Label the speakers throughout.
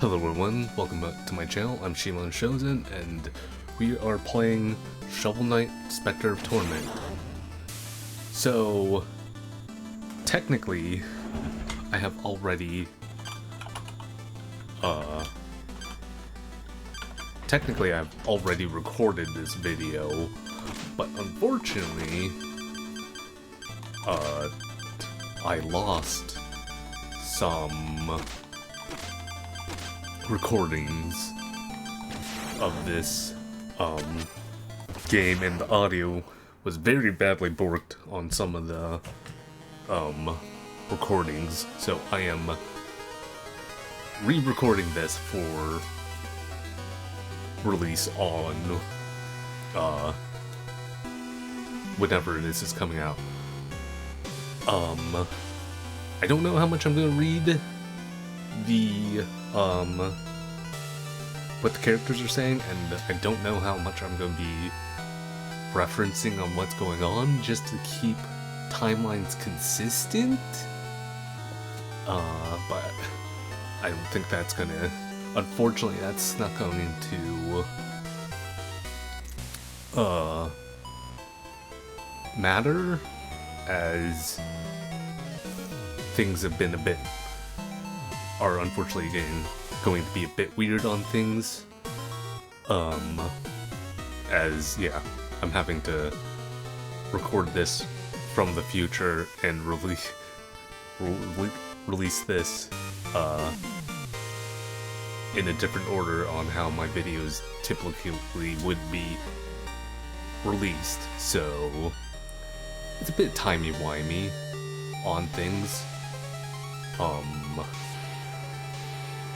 Speaker 1: Hello everyone, welcome back to my channel. I'm ShimonShozen, and we are playing Shovel Knight Specter of Torment. So, technically, I have already, recorded this video, but unfortunately, I lost some recordings of this game, and the audio was very badly borked on some of the recordings, so I am re-recording this for release on whenever this is coming out. I don't know how much I'm gonna read the what the characters are saying, and I don't know how much I'm going to be referencing on what's going on, just to keep timelines consistent. But I don't think that's gonna, unfortunately, that's not going to matter, as things have been are unfortunately going to be a bit weird on things. As, yeah, I'm having to record this from the future and release this in a different order on how my videos typically would be released. So it's a bit timey-wimey on things.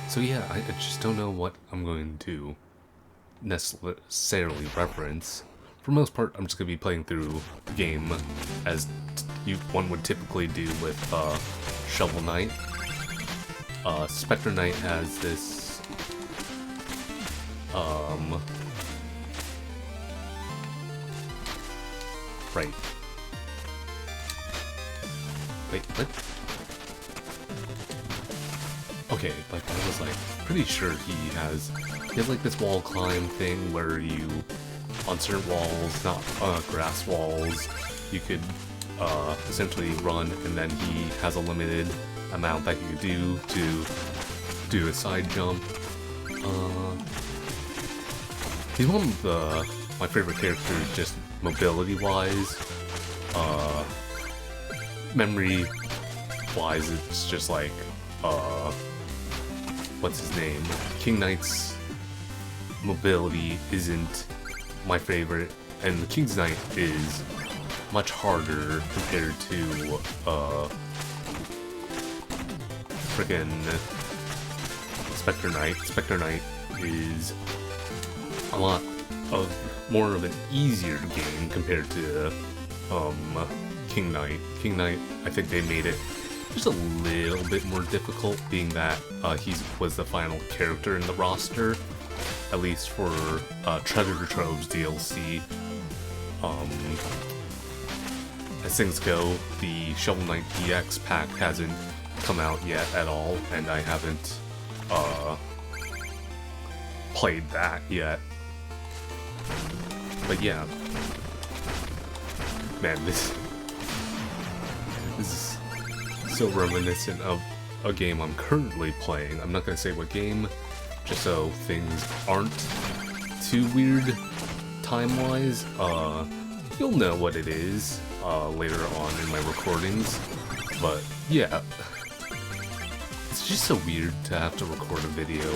Speaker 1: So yeah, I just don't know what I'm going to necessarily reference. For the most part, I'm just going to be playing through the game as one would typically do with Shovel Knight. Specter Knight has this right. Wait, what? Okay, like, I was, like, pretty sure he has like, this wall climb thing where you, on certain walls, not, grass walls, you could, essentially run, and then he has a limited amount that you do to do a side jump. He's one of my favorite characters, just mobility-wise. Memory-wise, it's just like, what's his name? King Knight's mobility isn't my favorite, and the King's Knight is much harder compared to, frickin' Specter Knight. Specter Knight is a lot more of an easier game compared to, King Knight. King Knight, I think they made it just a little bit more difficult, being that he was the final character in the roster, at least for Treasure Trove's DLC. As things go, the Shovel Knight DX pack hasn't come out yet at all, and I haven't played that yet. But yeah, man, this is so reminiscent of a game I'm currently playing. I'm not gonna say what game, just so things aren't too weird time-wise. You'll know what it is later on in my recordings, but yeah, it's just so weird to have to record a video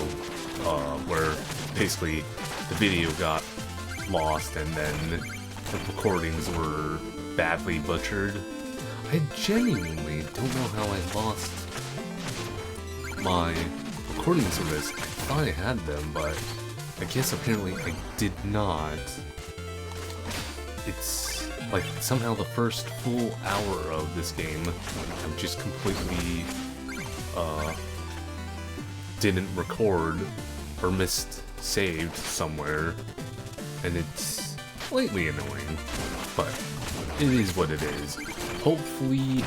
Speaker 1: where basically the video got lost and then the recordings were badly butchered. I genuinely don't know how I lost my recordings of this. I thought I had them, but I guess apparently I did not. It's like somehow the first full hour of this game I'm just completely didn't record or saved somewhere, and it's slightly annoying, but it is what it is. Hopefully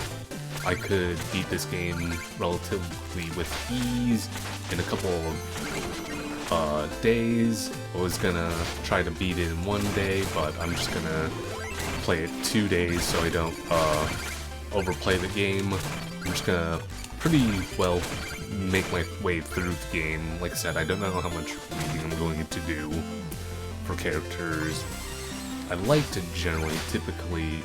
Speaker 1: I could beat this game relatively with ease in a couple of days. I was gonna try to beat it in 1 day, but I'm just gonna play it 2 days so I don't overplay the game. I'm just gonna pretty well make my way through the game. Like I said, I don't know how much reading I'm going to do for characters. I like to typically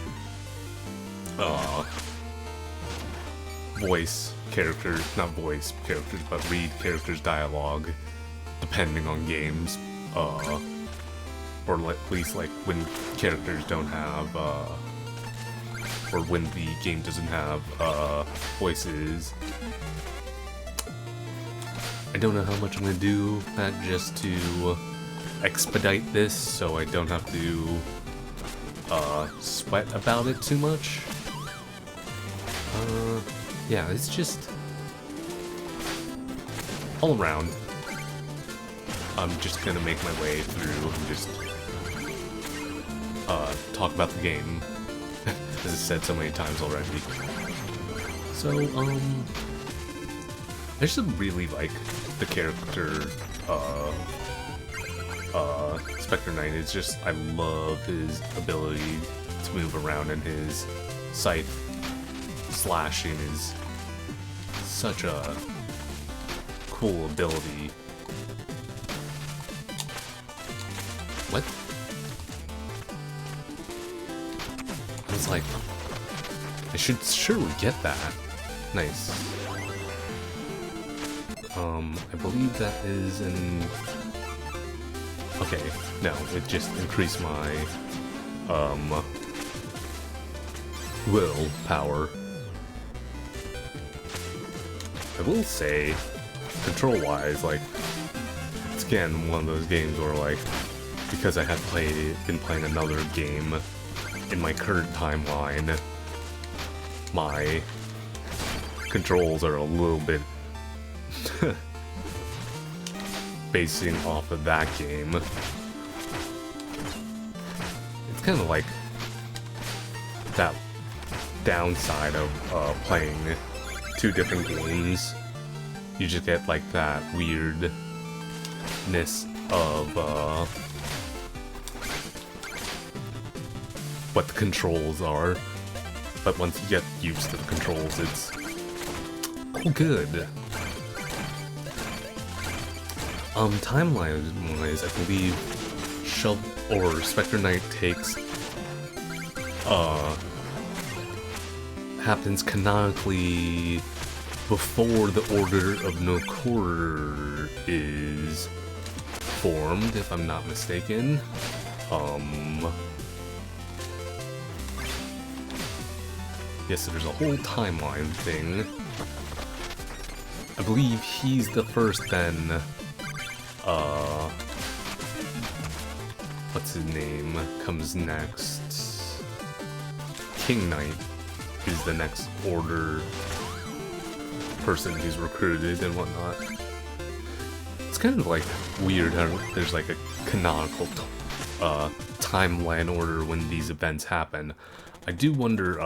Speaker 1: voice characters, not voice characters, but read characters' dialogue, depending on games, or at least like when characters don't have, or when the game doesn't have voices. I don't know how much I'm gonna do that just to expedite this, so I don't have to sweat about it too much. Yeah, it's just all around. I'm just gonna make my way through and just talk about the game, as I said so many times already. So, I just really like the character Specter Knight. It's just, I love his ability to move around, and his scythe slashing is such a cool ability. What? I was like, I should surely get that. Nice. I believe that is an... Okay, no, it just increased my, willpower. I will say, control-wise, like, it's again one of those games where, like, because I had been playing another game in my current timeline, my controls are a little bit basing off of that game. It's kind of like that downside of playing 2 different games. You just get like that weirdness of what the controls are. But once you get used to the controls, it's all good. Timeline-wise, I believe Specter Knight takes, happens canonically before the Order of No Quarter is formed, if I'm not mistaken. Yes, so there's a whole timeline thing. I believe he's the first, then, what's his name, comes next. King Knight is the next Order person who's recruited and whatnot. It's kind of like weird how there's like a canonical timeline order when these events happen. I do wonder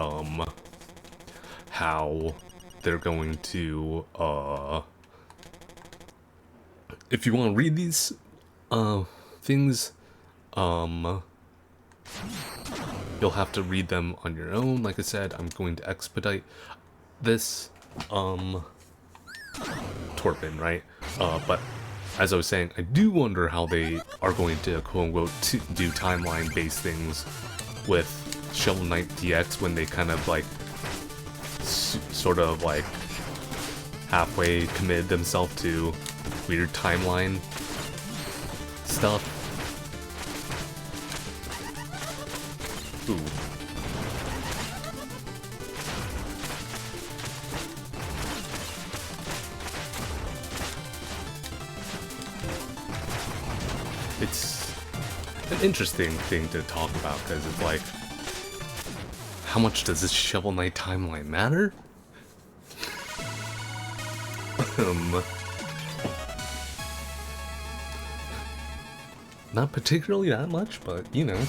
Speaker 1: how they're going to if you want to read these things, you'll have to read them on your own. Like I said, I'm going to expedite this Torpin, right? But as I was saying, I do wonder how they are going to quote-unquote do timeline-based things with Shovel Knight DX when they kind of like sort of like halfway committed themselves to weird timeline stuff. Ooh. It's an interesting thing to talk about, because it's like, how much does this Shovel Knight timeline matter? Not particularly that much, but, you know.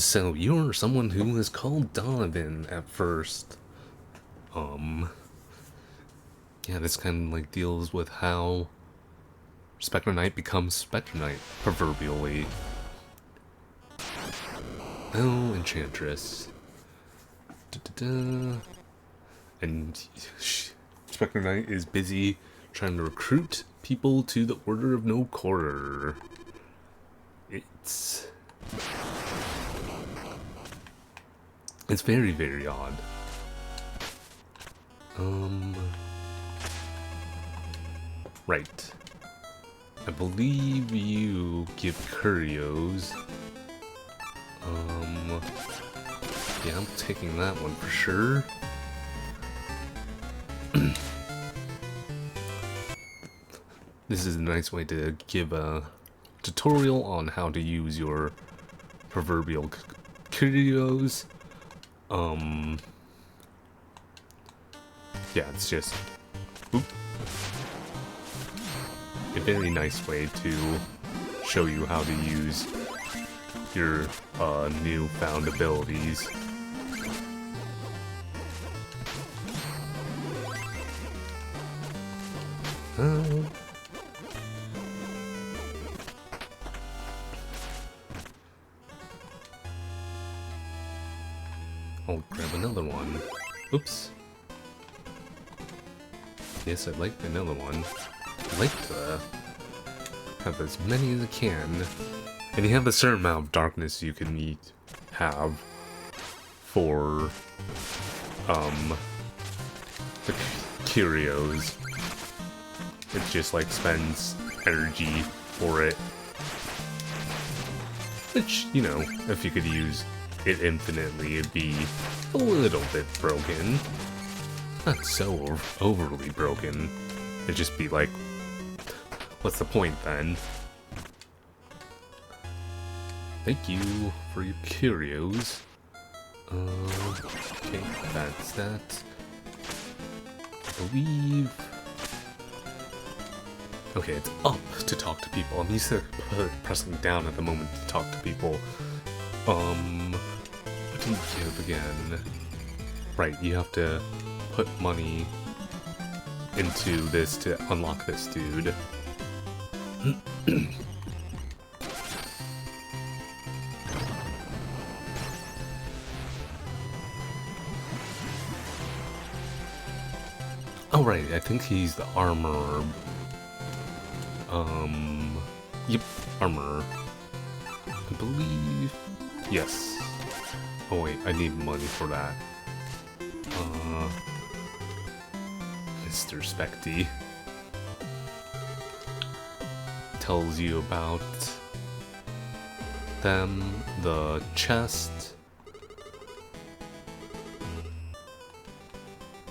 Speaker 1: So you're someone who was called Donovan at first. Yeah, this kind of like deals with how Specter Knight becomes Specter Knight, proverbially. Oh, Enchantress. Da-da-da. And Specter Knight is busy trying to recruit people to the Order of No Quarter. It's very, very odd. Right. I believe you give curios. Yeah, I'm taking that one for sure. This is a nice way to give a tutorial on how to use your proverbial curios. Yeah, it's just a very nice way to show you how to use your newfound abilities. I'll grab another one. Oops. Yes, I'd like another one. I'd like to have as many as I can. And you have a certain amount of darkness you can have for the curios. It just like spends energy for it. Which, you know, if you could use it infinitely, it'd be a little bit broken. Not so overly broken. It'd just be like, what's the point then? Thank you for your curios. Okay, that's that. I believe... Okay, it's up to talk to people. I'm used to pressing down at the moment to talk to people. What do you give again? Right, you have to put money into this to unlock this dude. Oh right, I think he's the armor. Yep, armor. I believe... Yes. Oh wait, I need money for that. Mr. Specty tells you about them, the chest,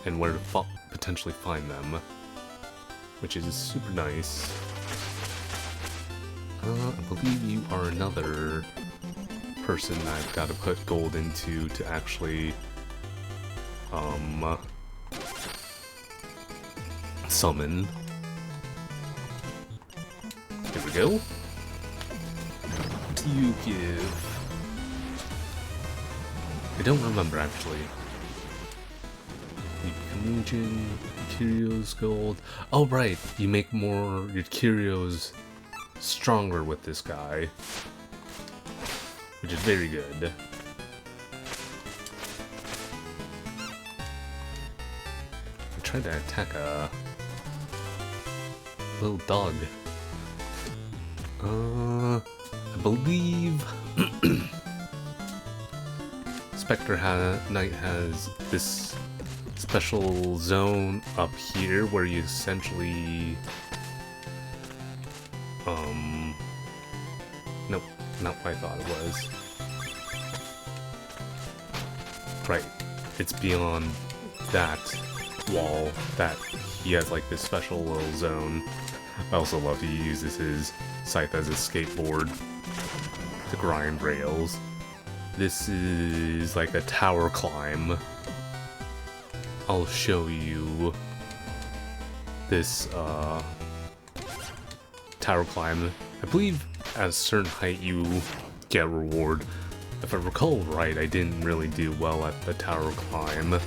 Speaker 1: and where to potentially find them, which is super nice. I believe you are another person I've got to put gold into to actually summon. Here we go. What do you give? I don't remember actually. Legion, curios, gold. Oh right, you make more your curios stronger with this guy, which is very good. I tried to attack a little dog. I believe Specter Knight has this special zone up here where you essentially nope, not what I thought it was. Right, it's beyond that wall that he has like this special little zone. I also love he uses his scythe as a skateboard to grind rails. This is like a tower climb. I'll show you this tower climb. I believe at a certain height you get a reward. if I recall right, I didn't really do well at the tower climb.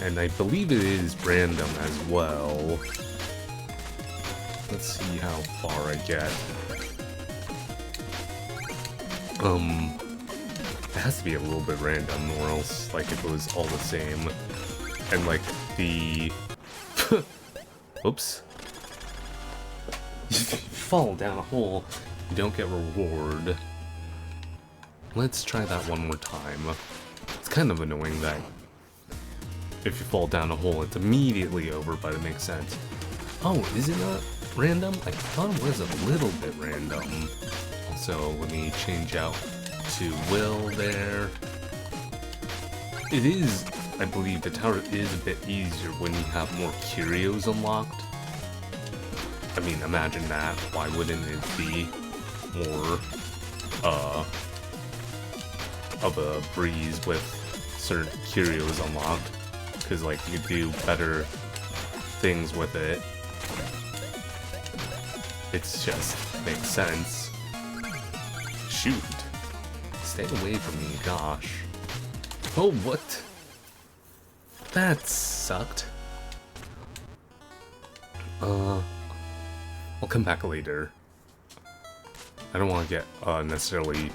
Speaker 1: And I believe it is random as well. Let's see how far I get. It has to be a little bit random, or else, like, if it was all the same. And, like, the... Oops. If you fall down a hole, you don't get reward. Let's try that one more time. It's kind of annoying that if you fall down a hole, it's immediately over, but it makes sense. Oh, is it not random? I thought it was a little bit random. Also, let me change out to Will there. It is, I believe, the tower is a bit easier when you have more curios unlocked. I mean, imagine that. Why wouldn't it be more, of a breeze with certain curios unlocked? Because, like, you could do better things with it. It's just makes sense. Shoot. Stay away from me, gosh. Oh, what? That sucked. I'll come back later. I don't want to get necessarily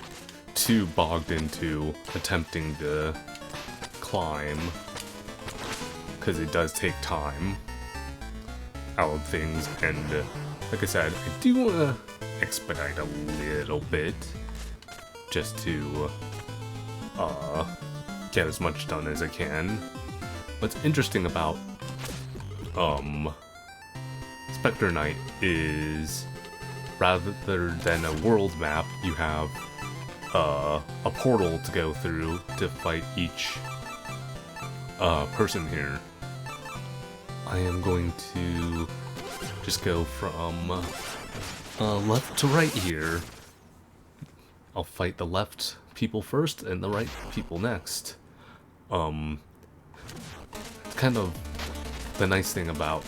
Speaker 1: too bogged into attempting to climb, because it does take time out of things, and like I said, I do want to expedite a little bit just to get as much done as I can. What's interesting about Specter Knight is, rather than a world map, you have a portal to go through to fight each person here. I am going to just go from left to right here. I'll fight the left people first and the right people next. It's kind of the nice thing about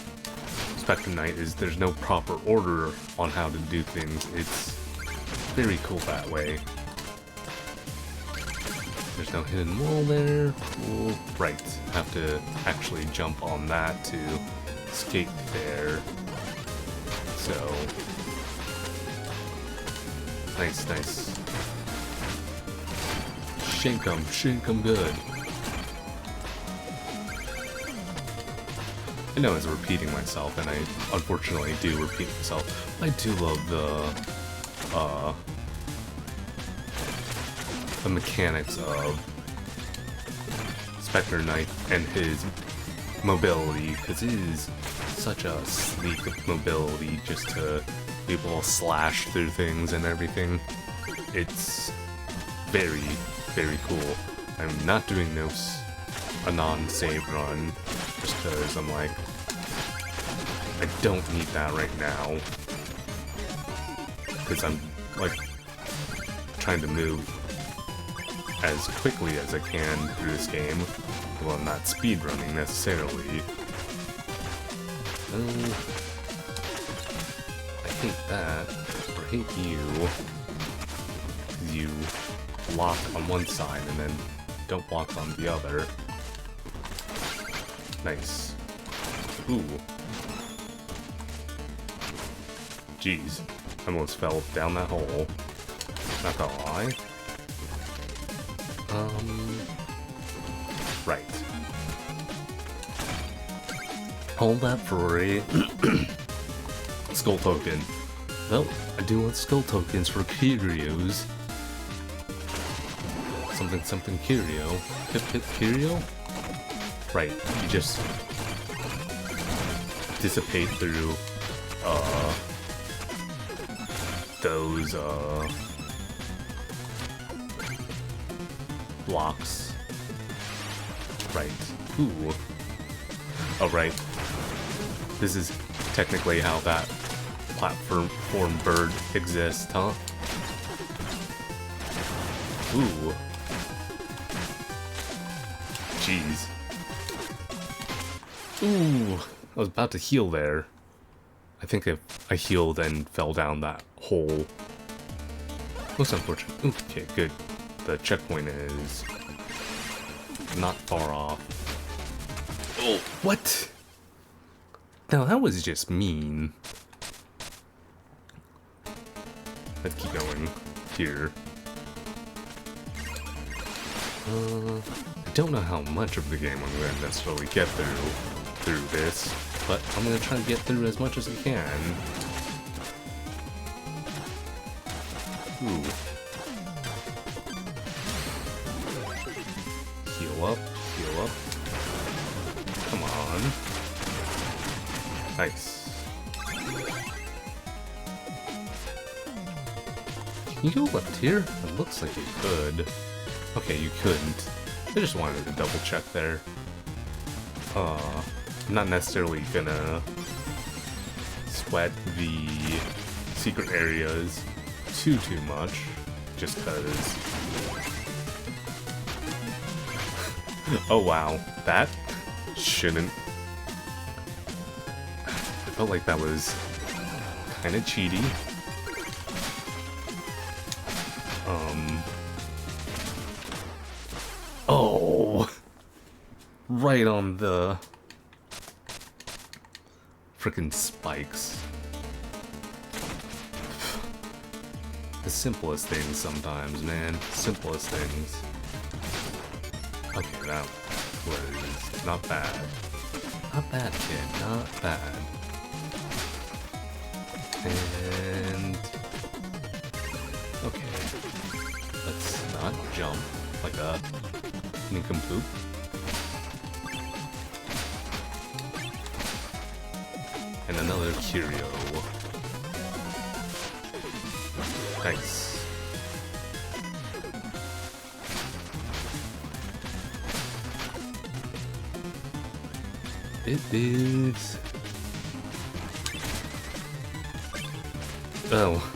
Speaker 1: Specter Knight is there's no proper order on how to do things. It's very cool that way. There's no hidden wall there. Cool. Right. Have to actually jump on that to escape there. So... Nice, nice. Shake 'em good. I know it's repeating myself, and I unfortunately do repeat myself. I do love the mechanics of Specter Knight and his mobility, because it is such a sleek mobility just to be able to slash through things and everything. It's very, very cool. I'm not doing a non-save run just because I'm like, I don't need that right now, because I'm like trying to move as quickly as I can through this game. Well, I'm not speedrunning necessarily. I hate that, or hate you. You block on one side and then don't block on the other. Nice. Ooh. Jeez. I almost fell down that hole. Not gonna lie. Right. Hold that for a skull token. Well, I do want skull tokens for curios. Something curio. Hip curio? Right, you just dissipate through those blocks. Right. Ooh. Oh, right. This is technically how that platform bird exists, huh? Ooh. Jeez. Ooh. I was about to heal there. I think if I healed and fell down that hole. Most unfortunate. Okay, good. the checkpoint is not far off. Oh, what? Now that was just mean. Let's keep going here. I don't know how much of the game I'm going to necessarily get through this, but I'm going to try to get through as much as I can. Ooh. Heal up, heal up. Come on. Nice. Can you go left here? It looks like you could. Okay, you couldn't. I just wanted to double check there. I'm not necessarily gonna sweat the secret areas too much, just cause. Oh wow, that shouldn't. I felt like that was kinda cheaty. Oh, right on the frickin' spikes. The simplest things sometimes, man. Simplest things. Okay, that was not bad. Not bad, kid. Not bad. And okay, let's not jump like a nincompoop. And another curio. Nice. It is. Oh.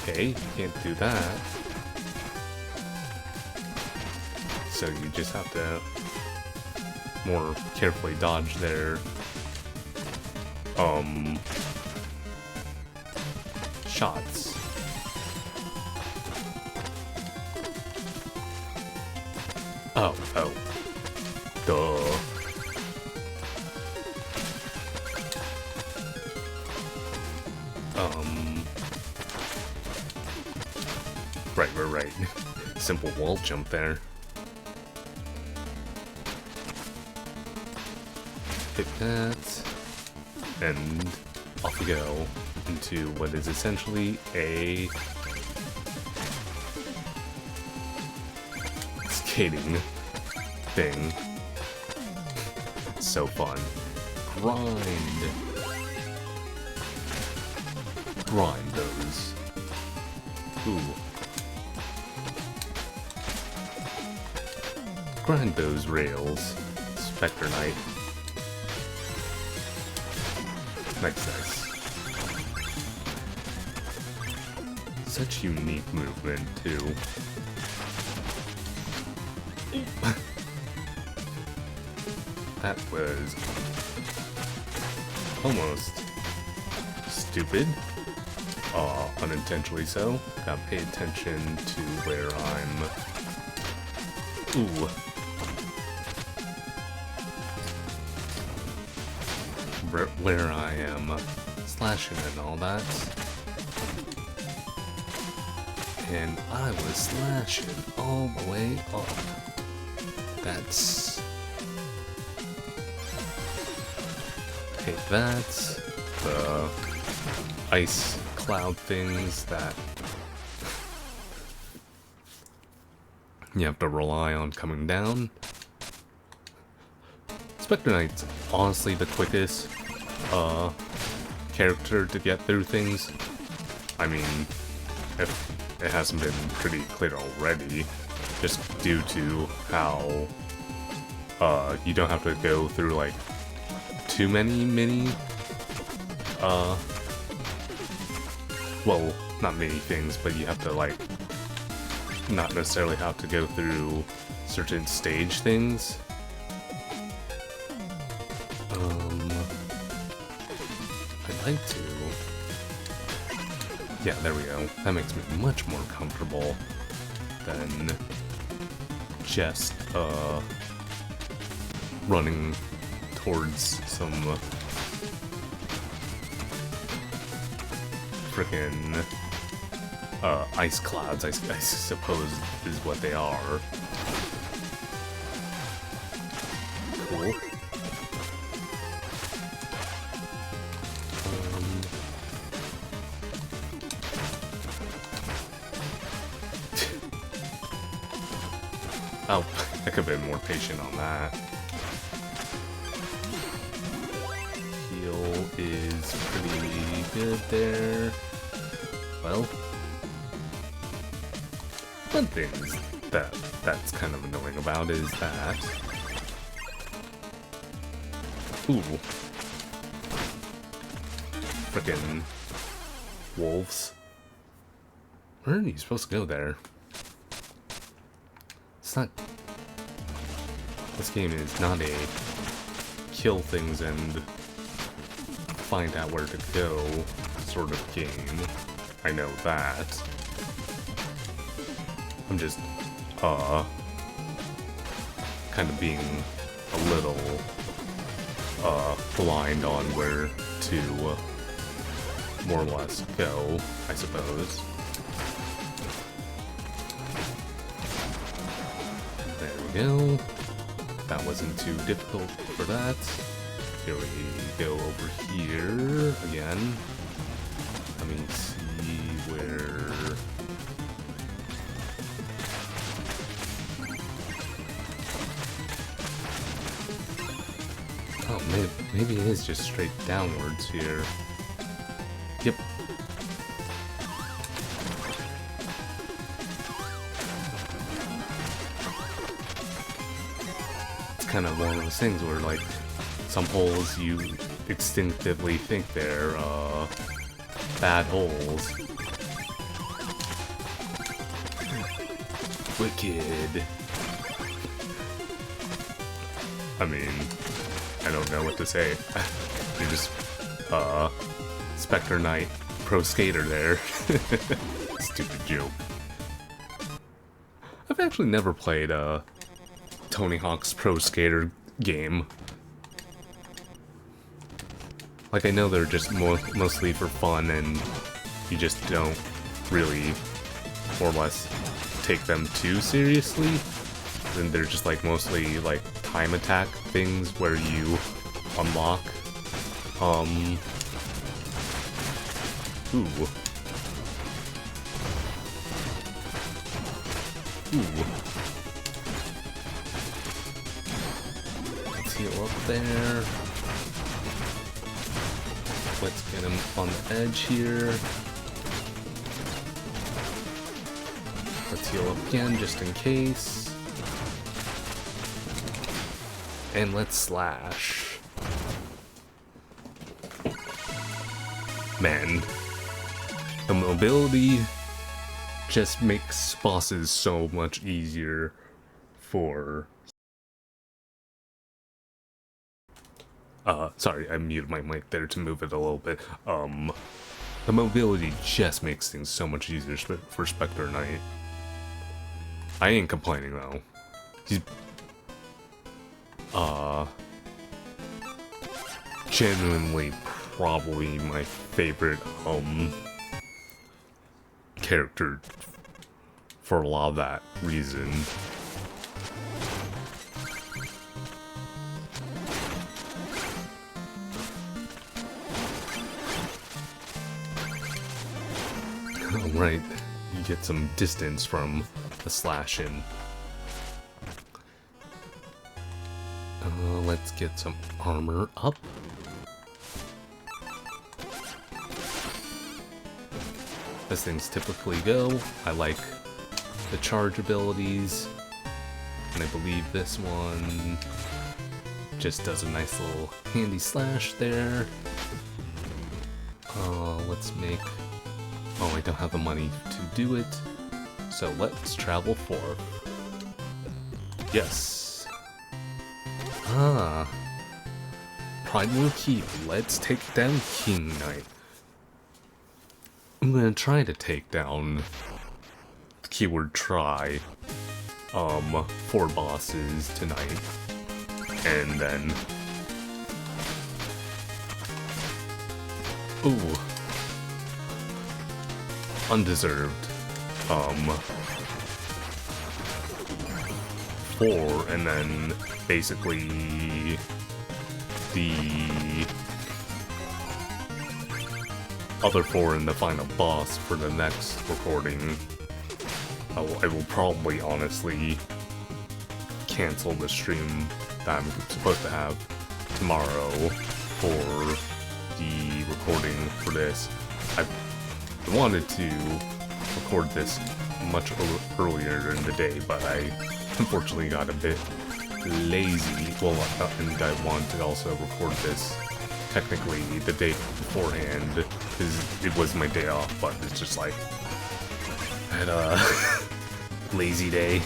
Speaker 1: Okay, can't do that. So you just have to more carefully dodge their shots. Oh, duh. Right. Simple wall jump there. Hit that, and off we go into what is essentially a skating thing. So fun. Grind those. Ooh. Grind those rails, Specter Knight. Nice. Such unique movement, too. That was almost stupid. Unintentionally so. Gotta pay attention to where I'm. Ooh. Where I am slashing and all that. And I was slashing all the way up. That's... Okay, that's the ice cloud things that you have to rely on coming down. Specter Knight's honestly the quickest character to get through things. I mean, if it hasn't been pretty clear already, just due to how you don't have to go through like too many well, not many things, but you have to like not necessarily have to go through certain stage things. like to... Yeah, there we go. That makes me much more comfortable than just, running towards some frickin' ice clouds, I suppose is what they are. Cool. Oh, I could have been more patient on that. Heal is pretty good there. Well, one thing that's kind of annoying about is that... Ooh. Frickin' wolves. Where are you supposed to go there? It's not... This game is not a kill things and find out where to go sort of game. I know that. I'm just, kind of being a little, blind on where to, more or less go, I suppose. There we go. That wasn't too difficult for that. Here we go over here again. Let me see where... Oh, maybe it is just straight downwards here. Yep. It's kind of one of those things where, like, some holes you instinctively think they're, bad holes. Wicked. I mean, I don't know what to say. You're just, Specter Knight Pro Skater there. Stupid joke. I've actually never played, Tony Hawk's Pro Skater game. Like, I know they're just mostly for fun, and you just don't really, more or less, take them too seriously. And they're just, like, mostly, like, time attack things where you unlock, Ooh. Let's heal up there. Let's get him on the edge here. Let's heal up again, just in case. And let's slash. Man, the mobility just makes bosses so much easier for... sorry, I muted my mic there to move it a little bit. The mobility just makes things so much easier for Specter Knight. I ain't complaining, though. He's... genuinely probably my favorite, character for a lot of that reason. Right, you get some distance from the slashing. Let's get some armor up. As things typically go, I like the charge abilities, and I believe this one just does a nice little handy slash there. Let's make... Oh, I don't have the money to do it, so let's travel forth. Yes. Pride will keep. Let's take down King Knight. I'm gonna try to take down, keyword try, 4 bosses tonight. And then... Ooh. Undeserved. 4, and then basically the other 4 in the final boss for the next recording. I will probably honestly cancel the stream that I'm supposed to have tomorrow for the recording for this. I wanted to record this much earlier in the day, but I unfortunately got a bit lazy. Well, and I wanted to also record this technically the day beforehand, because it was my day off, but it's just like, I had a lazy day,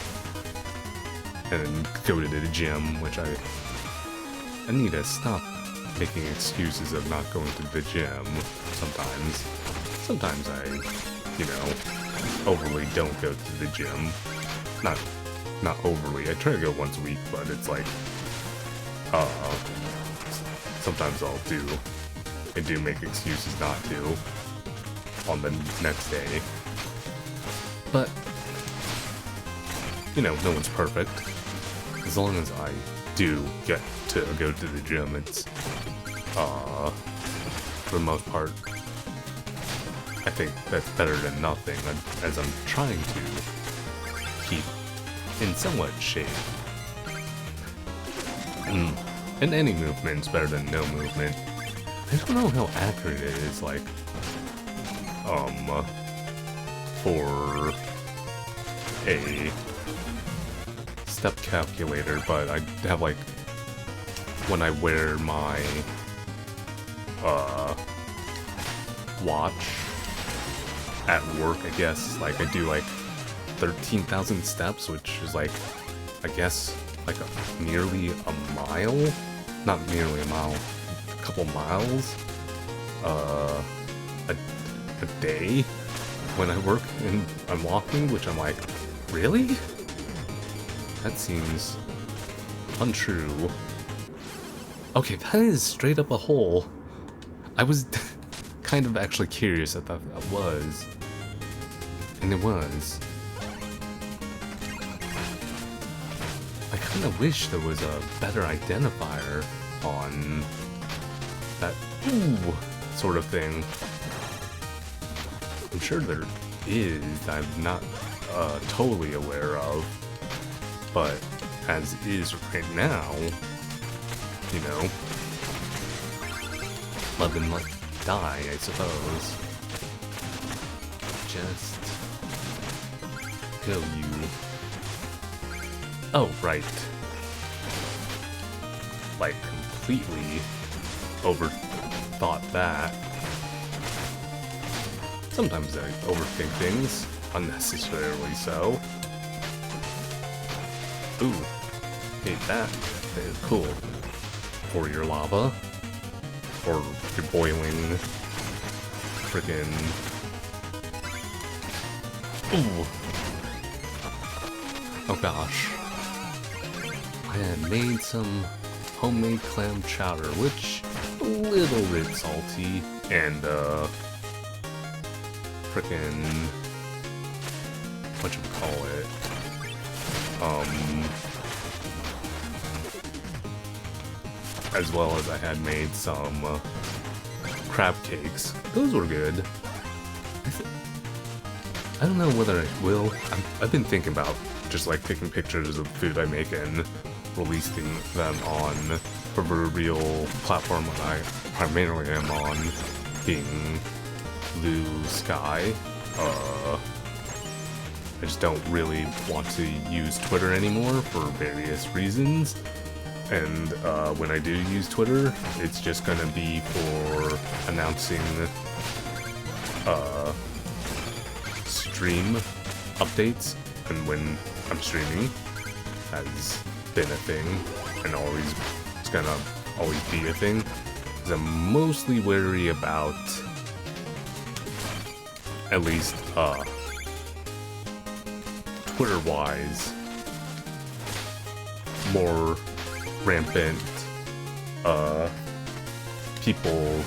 Speaker 1: and then go to the gym, which I need to stop making excuses of not going to the gym sometimes. Sometimes I, you know, overly don't go to the gym. Not overly. I try to go once a week, but it's like, sometimes I do make excuses not to on the next day. But, you know, no one's perfect. As long as I do get to go to the gym, it's, for the most part, I think that's better than nothing, as I'm trying to keep in somewhat shape. And any movement's better than no movement. I don't know how accurate it is, like, for a step calculator, but I have, like, when I wear my, watch at work, I guess, like, I do, like, 13,000 steps, which is, like, I guess, like, nearly a mile? Not nearly a mile, a couple miles, a day when I work and I'm walking, which I'm like, really? That seems untrue. Okay, that is straight up a hole. I was kind of actually curious if that was. And it was. I kind of wish there was a better identifier on that ooh sort of thing. I'm sure there is, I'm not totally aware of, but as is right now, you know, love and let die, I suppose. Just go, you. Oh, right. Like, completely overthought that. Sometimes I overthink things, unnecessarily so. Ooh, hate that. That is cool. Or your lava. Or your boiling frickin' ooh. Oh gosh. I had made some homemade clam chowder, which a little bit salty, and frickin' whatchamacallit, as well as I had made some crab cakes. Those were good. I don't know whether I will. I've been thinking about just like taking pictures of food I make and releasing them on proverbial platform that I primarily am on, being Blue Sky. I just don't really want to use Twitter anymore for various reasons. And when I do use Twitter, it's just gonna be for announcing stream updates, and when I'm streaming has been a thing, and always it's gonna always be a thing. Because I'm mostly wary about, at least, Twitter-wise, more rampant, people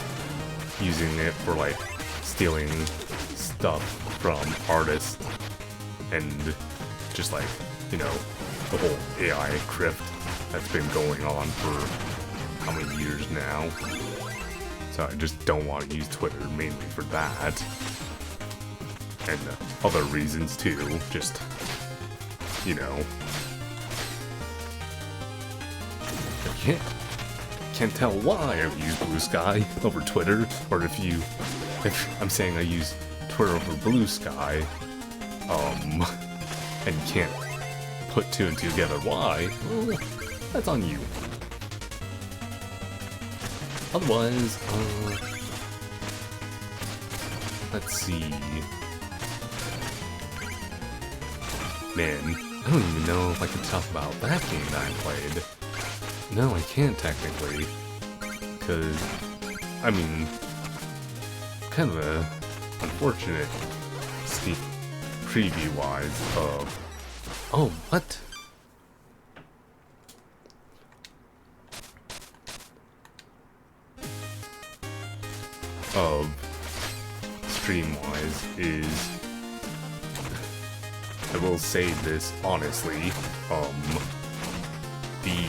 Speaker 1: using it for, like, stealing stuff from artists, and just, like, you know, the whole AI grift that's been going on for how many years now. So I just don't want to use Twitter mainly for that. And other reasons too, just, you know. I can't tell why I use Blue Sky over Twitter, or if I'm saying I use Twitter over Blue Sky, and you can't put two and two together why, well, that's on you. Otherwise, let's see. Man, I don't even know if I can talk about that game that I played. No, I can't technically. Because, I mean, kind of a unfortunate sneak preview-wise of... Oh, what? Of stream-wise is... I will say this honestly, the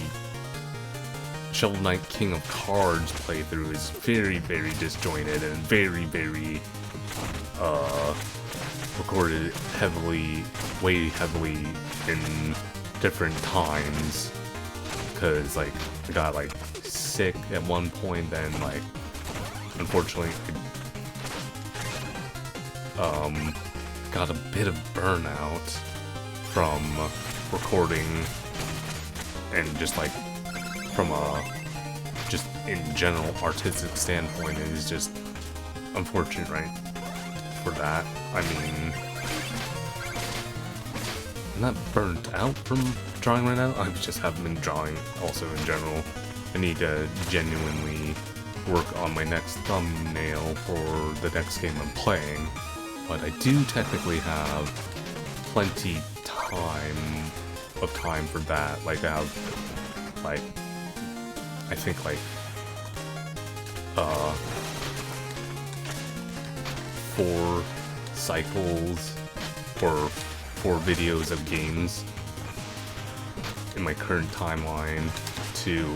Speaker 1: Shovel Knight King of Cards playthrough is very, very disjointed and very, very, recorded heavily, way heavily in different times, because, like, I got, like, sick at one point, then, like, unfortunately, got a bit of burnout from recording, and just, like, from a, just in general artistic standpoint, it is just unfortunate, right, for that. I mean, I'm not burnt out from drawing right now, I just haven't been drawing also in general. I need to genuinely work on my next thumbnail for the next game I'm playing, but I do technically have plenty of time for that. Like, I have, like, I think, like, 4 cycles or 4 videos of games in my current timeline to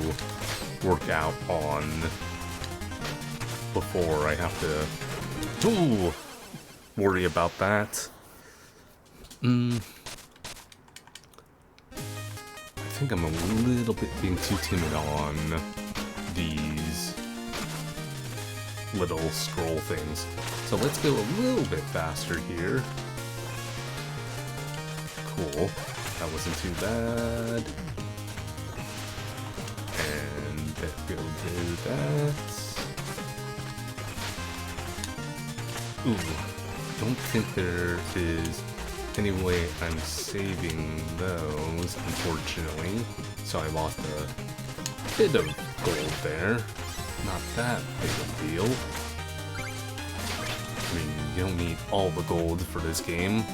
Speaker 1: work out on before I have to worry about that. I think I'm a little bit being too timid on these little scroll things. So let's go a little bit faster here. Cool. That wasn't too bad. And let's go do that. Ooh. Don't think there is any way I'm saving those, unfortunately. So I lost a bit of gold there. Not that big a deal. I mean, you don't need all the gold for this game.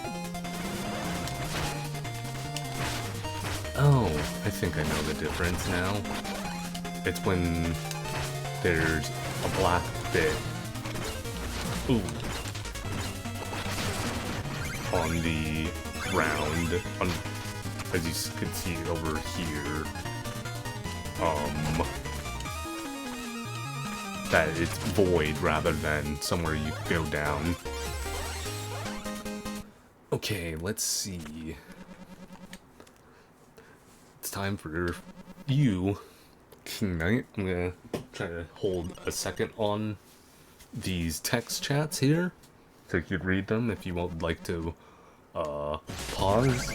Speaker 1: Oh, I think I know the difference now. It's when there's a black bit. Ooh. On the ground, as you can see over here, that it's void rather than somewhere you go down. Okay, let's see. It's time for you, King Knight. I'm gonna try to hold a second on these text chats here, so you could read them if you would like to pause,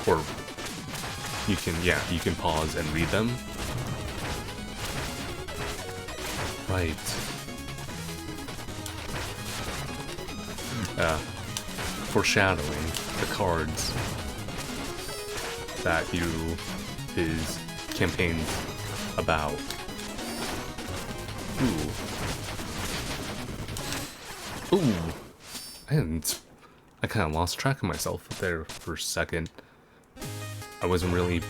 Speaker 1: or you can pause and read them. Right. Foreshadowing the cards that his campaigns about. Ooh. Ooh. I kind of lost track of myself there for a second. I wasn't really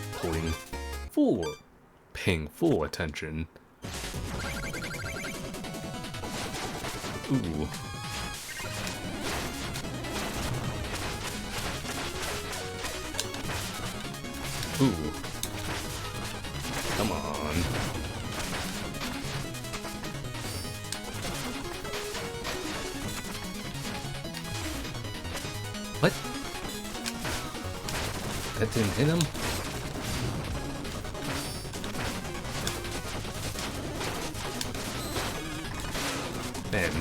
Speaker 1: paying full attention. Ooh. Ooh. Come on. What? That didn't hit him? Man.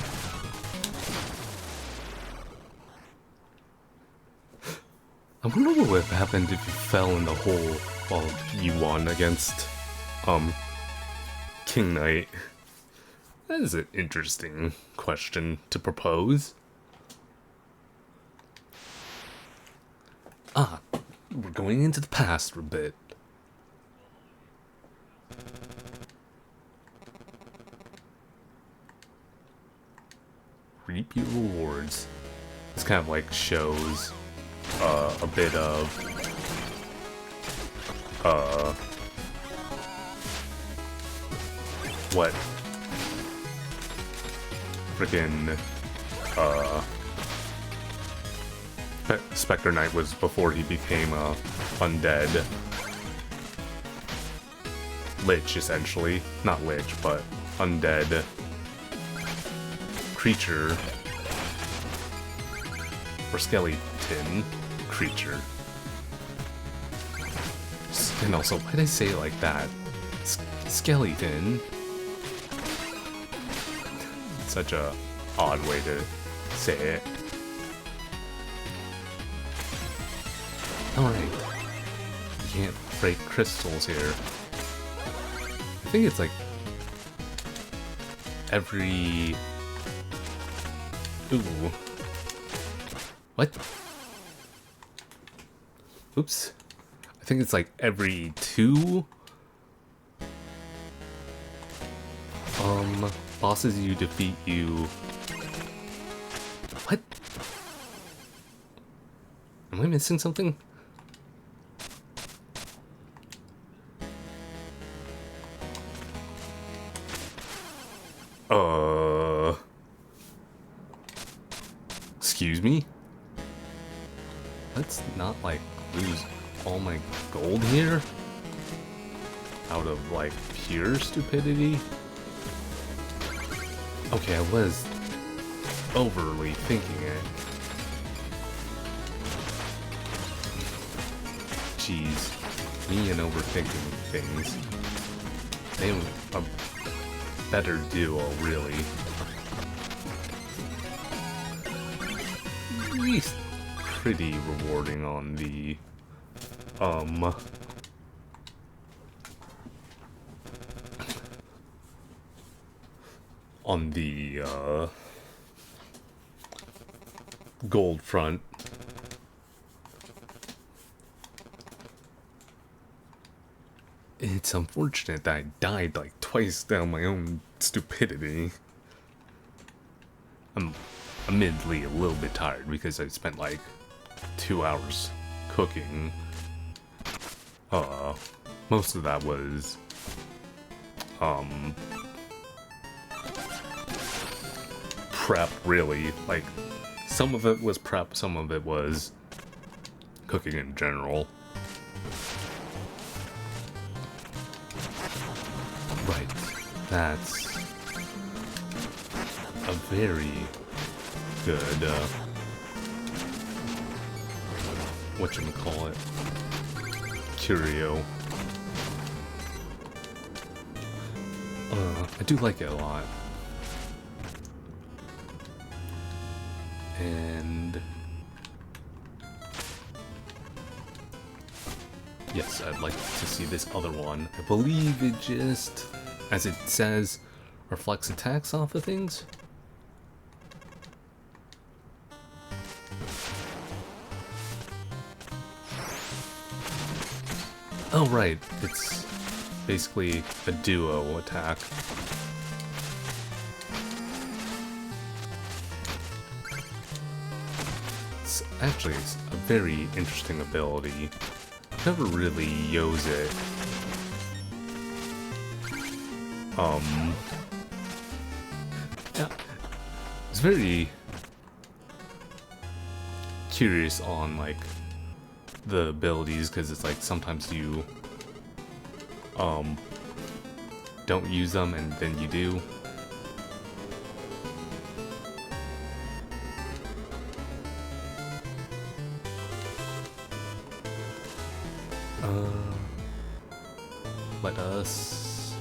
Speaker 1: I wonder what would have happened if you fell in the hole while you won against, King Knight. That is an interesting question to propose. Ah, we're going into the past for a bit. Reap your rewards. This kind of like shows a bit of what frickin' Specter Knight was before he became a undead lich, essentially. Not lich, but undead creature or skeleton creature. And also, why did I say it like that? Skeleton. Such a odd way to say it. Alright. You can't break crystals here. I think it's like every... Ooh. What? Oops. I think it's like every 2 bosses you defeat you... What? Am I missing something? Excuse me? Let's not, like, lose all my gold here? Out of, like, pure stupidity? Okay, I was overly thinking it. Jeez. Me and overthinking things. They have a better duo, really. At least pretty rewarding on the gold front. It's unfortunate that I died like twice down my own stupidity. I'm admittedly a little bit tired because I spent like 2 hours cooking. Most of that was prep, really. Like, some of it was prep, some of it was cooking in general. Right, that's a very good, whatchamacallit, curio. I do like it a lot. And yes, I'd like to see this other one. I believe it just, as it says, reflects attacks off of things. Oh right, it's basically a duo attack. It's a very interesting ability. Never really use it. Yeah, it's very curious on like the abilities, because it's like sometimes you don't use them and then you do. Let us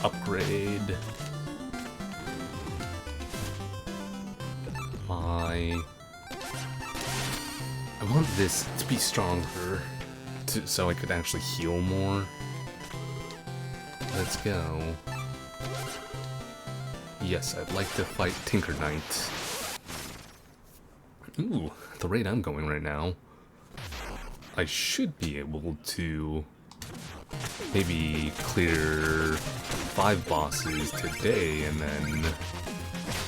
Speaker 1: upgrade my... I want this to be stronger, so I could actually heal more. Let's go. Yes, I'd like to fight Tinker Knight. Ooh, at the rate I'm going right now, I should be able to maybe clear 5 bosses today and then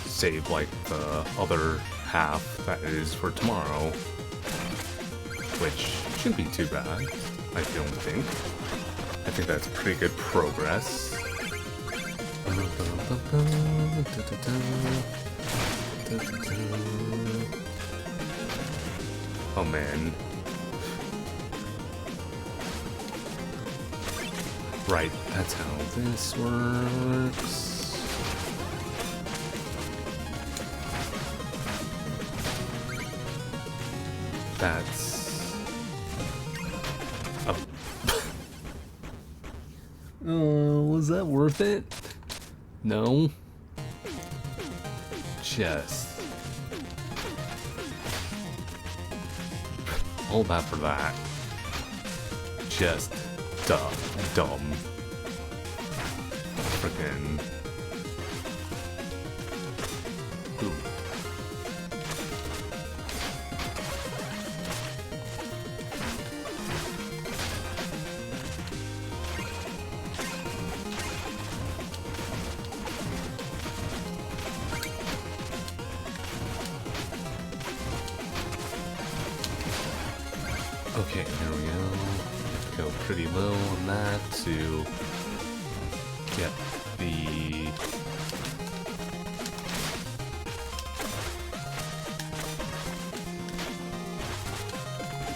Speaker 1: save like the other half that is for tomorrow, which shouldn't be too bad, I don't think. I think that's pretty good progress. Oh man. Right, that's how this works. That's... Oh, was that worth it? No? Just... all that for that. Just... dumb. Frickin'. Ooh. Okay, there we go. Go pretty low on that to get the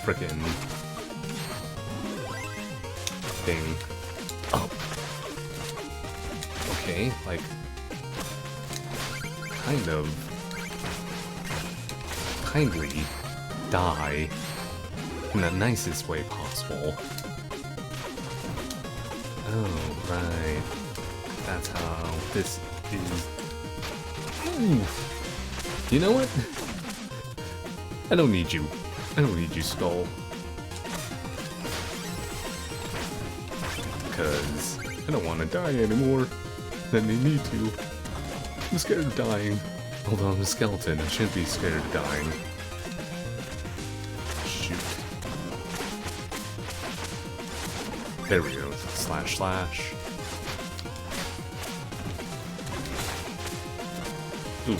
Speaker 1: frickin' thing up. Okay, like kind of kindly die in the nicest way possible. Oh, right. That's how this is. Ooh. You know what? I don't need you. I don't need you, Skull. Because I don't want to die anymore than they need to. I'm scared of dying. Although I'm a skeleton, I shouldn't be scared of dying. Shoot. There we go. Slash slash. Ooh.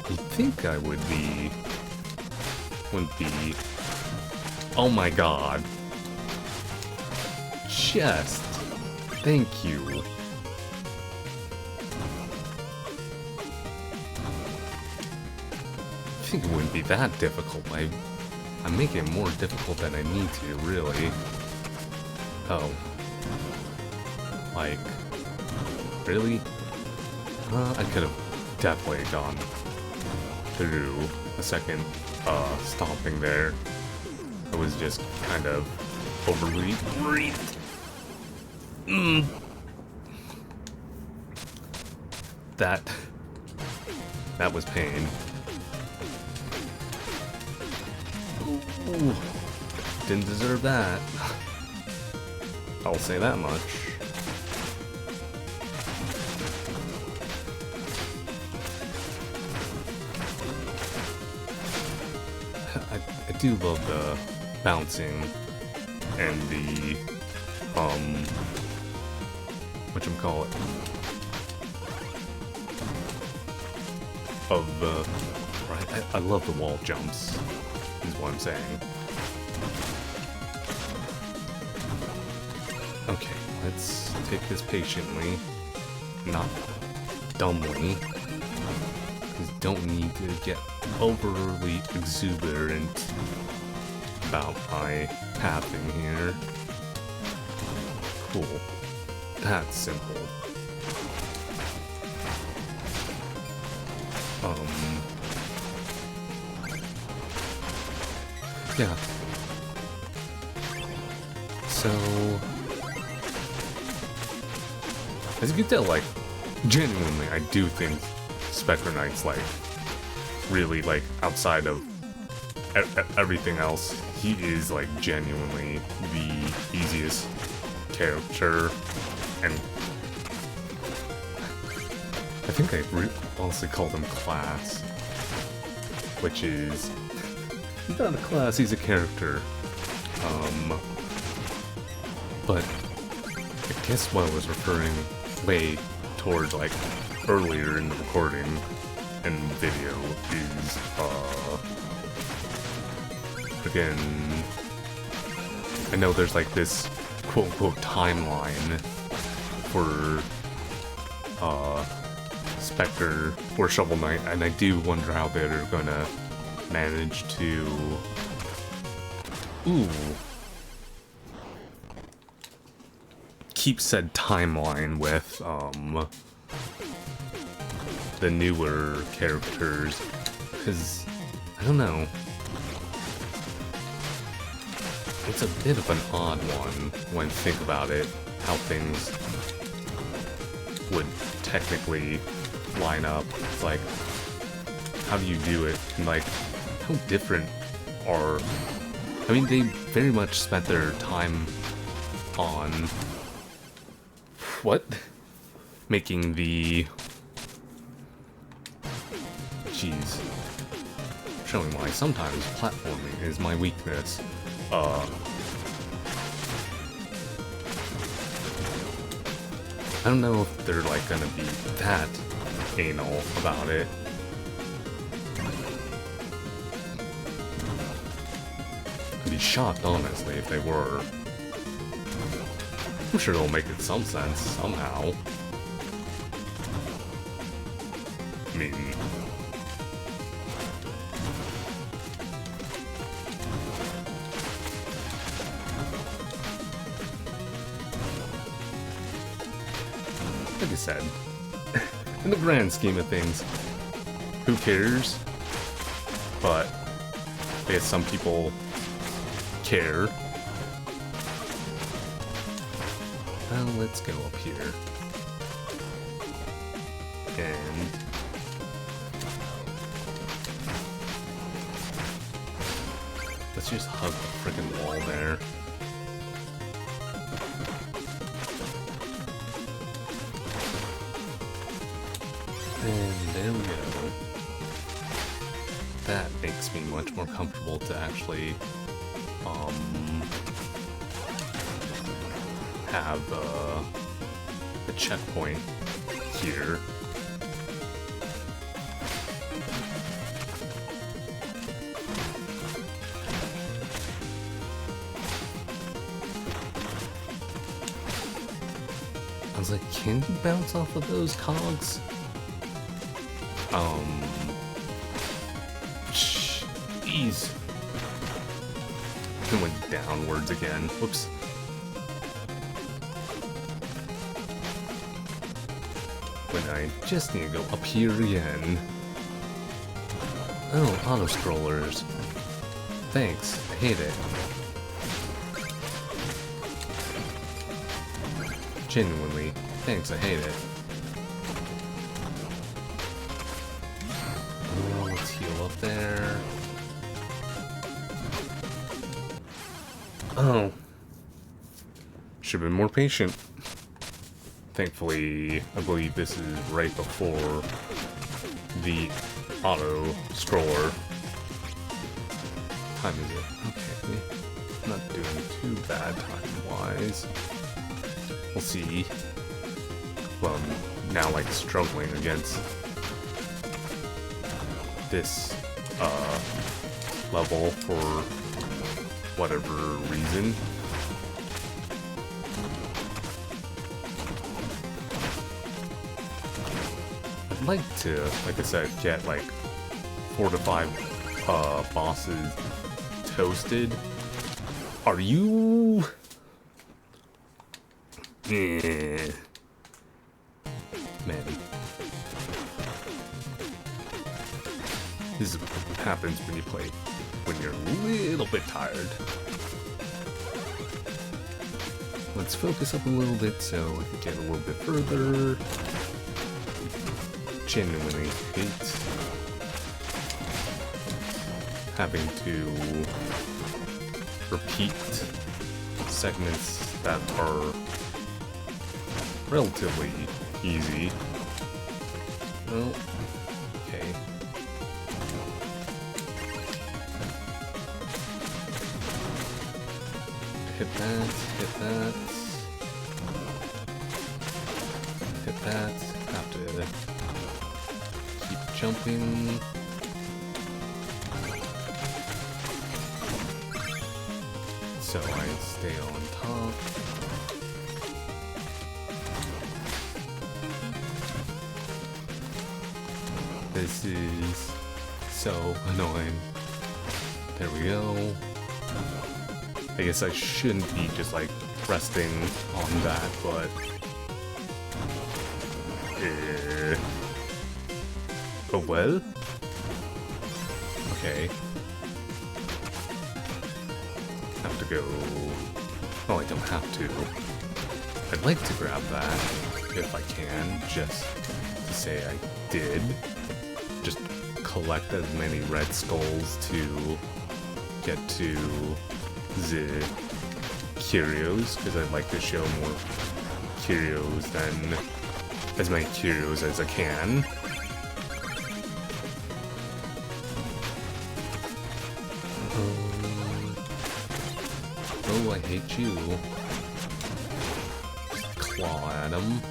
Speaker 1: You'd think I would be... wouldn't be... Oh my god. Chest. Thank you. I think it wouldn't be that difficult. I'm making it more difficult than I need to, really. Oh. Like... really? I could have definitely gone through a second stomping there. I was just kind of overly breathed. That was pain. Ooh, didn't deserve that. I'll say that much. do love the bouncing and the, whatchamacallit, of the, right, I love the wall jumps, is what I'm saying. Okay, let's take this patiently, not dumbly, because don't need to get overly exuberant about my pathing here. Cool. That's simple. Yeah. So, as you can tell, like, genuinely, I do think Spectre Knight's, like, really, like, outside of everything else, he is, like, genuinely the easiest character, and I think I honestly called him class, which is, he's not a class, he's a character, but I guess what I was referring way towards, like, earlier in the recording and video is, again, I know there's, like, this quote-unquote timeline for, Spectre or Shovel Knight, and I do wonder how they're gonna manage to, keep said timeline with, the newer characters, because, I don't know, it's a bit of an odd one when you think about it, how things would technically line up. It's like, how do you do it? And like, how different are... I mean, they very much spent their time on... What? Making the... Jeez. Showing why sometimes platforming is my weakness. I don't know if they're like gonna be that anal about it. I'd be shocked, honestly, if they were. I'm sure it'll make it some sense, somehow. I mean... Like I said, in the grand scheme of things, who cares? But I guess some people care. Well, let's go up here. And let's just hug the freaking wall there. And there we go. That makes me much more comfortable to actually, have, a checkpoint here. I was like, can you bounce off of those cogs? Jeez. It went downwards again. Whoops. When I just need to go up here again. Oh, auto-scrollers. Thanks, I hate it. Genuinely, thanks, I hate it. Oh, let's heal up there. Oh. Should've been more patient. Thankfully, I believe this is right before the auto-scroller. time is it? Okay. Not doing too bad time-wise. We'll see. Well, I'm now like struggling against this level for whatever reason. I'd like to, like I said, get like 4 to 5 bosses toasted. Are you? Man. This is what happens when you play when you're a little bit tired. Let's focus up a little bit so we can get a little bit further. Genuinely hate having to repeat segments that are relatively easy. Well, okay. Hit that, hit that. Hit that. Have to keep jumping. So I stay on top. This is so annoying. There we go. I guess I shouldn't be just like resting on that, but oh well. Okay. Have to go. Oh, I don't have to. I'd like to grab that if I can, just to say I did. Just collect as many red skulls to get to the curios, because I'd like to show more curios than as many curios as I can. Oh, I hate you. Just claw at him,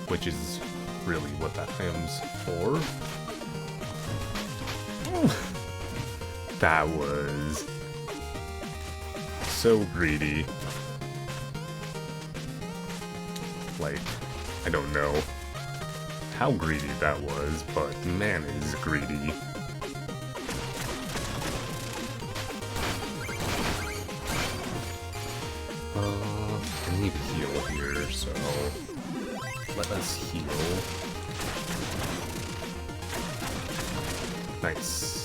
Speaker 1: which is really what that item's for. That was so greedy. Like, I don't know how greedy that was, but man is greedy. I need to heal here, so let us heal. Nice.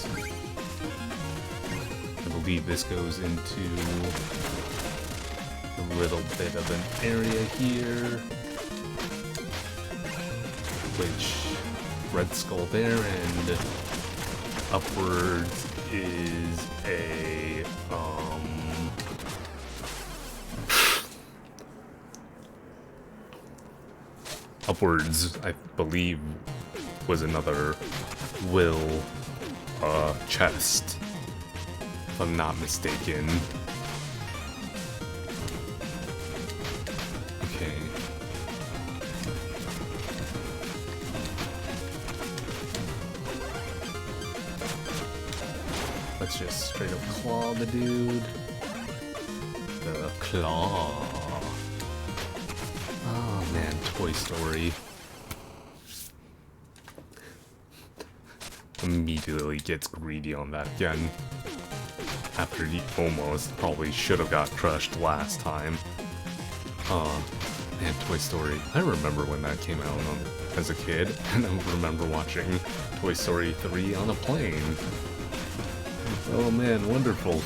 Speaker 1: I believe this goes into a little bit of an area here, which red skull there, and upwards is a upwards, I believe, was another will chest, if I'm not mistaken. Okay. Let's just straight up claw the dude. The claw. Oh man, Toy Story. Immediately gets greedy on that again. After he almost probably should have got crushed last time. Man, Toy Story. I remember when that came out as a kid, and I remember watching Toy Story 3 on a plane. Oh man, wonderful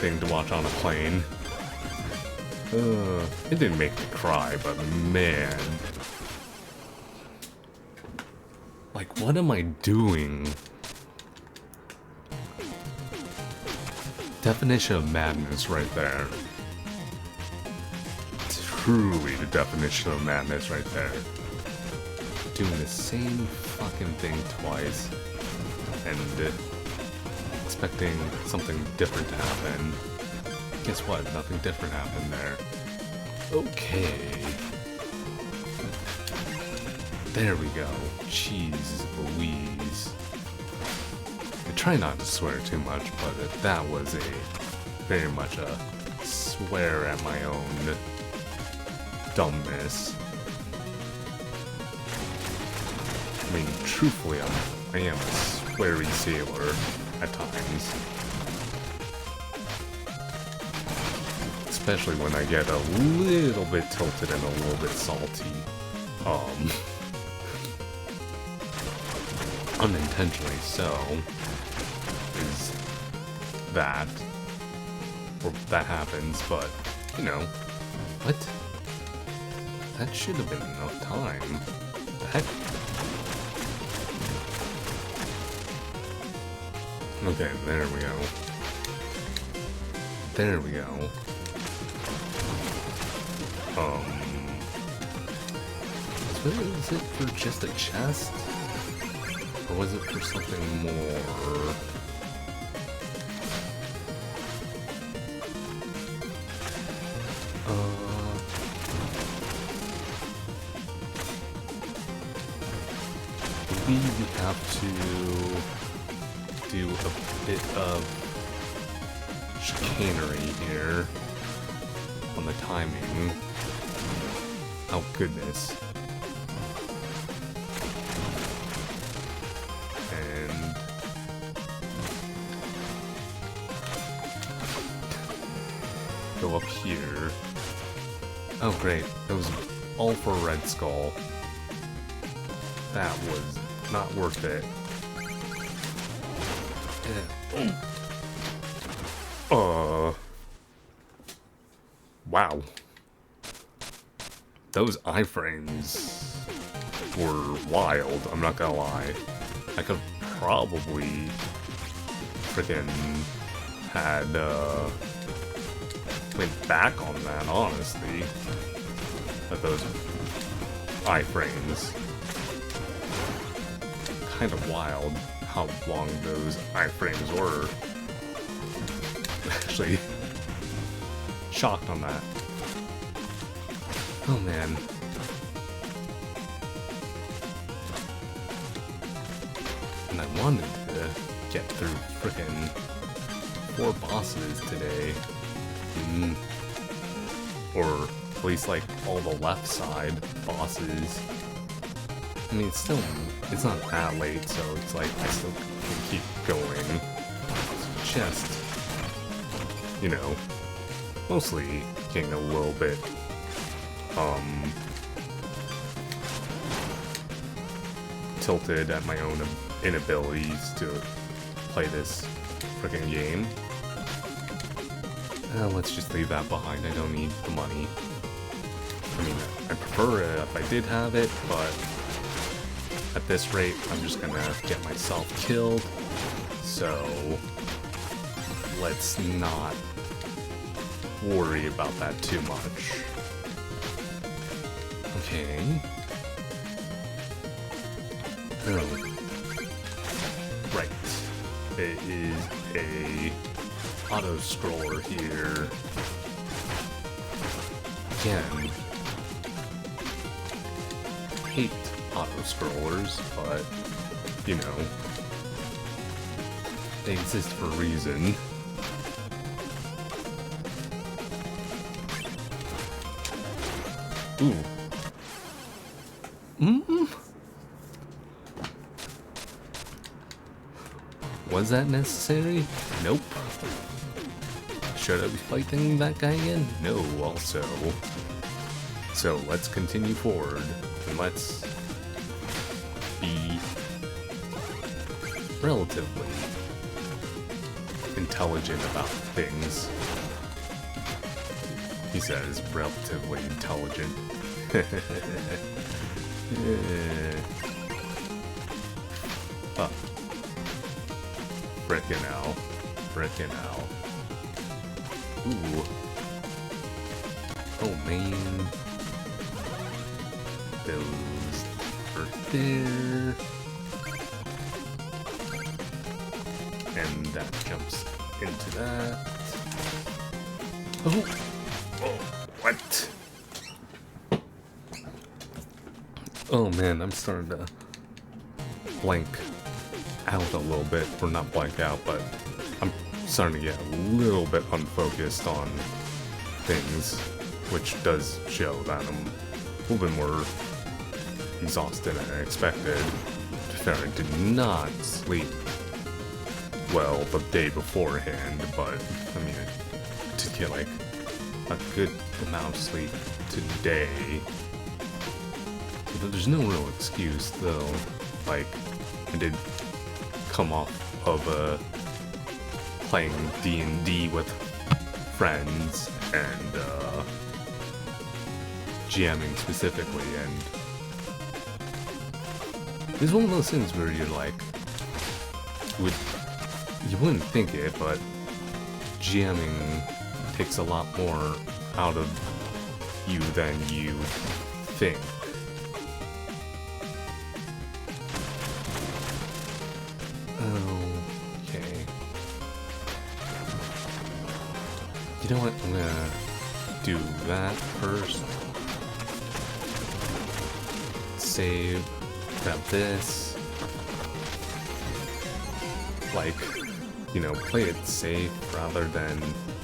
Speaker 1: thing to watch on a plane. It didn't make me cry, but man. Like, what am I doing? Definition of madness right there. Truly the definition of madness right there. Doing the same fucking thing twice and expecting something different to happen. Guess what? Nothing different happened there. Okay. There we go. Jeez Louise. I try not to swear too much, but that was very much a swear at my own dumbness. I mean, truthfully, I am a sweary sailor at times. Especially when I get a little bit tilted and a little bit salty. Unintentionally so, is that, or that happens, but, you know, what? That should have been enough time. The heck? Okay, there we go. There we go. Was it for just a chest? Or was it for something more? Maybe we have to do a bit of chicanery here on the timing. Oh goodness. And go up here. Oh great, that was all for Red Skull. That was not worth it. Wow. Those iframes were wild, I'm not gonna lie. I could probably freaking had went back on that, honestly. But those iframes, kind of wild how long those iframes were. Actually, shocked on that. Oh man. And I wanted to get through frickin' 4 bosses today. Or at least like all the left side bosses. I mean, it's not that late, so it's like I still can keep going. It's just, you know, mostly getting a little bit tilted at my own inabilities to play this freaking game. Let's just leave that behind. I don't need the money. I mean, I prefer it if I did have it, but at this rate, I'm just gonna get myself killed. So let's not worry about that too much. Okay. Right. It is a auto-scroller here. Again, hate auto-scrollers, but, you know, they exist for a reason. Ooh. Was that necessary? Nope. Should I be fighting that guy again? No, also. So let's continue forward, and let's be relatively intelligent about things. He says relatively intelligent. Oh. Frickin' hell. Frickin' hell. Ooh. Oh man. Those are there. and that jumps into that. Oh! Oh, what? Oh man, I'm starting to blank out a little bit, or not blank out, but I'm starting to get a little bit unfocused on things, which does show that I'm a little bit more exhausted than I expected. To be fair, I did not sleep well the day beforehand, but I mean, I did get like a good amount of sleep today. But there's no real excuse though. Like, I did come off of playing D&D with friends and jamming specifically, and it's one of those things where you're like, you wouldn't think it, but jamming takes a lot more out of you than you think. Okay. You know what? I'm gonna do that first. Save. Grab this. Like, you know, play it safe rather than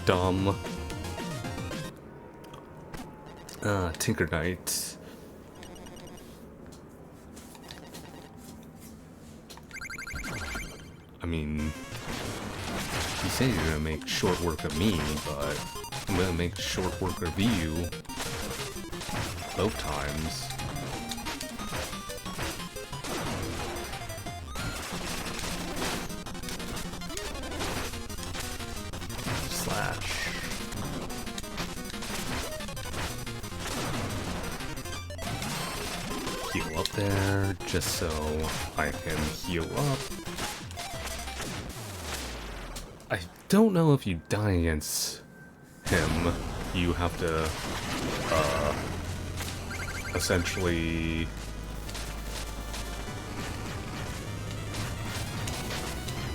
Speaker 1: dumb. Tinker Knight. I mean, you say you're gonna make short work of me, but I'm gonna make short work of you both times. Slash. Heal up there, just so I can heal up. I don't know if you die against him, you have to, essentially...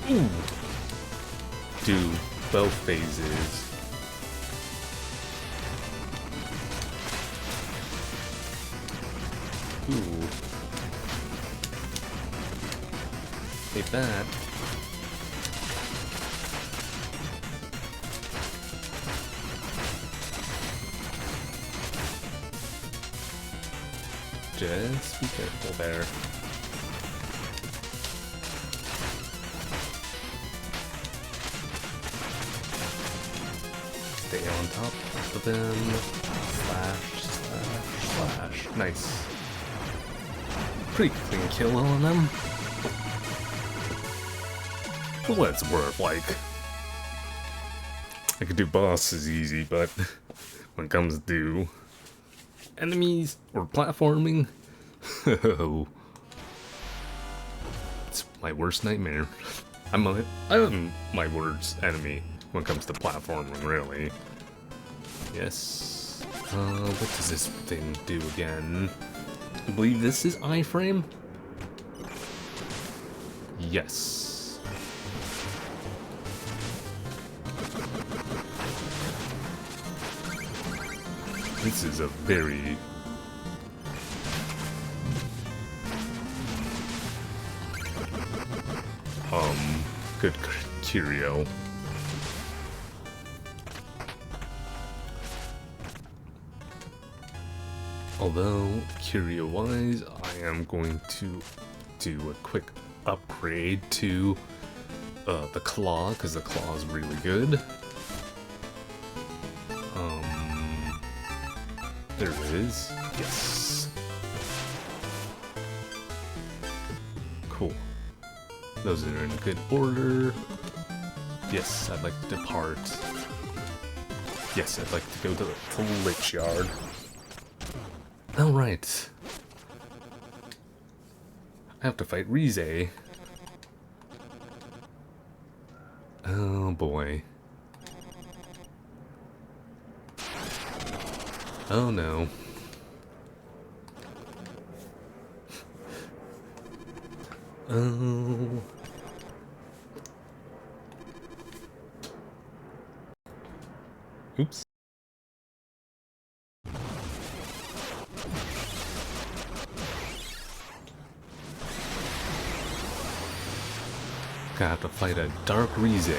Speaker 1: Ooh. Do both phases. Ooh. Take that. Just be careful there. Stay on top of them. Slash, slash, slash. Nice. Pretty clean kill on them. For what it's worth, like, I could do bosses easy, but when it comes to enemies or platforming, it's my worst nightmare. I'm my worst enemy when it comes to platforming, really. Yes. What does this thing do again? I believe this is iframe? Yes. This is a very good curio. Although, curio-wise, I am going to do a quick upgrade to the claw, because the claw is really good. There it is. Yes. Cool. Those are in good order. Yes, I'd like to depart. Yes, I'd like to go to the Lich Yard. Alright. I have to fight Rize. Oh boy. Oh no. Oh. Oops. Gonna have to fight a Dark Rize.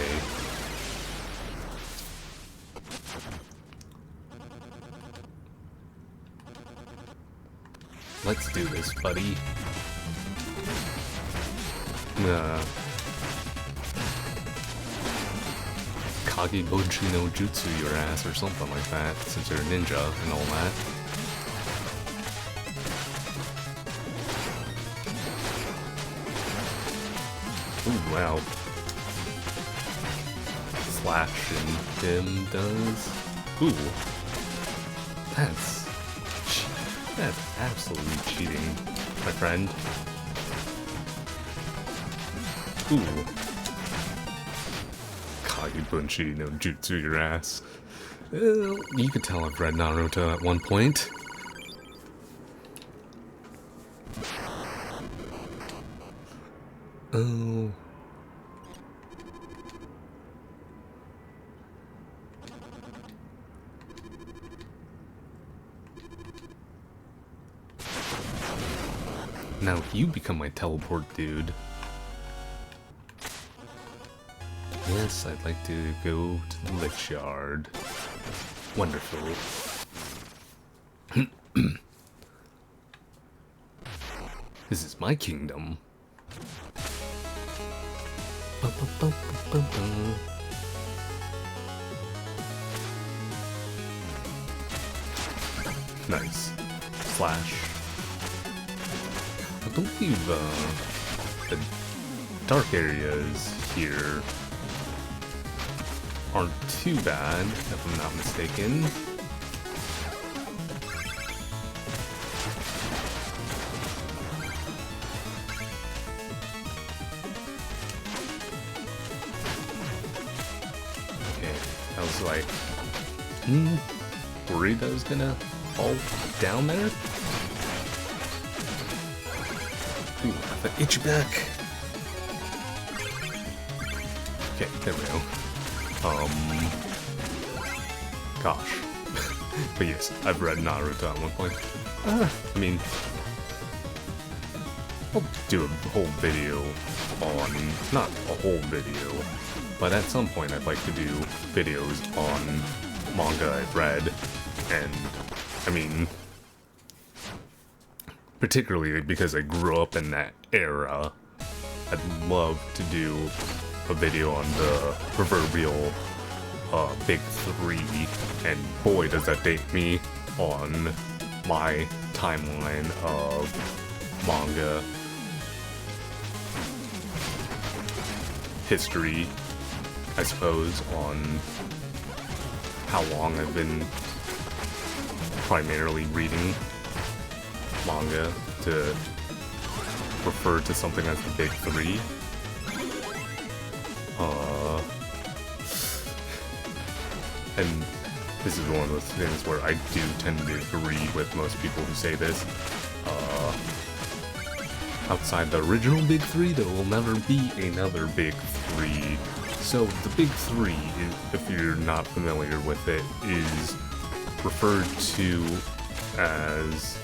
Speaker 1: Let's do this, buddy. Kagebochi no Jutsu your ass or something like that, since you're a ninja and all that. Ooh, wow. Slash and dim does. Ooh. That's absolute cheating, my friend. Ooh. Kagebunshi no Jutsu your ass. You could tell I've read Naruto at one point. Oh. Now you become my teleport dude. Yes, I'd like to go to the Lich Yard. Wonderful. This is my kingdom. Nice. Slash. I believe the dark areas here aren't too bad, if I'm not mistaken. Okay, I was like, worried that was gonna fall down there? Ooh, I have an itchy back. Okay, there we go. Gosh. But yes, I've read Naruto at one point. I mean, I'll do a whole video on, not a whole video, but at some point I'd like to do videos on manga I've read, and, I mean, particularly because I grew up in that era, I'd love to do a video on the proverbial Big Three, and boy does that date me on my timeline of manga history, I suppose, on how long I've been primarily reading manga to refer to something as the Big Three. And this is one of those things where I do tend to agree with most people who say this. Outside the original Big Three, there will never be another Big Three. So the Big Three, if you're not familiar with it, is referred to as...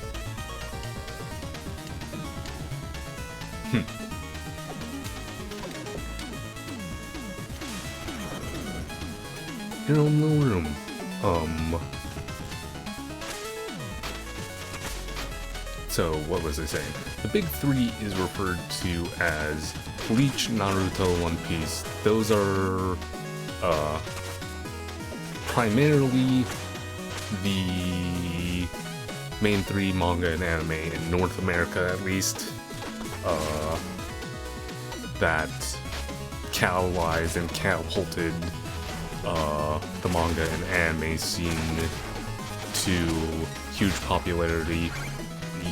Speaker 1: Your own little room. So, what was I saying? The Big Three is referred to as Bleach, Naruto, One Piece. Those are, primarily the main three manga and anime in North America, at least, that catalyzed and catapulted the manga and anime scene to huge popularity.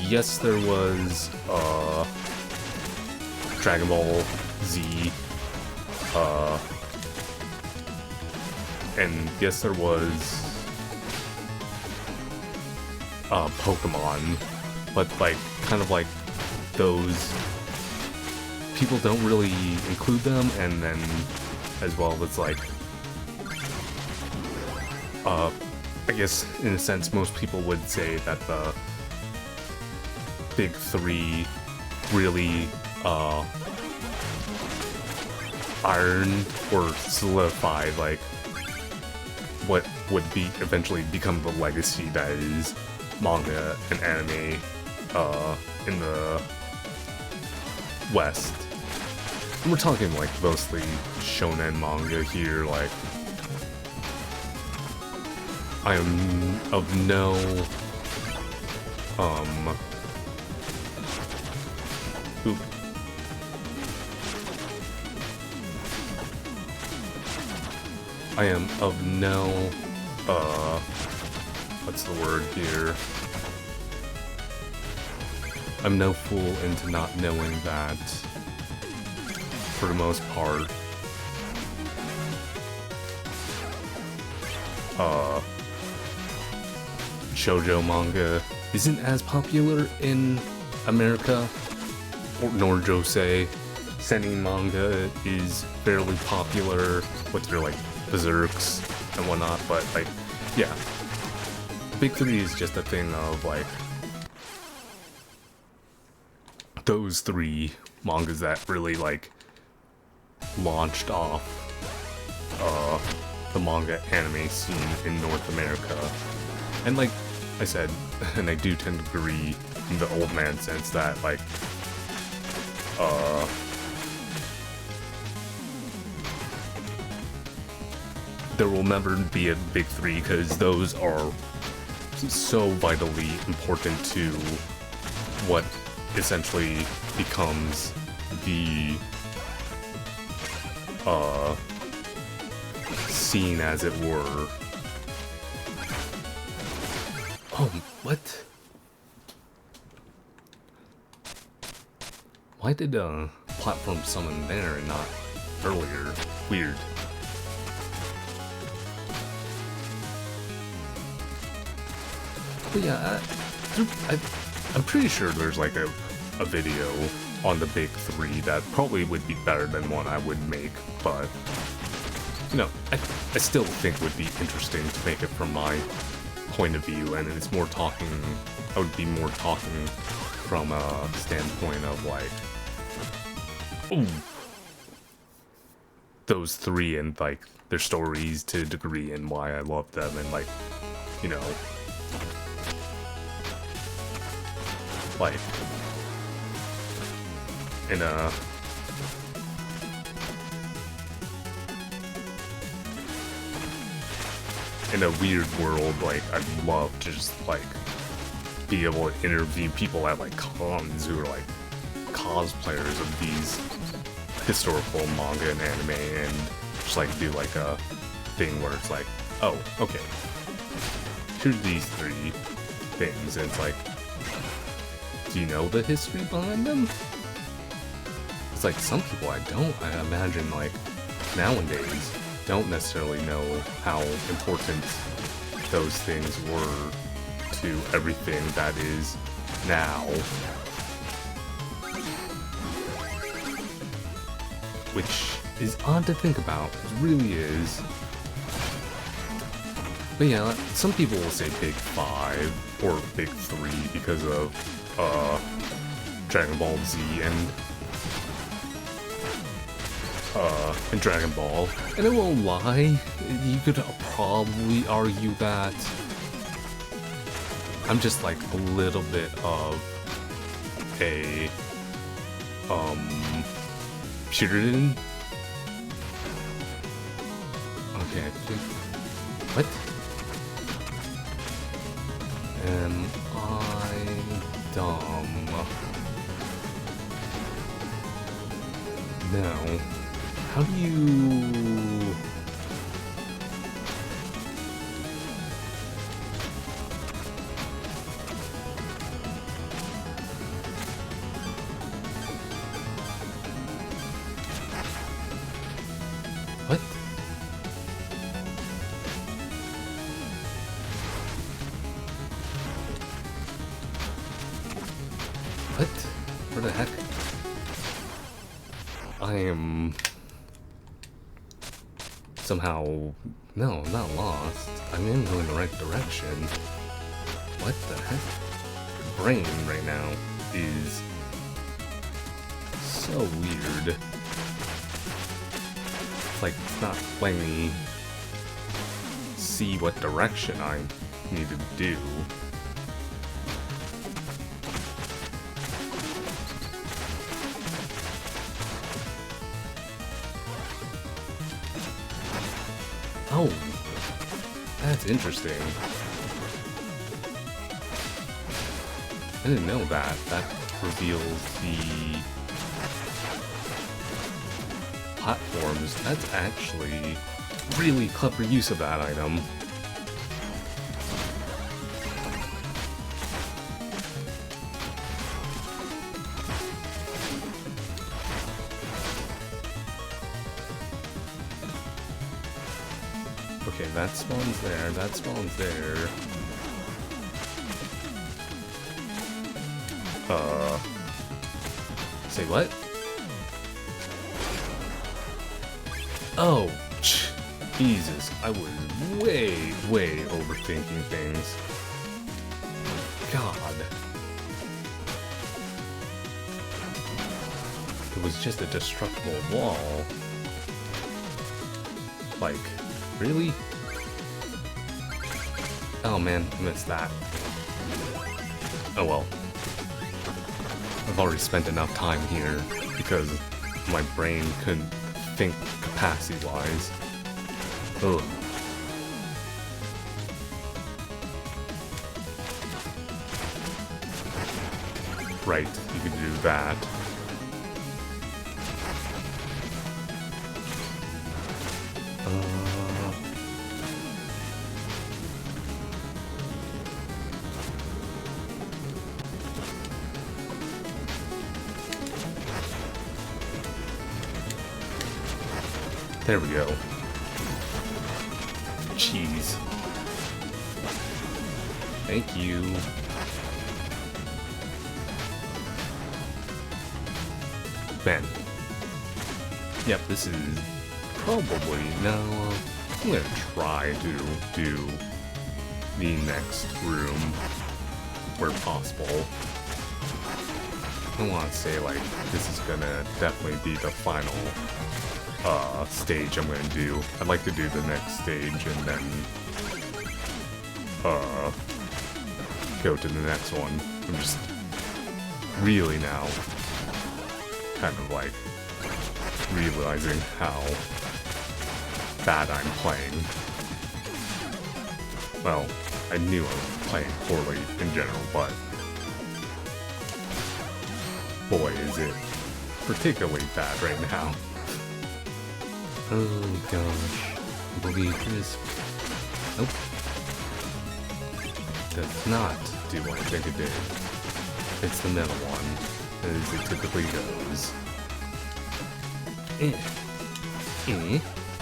Speaker 1: Yes, there was Dragon Ball Z, and yes, there was Pokemon, but like kind of like those people don't really include them, and then as well as like I guess in a sense most people would say that the big three really ironed or solidified like what would be eventually become the legacy that is manga and anime in the West. And we're talking like mostly shonen manga here, like I am of no oop. I am of no what's the word here? I'm no fool into not knowing that for the most part shoujo manga isn't as popular in America, nor josei. Seinen manga is fairly popular with their like berserks and whatnot, but like, yeah. The big three is just a thing of like those three mangas that really like launched off the manga anime scene in North America. And like I said, and I do tend to agree in the old man sense that like there will never be a big three because those are so vitally important to what essentially becomes the scene, as it were. Oh, what? Why did platform summon there and not earlier? Weird. But yeah, I'm pretty sure there's like a video on the big three that probably would be better than one I would make, but you know, I still think would be interesting to make it from my point of view, and it's more talking, I would be more talking from a standpoint of like, ooh, those three and like their stories to a degree and why I love them, and like, you know, like in a weird world, like I'd love to just like be able to interview people at like cons who are like cosplayers of these historical manga and anime, and just like do like a thing where it's like, oh, okay, here's these three things, and it's like, do you know the history behind them? It's like some people I imagine like nowadays don't necessarily know how important those things were to everything that is now. Which is odd to think about, it really is. But yeah, some people will say Big 5 or Big 3 because of Dragon Ball Z and Dragon Ball. And I won't lie, you could probably argue that I'm just like a little bit of a Shuriken. Okay, I think, what? Am I dumb? No. How do you... What? What? Where the heck? I am... somehow... No, I'm not lost. I am going the right direction. What the heck? Brain right now is so weird. It's like it's not letting me see what direction I need to do. Oh, that's interesting. I didn't know that. That reveals the platforms. That's actually really clever use of that item. Okay, that spawns there, that spawns there. Say what? Oh, Jesus, I was way overthinking things. God. It was just a destructible wall. Like, really? Oh man, I missed that. Oh well. I've already spent enough time here because my brain couldn't think capacity-wise. Ugh. Right, you can do that. There we go. Jeez. Thank you. Ben. Yep, this is probably... No, I'm gonna try to do the next room where possible. I don't want to say, like, this is gonna definitely be the final stage I'm gonna do. I'd like to do the next stage and then go to the next one. I'm just really now kind of like realizing how bad I'm playing. Well, I knew I was playing poorly in general, but boy is it particularly bad right now. Oh gosh, I believe this. Nope. Does not do what I think it did. It's the middle one, as it typically goes.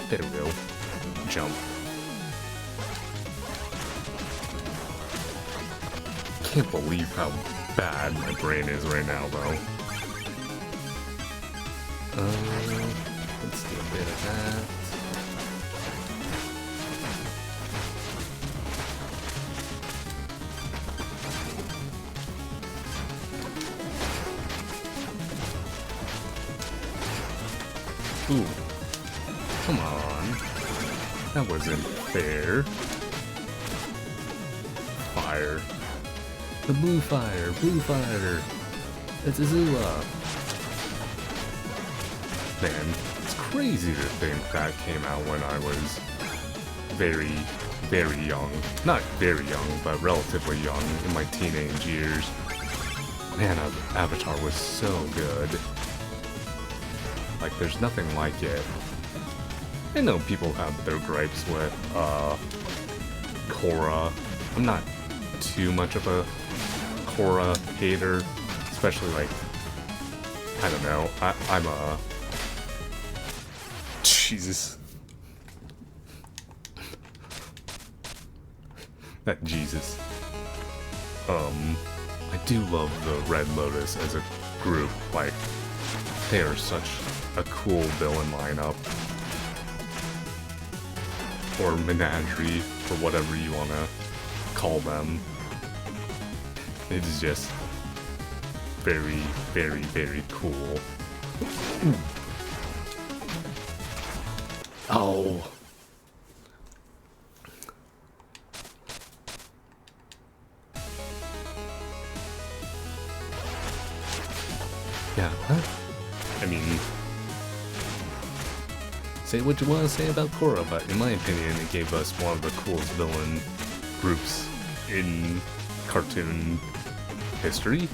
Speaker 1: There we go. Jump. Can't believe how bad my brain is right now, though. Let's do a bit of that. Ooh. Come on. That wasn't fair. Fire. The blue fire. Blue fire. It's Azula. Man, it's crazy to think that came out when I was very, very young. Not very young, but relatively young in my teenage years. Man, Avatar was so good. Like, there's nothing like it. I know people have their gripes with, Korra. I'm not too much of a Korra hater, especially, like, I don't know, I'm a... Jesus. That Jesus. I do love the Red Lotus as a group, like, they are such a cool villain lineup. or menagerie, or whatever you want to call them. It is just very, very, very cool. Oh. Yeah, huh? I mean, say what you want to say about Korra, but in my opinion, it gave us one of the coolest villain groups in cartoon history.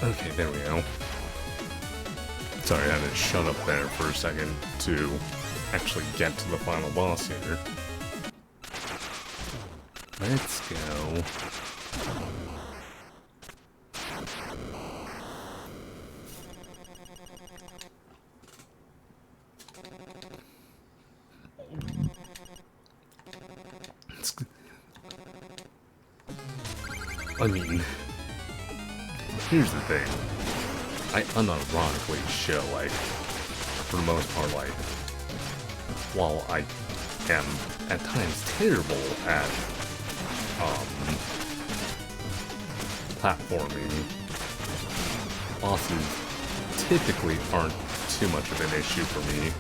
Speaker 1: Okay, there we go. Sorry, I had to shut up there for a second to actually get to the final boss here. Let's go. I mean, here's the thing. I unironically show, like, for the most part, like, while I am at times terrible at, platforming, bosses typically aren't too much of an issue for me.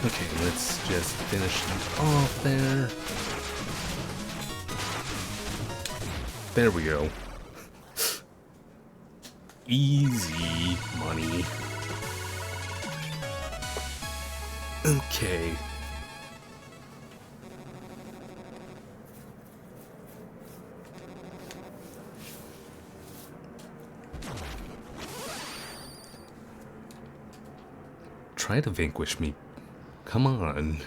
Speaker 1: Okay, let's just finish off there. There we go. Easy money. Okay. Try to vanquish me. Come on.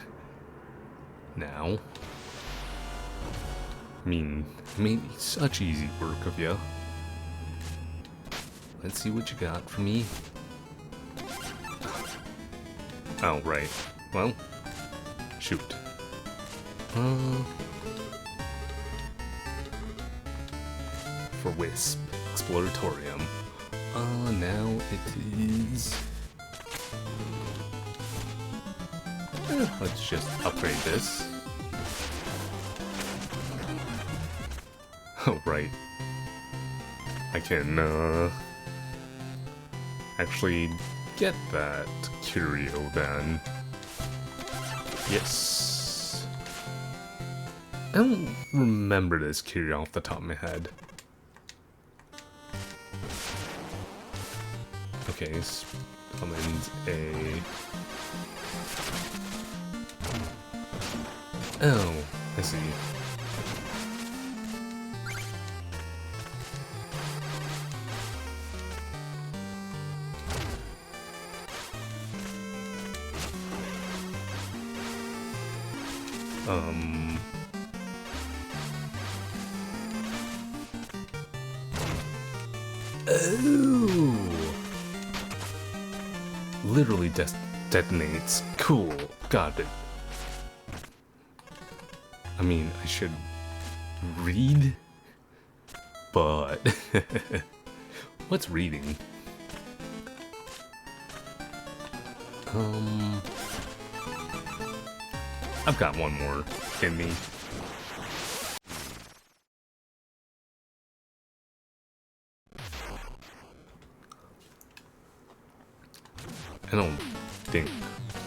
Speaker 1: Now. I mean, made such easy work of you. Let's see what you got for me. Oh, right. Well, shoot. For Wisp, Exploratorium. Now it is... let's just upgrade this. Oh, right. I can, actually get that curio then. Yes. I don't remember this curio off the top of my head. Okay, summons a... Oh, I see. Oh! Literally detonates. Cool. Got it. I mean, I should read, but what's reading? I've got one more in me. I don't think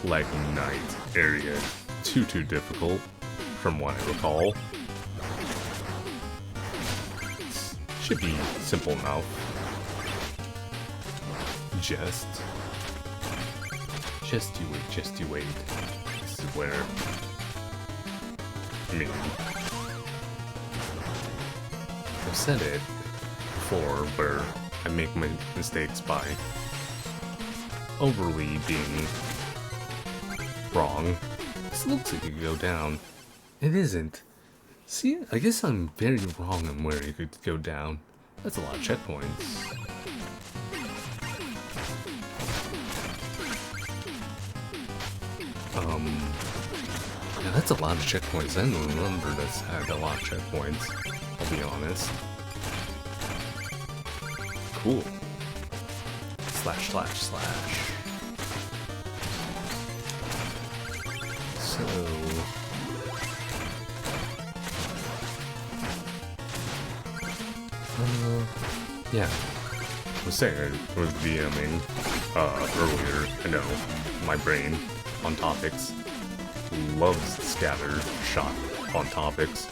Speaker 1: Lagging Night area too difficult, from what I recall. Should be simple enough. Just you wait. This is where... I mean... I've said it before, where I make my mistakes by overly being wrong. This looks like it could go down. It isn't. See, I guess I'm very wrong on where it could go down. That's a lot of checkpoints. Yeah, that's a lot of checkpoints. I didn't remember this had a lot of checkpoints, I'll be honest. Cool. Slash, slash, slash. So... yeah. I was saying, I was DMing earlier. I know, my brain on topics loves scatter shot on topics.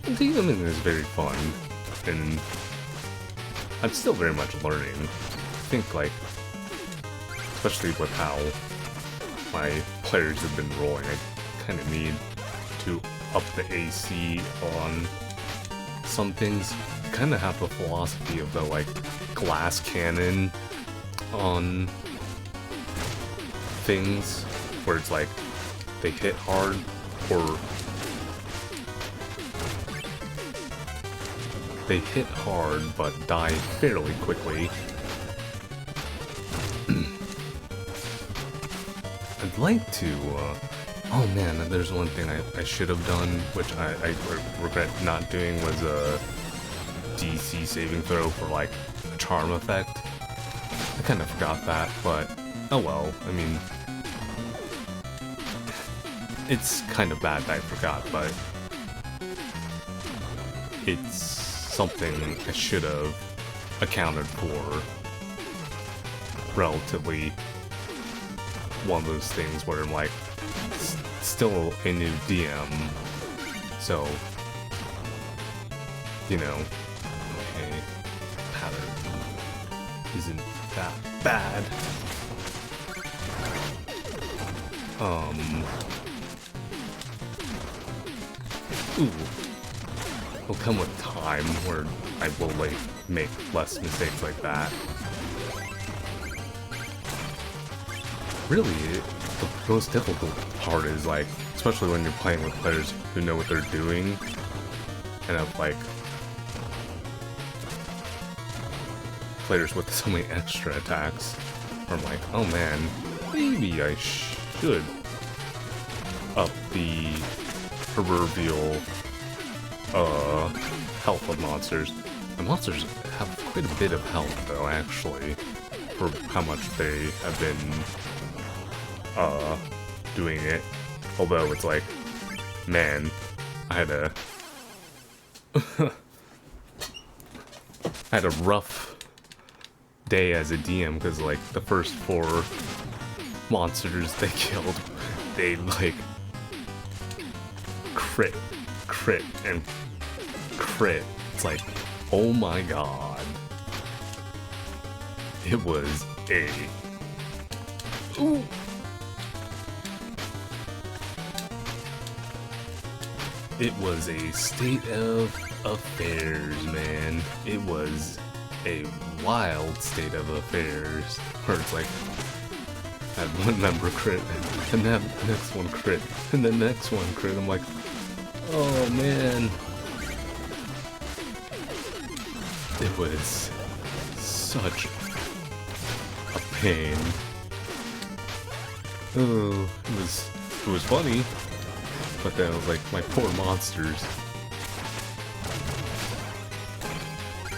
Speaker 1: DMing is very fun, and I'm still very much learning. I think, like, especially with how my players have been rolling, I kind of need to up the AC on some things. I kind of have the philosophy of the, like, glass cannon on things, where it's like, they hit hard, or they hit hard but die fairly quickly. I'd like to, oh man, there's one thing I should have done, which I regret not doing, was a DC saving throw for, like, a charm effect. I kind of forgot that, but oh well. I mean, it's kind of bad that I forgot, but it's something I should have accounted for. Relatively one of those things where I'm like, still a new DM, so, you know, okay, pattern isn't that bad. Ooh. Will come with time where I will, like, make less mistakes like that. Really, the most difficult part is, like, especially when you're playing with players who know what they're doing, and have, like, players with so many extra attacks, where I'm like, oh man, maybe I should up the proverbial health of monsters. The monsters have quite a bit of health, though, actually, for how much they have been doing it. Although it's like, man, I had a I had a rough day as a DM, because, like, the first 4 monsters they killed, they, like, crit, and crit. It's like, oh my god. It was a... Ooh. It was a state of affairs, man. It was a wild state of affairs, where it's like, I had one member crit, and then the next one crit, and the next one crit. I'm like, oh man. It was such a pain. Oh, it was funny, but then I was like, my poor monsters.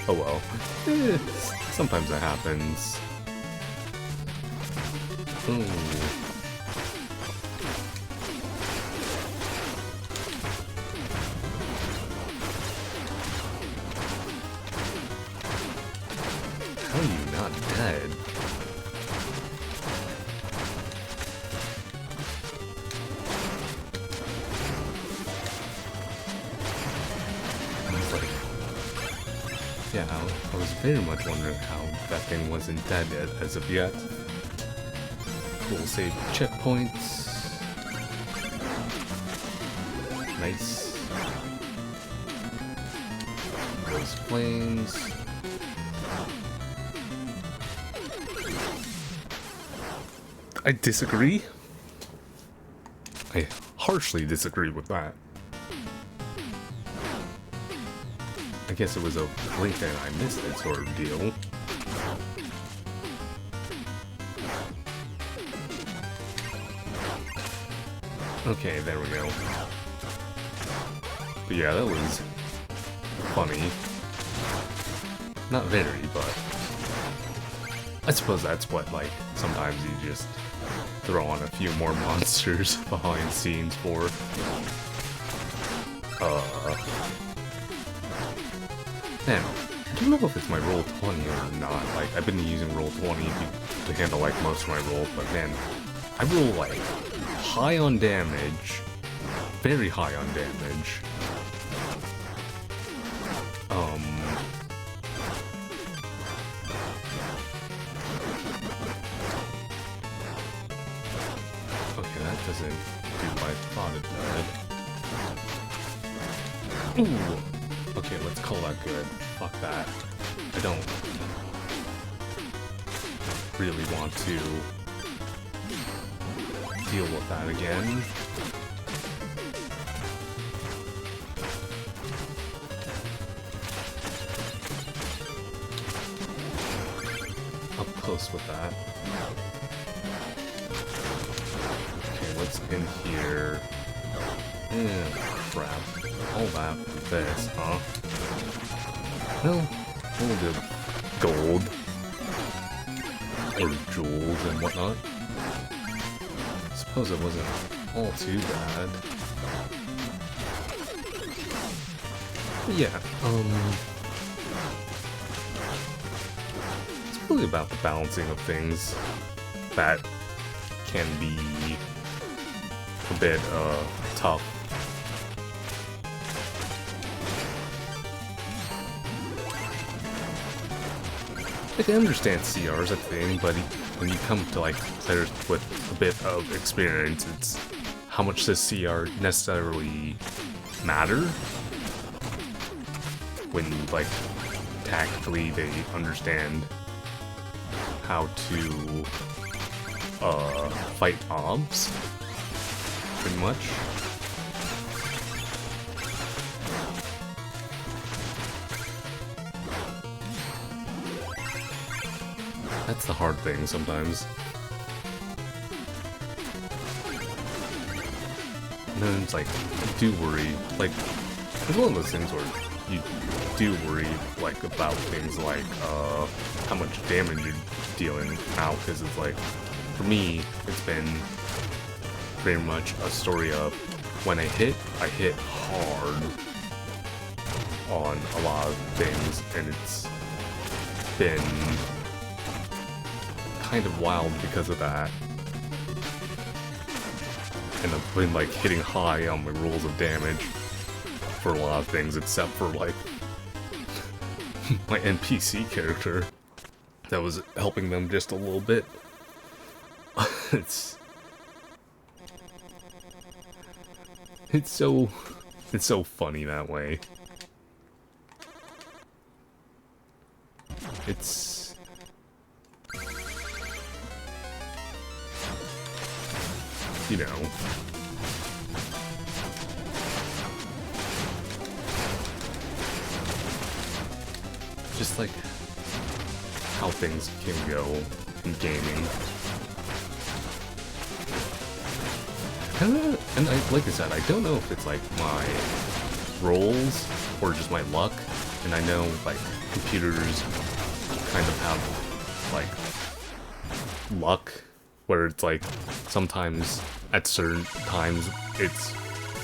Speaker 1: Oh well. Sometimes that happens. Ooh. How are you not dead? Yeah, I was very much wondering how that thing wasn't dead as of yet. Cool, save checkpoints. Nice. Those flames. I disagree. I harshly disagree with that. I guess it was a blink and I missed it sort of deal. Okay, there we go. But yeah, that was funny. Not very, but I suppose that's what, like, sometimes you just throw on a few more monsters behind scenes for. Man, I don't know if it's my roll 20 or not. Like, I've been using roll 20 to handle, like, most of my rolls, but man, I roll, like, high on damage, very high on damage. Okay, that doesn't do what I thought it would. Ooh! Okay, let's call that good. Fuck that. I don't really want to deal with that again. Up close with that. Okay, what's in here? Crap. All that for this, huh? Well, a little bit of gold. Or jewels and whatnot. Suppose it wasn't all too bad. But yeah, it's really about the balancing of things that can be a bit, tough. Like, I understand CR's a thing, but when you come to, like, players with a bit of experience, it's how much does CR necessarily matter? When, like, tactically they understand how to, fight mobs, pretty much. That's the hard thing sometimes. And then it's like, I do worry, like, it's one of those things where you do worry, like, about things like, how much damage you're dealing out, because it's like, for me, it's been very much a story of, when I hit hard on a lot of things, and it's been kind of wild because of that. And I've been, like, hitting high on my rolls of damage for a lot of things, except for, like, my NPC character that was helping them just a little bit. It's so funny that way. It's you know, just like how things can go in gaming. And like I said, I don't know if it's like my rolls or just my luck, and I know like computers kind of have like luck where it's like sometimes at certain times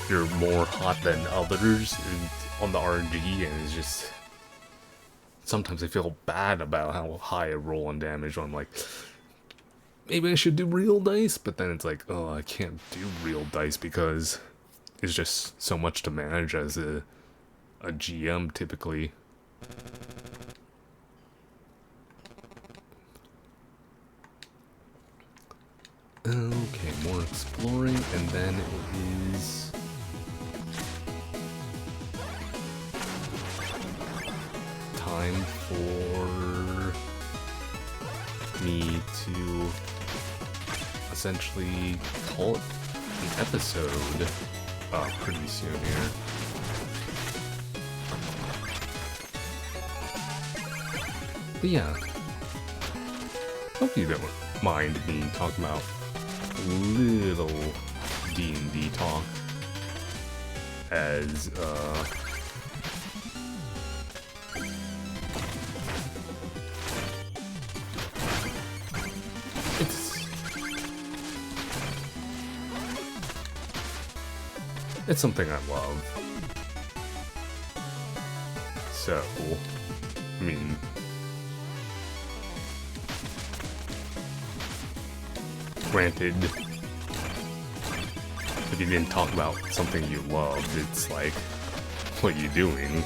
Speaker 1: you're more hot than others on the RNG, and it's just sometimes I feel bad about how high I roll on damage. I'm like, maybe I should do real dice, but then it's like, oh, I can't do real dice because it's just so much to manage as a GM typically. Okay, more exploring, and then it is time for me to essentially call it an episode pretty soon here. But yeah, hope you don't mind me talking about a little D&D talk as, it's something I love. So, I mean, granted, if you didn't talk about something you loved, it's like, what are you doing?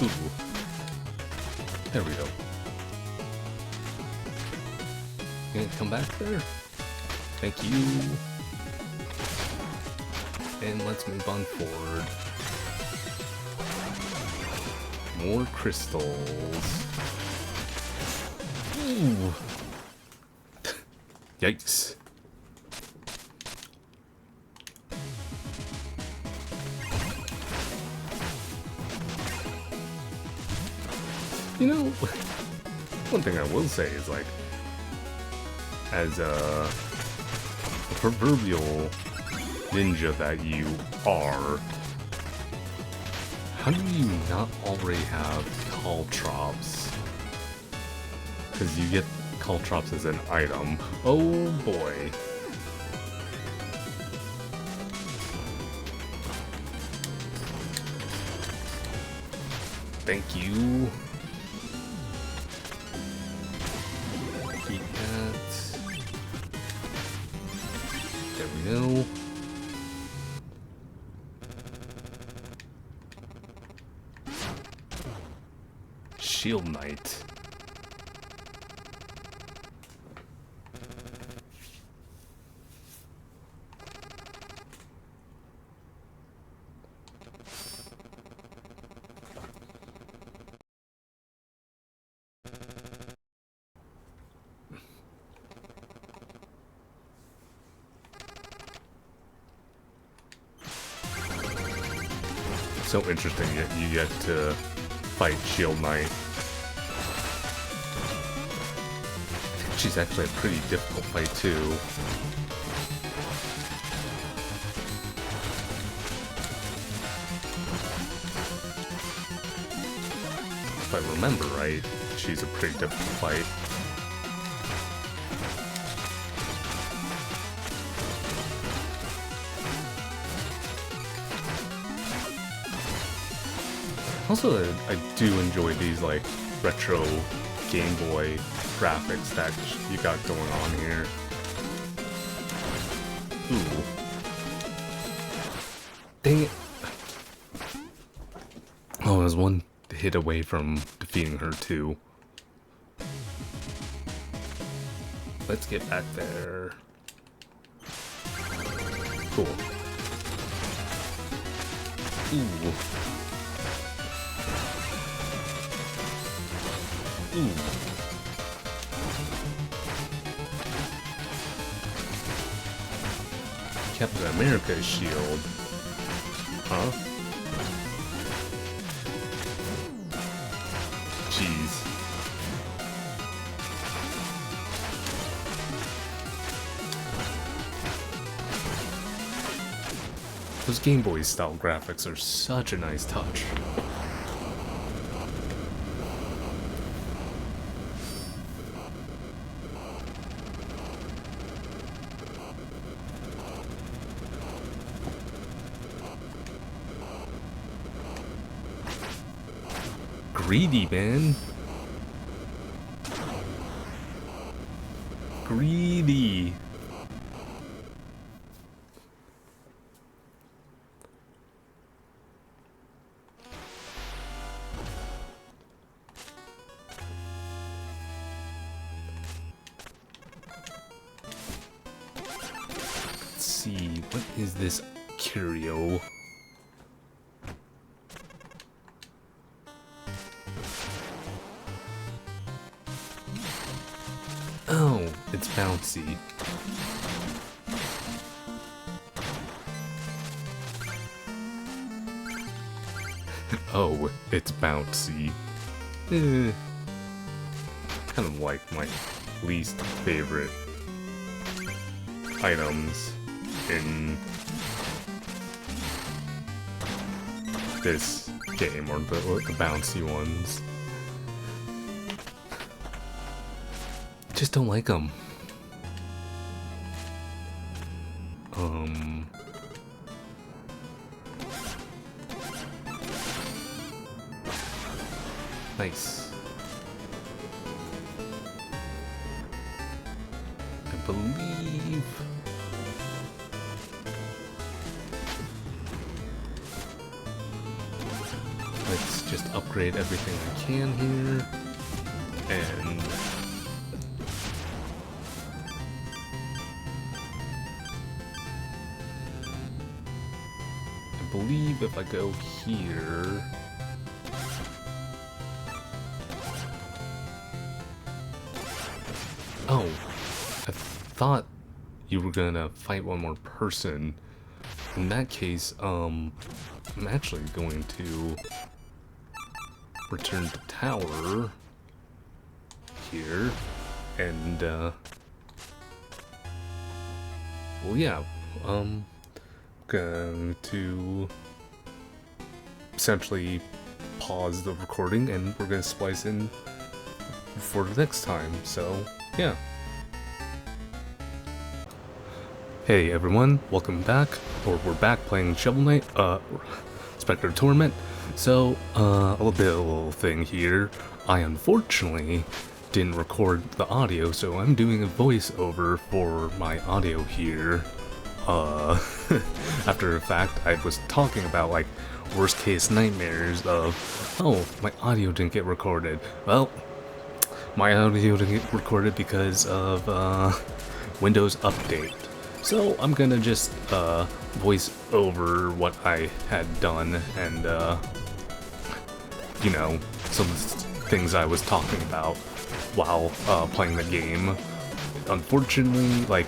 Speaker 1: Ooh. There we go. Gonna come back there? Thank you. And let's move on forward. More crystals. Ooh. Yikes. You know, one thing I will say is, like, as a proverbial ninja that you are, how do you not already have caltrops? Because you get caltrops as an item. Oh boy. Thank you. Keep that. There we go. Shield Knight. So interesting that you get to fight Shield Knight. She's actually a pretty difficult fight too. If I remember right, she's a pretty difficult fight. Also, I do enjoy these, like, retro Game Boy graphics that you got going on here. Ooh. Dang it. Oh, I was one hit away from defeating her, too. Let's get back there. Cool. Ooh. Ooh. Captain America's shield. Huh? Jeez. Those Game Boy style graphics are such a nice touch. Greedy, man. Greedy. Let's see, what is this curio? Oh, it's bouncy. Oh, it's bouncy. Kind of like my least favorite items in this game, or the bouncy ones. Just don't like them. Nice. I believe... Let's just upgrade everything I can here. And... I believe if I go here... Oh, I thought you were gonna fight one more person. In that case, I'm actually going to return to tower here, and well, yeah, going to essentially pause the recording, and we're gonna splice in for the next time. So yeah. Hey everyone, welcome back, or we're back playing Shovel Knight, Specter of Torment. So, a little thing here. I unfortunately didn't record the audio, so I'm doing a voiceover for my audio here. After the fact, I was talking about, like, worst case nightmares of, oh, my audio didn't get recorded. Well, my audio didn't get recorded because of, Windows Update. So I'm gonna just voice over what I had done and you know, some things I was talking about while playing the game. Unfortunately, like,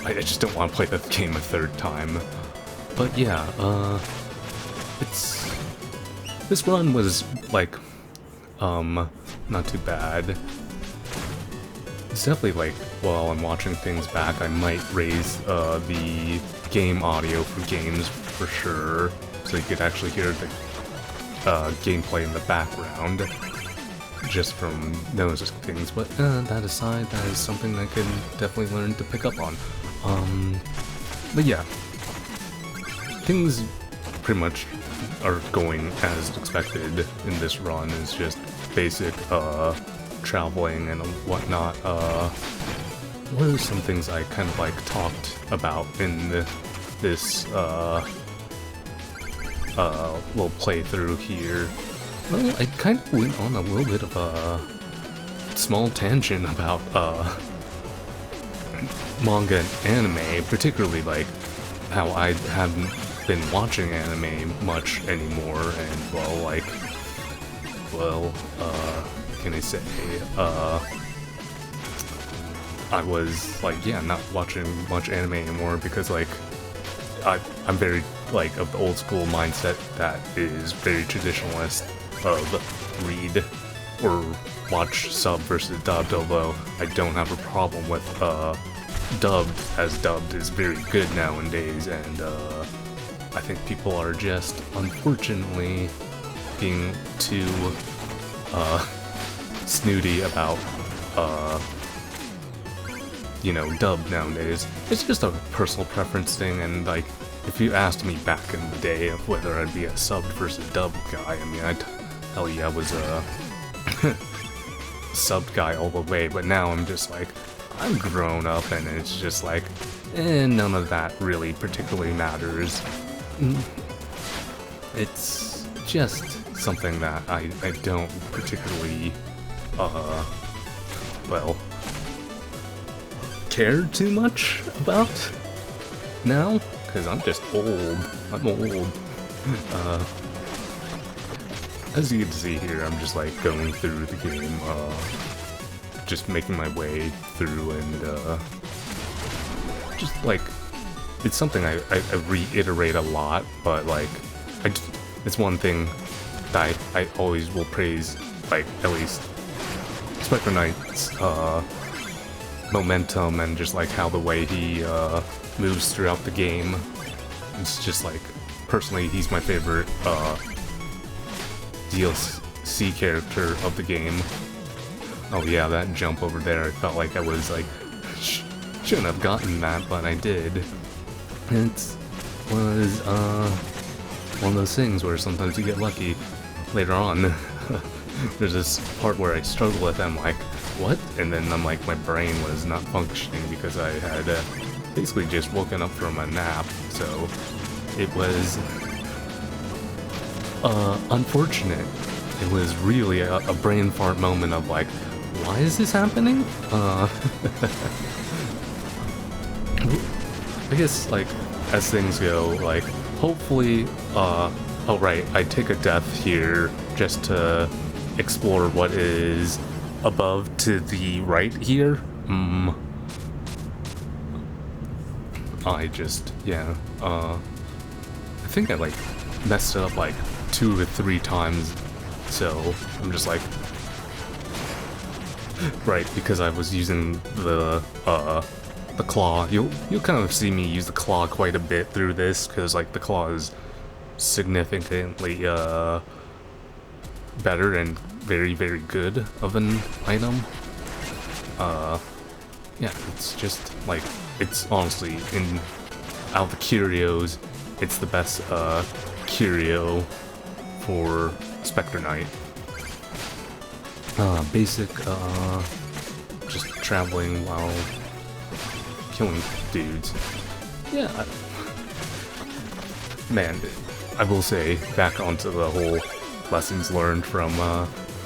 Speaker 1: I just don't want to play the game a third time. But yeah, this run was like not too bad. It's definitely like, while I'm watching things back, I might raise the game audio for games for sure, so you could actually hear the gameplay in the background, just from those things. But that aside, that is something I can definitely learn to pick up on. But yeah, things pretty much are going as expected in this run. It's just basic traveling and whatnot. What are some things I kind of like talked about in this little playthrough here? Well, I kind of went on a little bit of a small tangent about manga and anime, particularly like how I haven't been watching anime much anymore, and well, can I say, I was like, yeah, not watching much anime anymore because like I'm very like of the old school mindset that is very traditionalist of read or watch sub versus dubbed, although I don't have a problem with dubbed, as dubbed is very good nowadays, and I think people are just unfortunately being too snooty about you know, dubbed nowadays. It's just a personal preference thing, and like, if you asked me back in the day of whether I'd be a subbed versus dubbed guy, I mean, I'd tell you I was a subbed guy all the way, but now I'm just like, I'm grown up, and it's just like, none of that really particularly matters. It's just something that I don't particularly, well, care too much about now, because I'm just old. I'm old. As you can see here, I'm just like going through the game, just making my way through, and just like, it's something I reiterate a lot, but like, it's one thing that I always will praise, like, at least Specter Knight's momentum and just like how the way he moves throughout the game. It's just like, personally, he's my favorite DLC character of the game. Oh yeah, that jump over there, I felt like I was like, shouldn't have gotten that, but I did. It was one of those things where sometimes you get lucky. Later on, there's this part where I struggle with, I'm like, what? And then I'm like, my brain was not functioning because I had basically just woken up from a nap, so it was unfortunate. It was really a brain fart moment of like, why is this happening? I guess, like, as things go, like, hopefully, oh right, I take a death here just to explore what is above to the right here. I think I, like, messed it up, like, 2 or 3 times, so I'm just like, right, because I was using the claw. You'll kind of see me use the claw quite a bit through this, because, like, the claw is significantly, better and very, very good of an item. Yeah, it's just, like, it's honestly, out of the curios, it's the best, curio for Specter Knight. Basic, just traveling while killing dudes. Yeah, man, I will say, back onto the whole lessons learned from,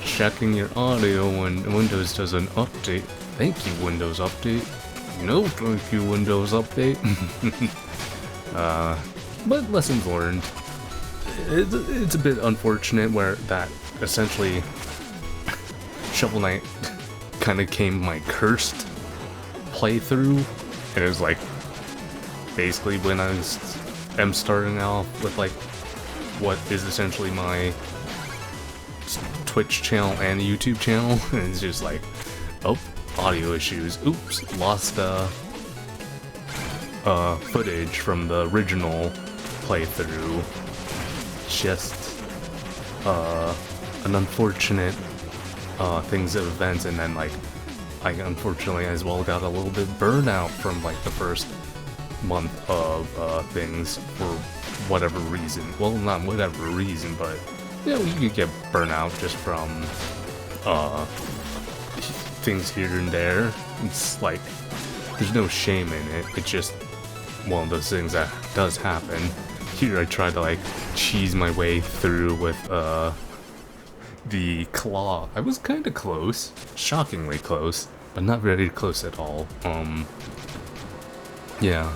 Speaker 1: checking your audio when Windows does an update. Thank you, Windows Update. No, thank you, Windows Update. But lessons learned. It's a bit unfortunate where that essentially Shovel Knight kind of came my cursed playthrough, and it was like basically when I am starting off with like what is essentially my Twitch channel and YouTube channel, and it's just like, oh, audio issues. Oops, lost footage from the original playthrough. Just an unfortunate things of events, and then like I unfortunately as well got a little bit burnout from like the first month of things for whatever reason. Well, not whatever reason, but you know, you could get burnout just from things here and there. It's like there's no shame in it. It's just one of those things that does happen. Here I try to like cheese my way through with the claw. I was kind of close, shockingly close, but not very close at all. Yeah,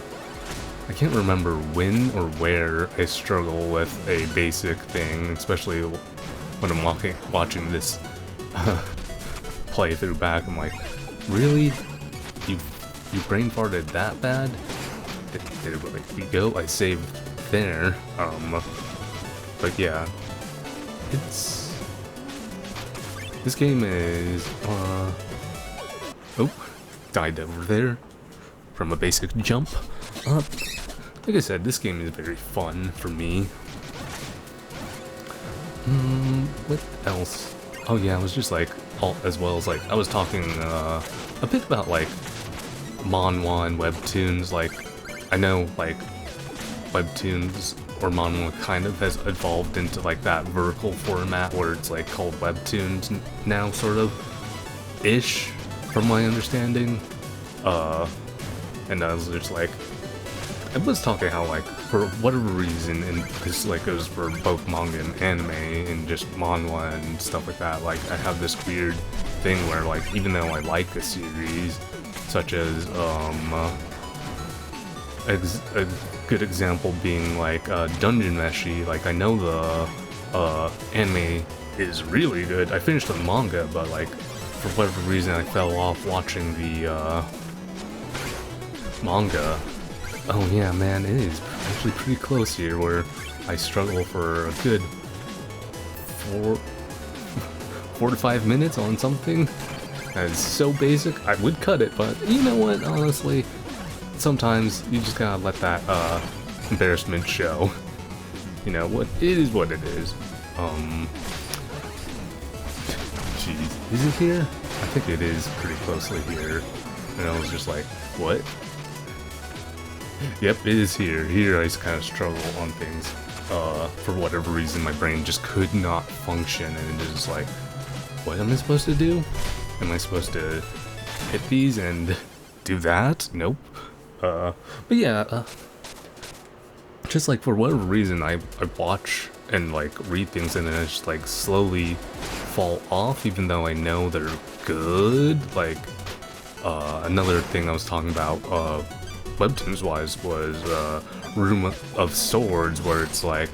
Speaker 1: I can't remember when or where I struggle with a basic thing, especially when I'm watching this playthrough back. I'm like, really? You brain farted that bad? Did it really go? I saved there. But yeah, this game is, oh, died over there from a basic jump. Like I said, this game is very fun for me. What else? Oh yeah, I was just like, as well as like, I was talking, a bit about like, manhwa and webtoons. Like, I know like, webtoons or manhwa kind of has evolved into like that vertical format where it's like called webtoons now, sort of ish, from my understanding. And I was just like, I was talking how like for whatever reason, and this like goes for both manga and anime and just manhwa and stuff like that, like I have this weird thing where like even though I like a series such as a good example being like Dungeon Meshi, like I know the anime is really good. I finished the manga, but like for whatever reason I fell off watching the manga. Oh yeah, man, it is actually pretty close here where I struggle for a good 4 to 5 minutes on something. That is so basic, I would cut it, but you know what, honestly, sometimes you just gotta let that, embarrassment show. You know, what it is what it is. Jeez, is it here? I think it is pretty closely here. And I was just like, what? Yep, it is here. Here I just kind of struggle on things. For whatever reason, my brain just could not function, and it is like, what am I supposed to do? Am I supposed to hit these and do that? Nope. But yeah, just like for whatever reason, I watch and like read things and then I just like slowly fall off, even though I know they're good. Like, another thing I was talking about, webtoons wise, was Room of Swords, where it's like,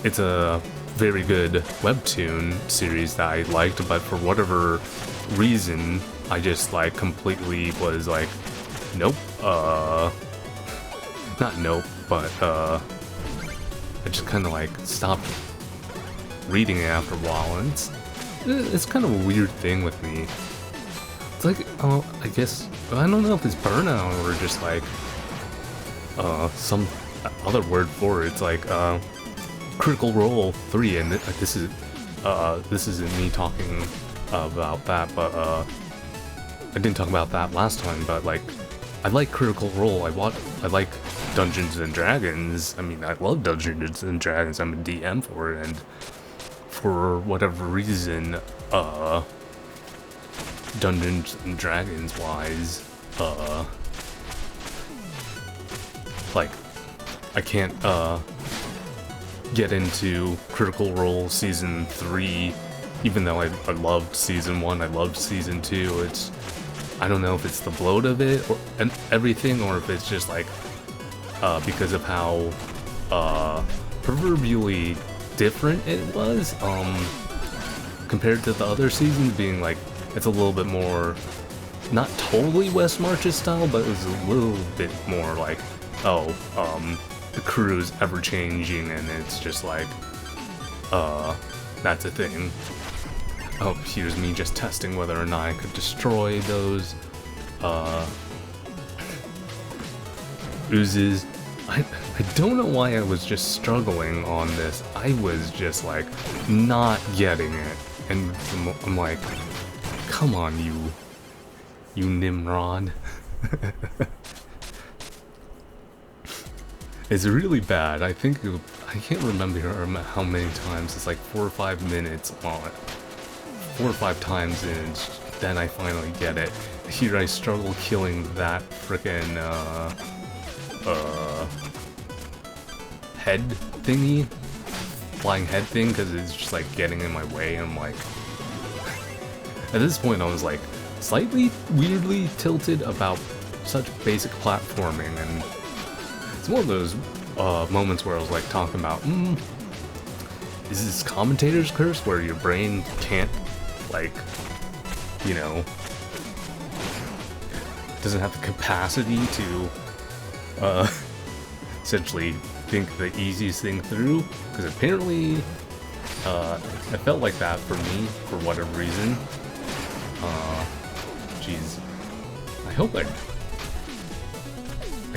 Speaker 1: it's a very good webtoon series that I liked, but for whatever reason, I just like completely was like, nope, not nope, but I just kind of like stopped reading it after a while, and it's kind of a weird thing with me. It's like, I guess, I don't know if it's burnout or just like, some other word for it. It's like, Critical Role 3, and this isn't me talking about that, but, I didn't talk about that last time, but like, I like Critical Role, I like Dungeons and Dragons. I mean, I love Dungeons and Dragons, I'm a DM for it, and for whatever reason, Dungeons and Dragons wise, like, I can't, get into Critical Role Season 3, even though I loved Season 1, I loved Season 2, it's, I don't know if it's the bloat of it, or, and everything, or if it's just like, because of how, proverbially different it was, compared to the other seasons, being like, it's a little bit more, not totally West Marches style, but it was a little bit more like, oh, the crew is ever changing, and it's just like, that's a thing. Oh, here's me just testing whether or not I could destroy those, oozes. I don't know why I was just struggling on this. I was just like, not getting it. And I'm like, come on, you Nimrod. It's really bad. I think, I can't remember how many times. It's like 4 or 5 minutes on it. 4 or 5 times in, then I finally get it. Here I struggle killing that frickin', head thingy, flying head thing, because it's just like getting in my way, and I'm like, at this point I was like slightly weirdly tilted about such basic platforming, and it's one of those moments where I was like talking about, is this commentator's curse where your brain can't, like, you know, doesn't have the capacity to essentially think the easiest thing through? Because apparently it felt like that for me for whatever reason. Jeez, I hope I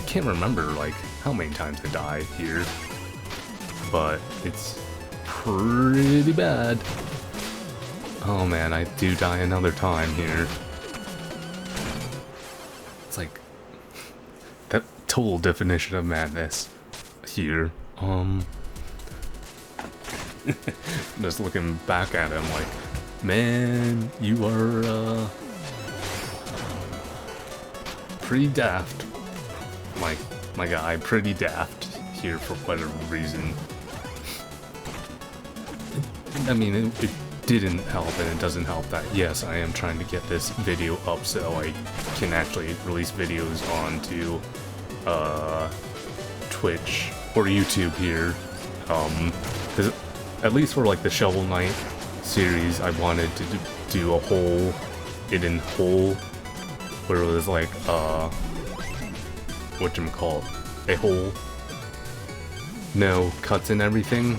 Speaker 1: can't remember like how many times I died here, but it's pretty bad. Oh man, I do die another time here. It's like that total definition of madness here. Just looking back at him like, man, you are pretty daft. My guy, pretty daft here for whatever reason. I mean, it didn't help, and it doesn't help that, yes, I am trying to get this video up so I can actually release videos onto Twitch or YouTube here. Because at least for like the Shovel Knight series, I wanted to do a whole hidden hole where it was like whatchamacallit, a whole, no cuts and everything,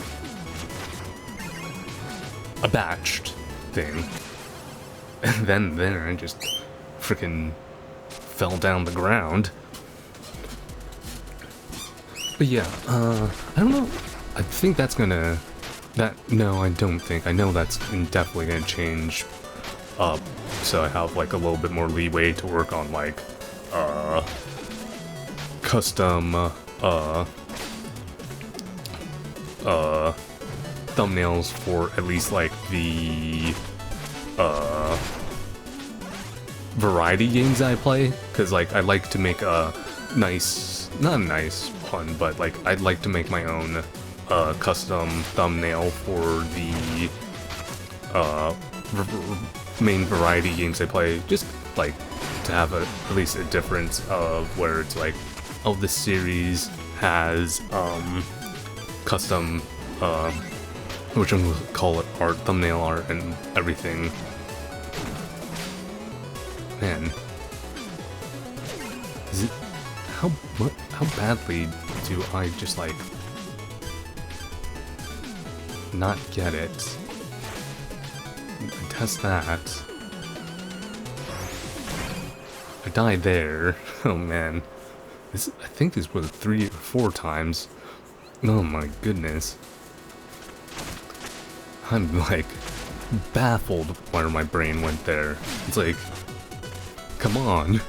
Speaker 1: a batched thing, And then there, I just freaking fell down the ground. But yeah, I don't know. I think that's gonna... No, I don't think. I know that's definitely gonna change up, so I have like a little bit more leeway to work on like, custom, thumbnails for at least like the, variety games I play, because like I like to make a nice, not a nice pun, but like I'd like to make my own custom thumbnail for the main variety games I play, just like to have at least a difference of where it's like, oh, this series has custom which I'm gonna call it art, thumbnail art, and everything. Man, is it how badly do I just like not get it? Test that. I died there. Oh man, I think this was 3 or 4 times. Oh my goodness. I'm like baffled where my brain went there. It's like, come on.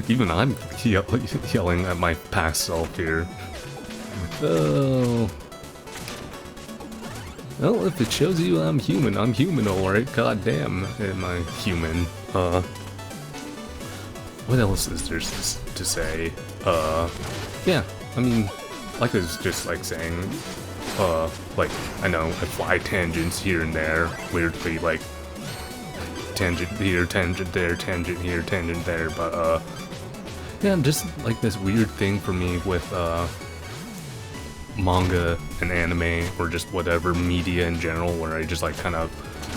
Speaker 1: Even I'm yelling at my past self here. Oh. Well, if it shows you I'm human alright. God damn, am I human. What else is there to say? Yeah, I mean, like I was just like saying, like, I know I fly tangents here and there, weirdly, like, tangent here, tangent there, tangent here, tangent there, but, yeah, just like this weird thing for me with, manga and anime, or just whatever media in general, where I just like kind of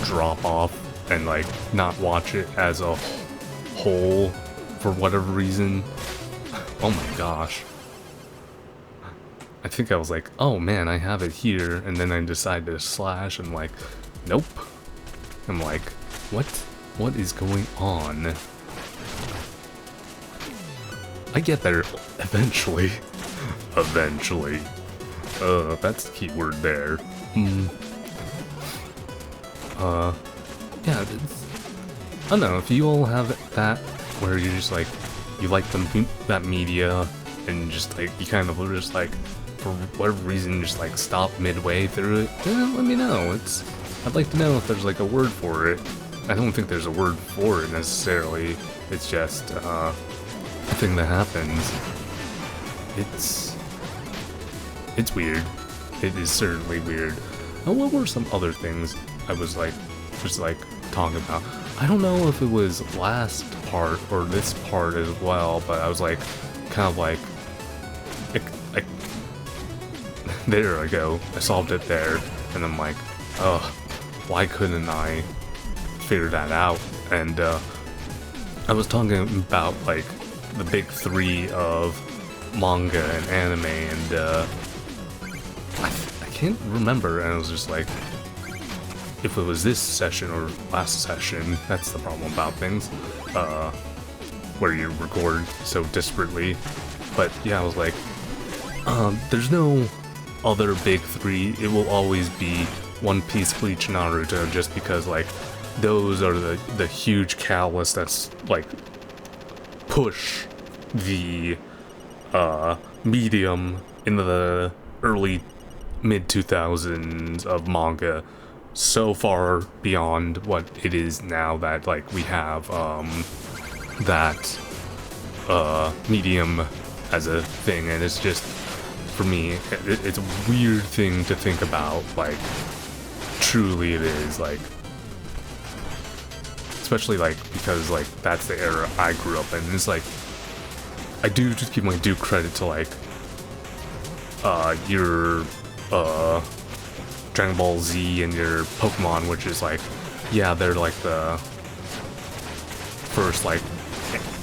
Speaker 1: drop off and like not watch it as a whole for whatever reason. Oh my gosh. I think I was like, oh man, I have it here, and then I decided to slash, and like, nope. I'm like, what is going on? I get there eventually. Eventually. That's the key word there. Yeah, I don't know, if you all have that, where you're just like, you like that media, and just like, you kind of are just like, for whatever reason, just like stop midway through it, then let me know. I'd like to know if there's like a word for it. I don't think there's a word for it necessarily, it's just, a thing that happens. It's weird. It is certainly weird. Now, what were some other things I was like, just like talking about? I don't know if it was last part or this part as well, but I was like, kind of like, there I go. I solved it there, and I'm like, ugh, why couldn't I figure that out? And I was talking about like the big 3 of manga and anime, and I can't remember, and I was just like, if it was this session or last session, that's the problem about things, where you record so disparately. But yeah, I was like, there's no other big 3, it will always be One Piece, Bleach, Naruto, just because like, those are the huge catalysts that's like, push the, medium in the early mid-2000s of manga so far beyond what it is now that like we have that medium as a thing, and it's just, for me, it's a weird thing to think about, like, truly it is, like, especially like because like that's the era I grew up in. It's like, I do just give my due credit to like your Dragon Ball Z and your Pokemon, which is like, yeah, they're like the first like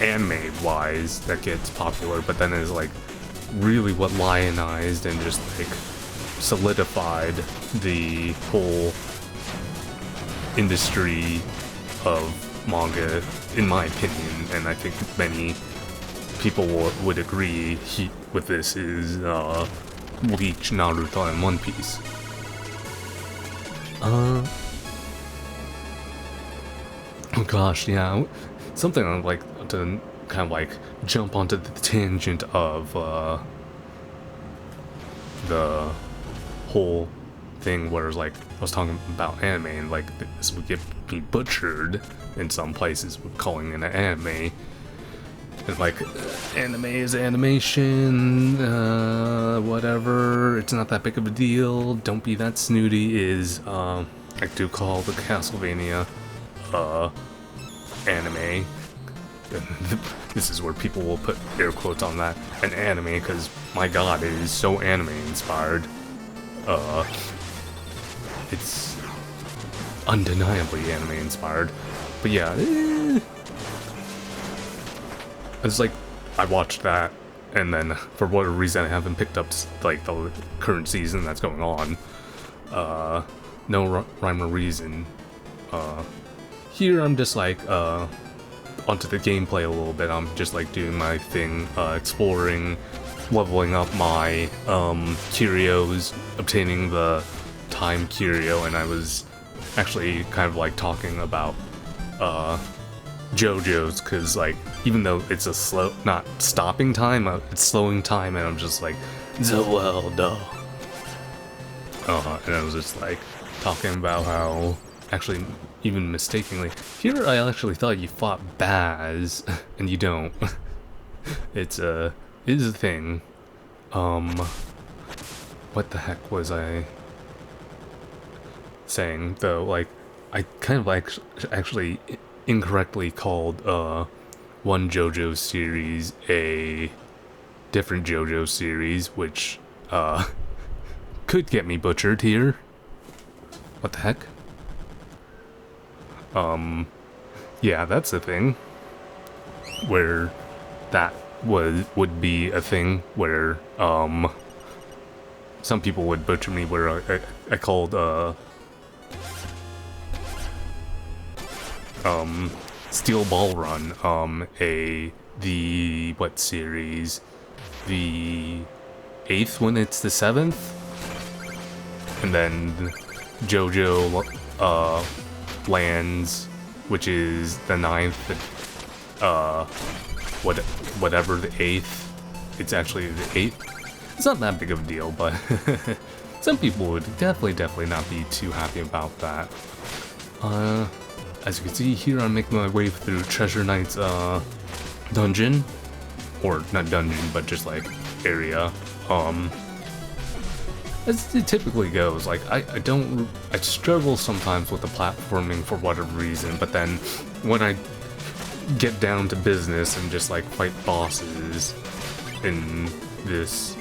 Speaker 1: anime wise that gets popular, but then is like really what lionized and just like solidified the whole industry of manga, in my opinion, and I think many people would agree with this, is Bleach, Naruto, and One Piece. Oh gosh, yeah, something I'd like to kind of like jump onto the tangent of the whole thing where like I was talking about anime, and like this would get me butchered in some places with calling it an anime. And like, anime is animation, whatever, it's not that big of a deal, don't be that snooty, is, I do call the Castlevania, anime. This is where people will put air quotes on that, an anime, because, my god, it is so anime-inspired. It's undeniably anime-inspired, but yeah, it's like, I watched that, and then, for whatever reason, I haven't picked up, like, the current season that's going on. No rhyme or reason. Here, I'm just, like, onto the gameplay a little bit. I'm just, like, doing my thing, exploring, leveling up my, curios, obtaining the time curio, and I was actually kind of, like, talking about, JoJo's, because, like, even though it's a slow, not stopping time, it's slowing time, and I'm just like, the world, and I was just, like, talking about how, actually, even mistakenly, here I actually thought you fought Baz, and you don't. It is a thing. What the heck was I saying, though? Like, I kind of, like, actually incorrectly called one JoJo series a different JoJo series, which could get me butchered here. What the heck? Yeah, that's a thing where that would be a thing where some people would butcher me, where I called Steel Ball Run, the, what series? The 8th when it's the 7th? And then JoJo, Lands, which is the 9th, whatever the 8th, it's actually the 8th. It's not that big of a deal, but some people would definitely not be too happy about that. As you can see here, I'm making my way through Treasure Knight's, dungeon. Or, not dungeon, but just, like, area. As it typically goes, like, I struggle sometimes with the platforming for whatever reason, but then, when I get down to business and just, like, fight bosses in this,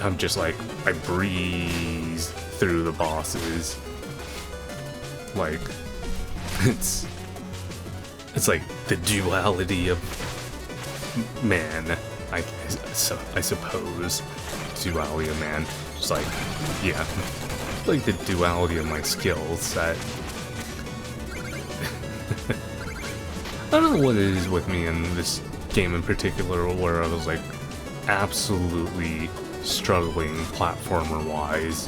Speaker 1: I'm just, like, I breeze through the bosses. Like, it's like the duality of man, I suppose, duality of man, just like, yeah, like the duality of my skill set. I don't know what it is with me in this game in particular, where I was like absolutely struggling platformer-wise.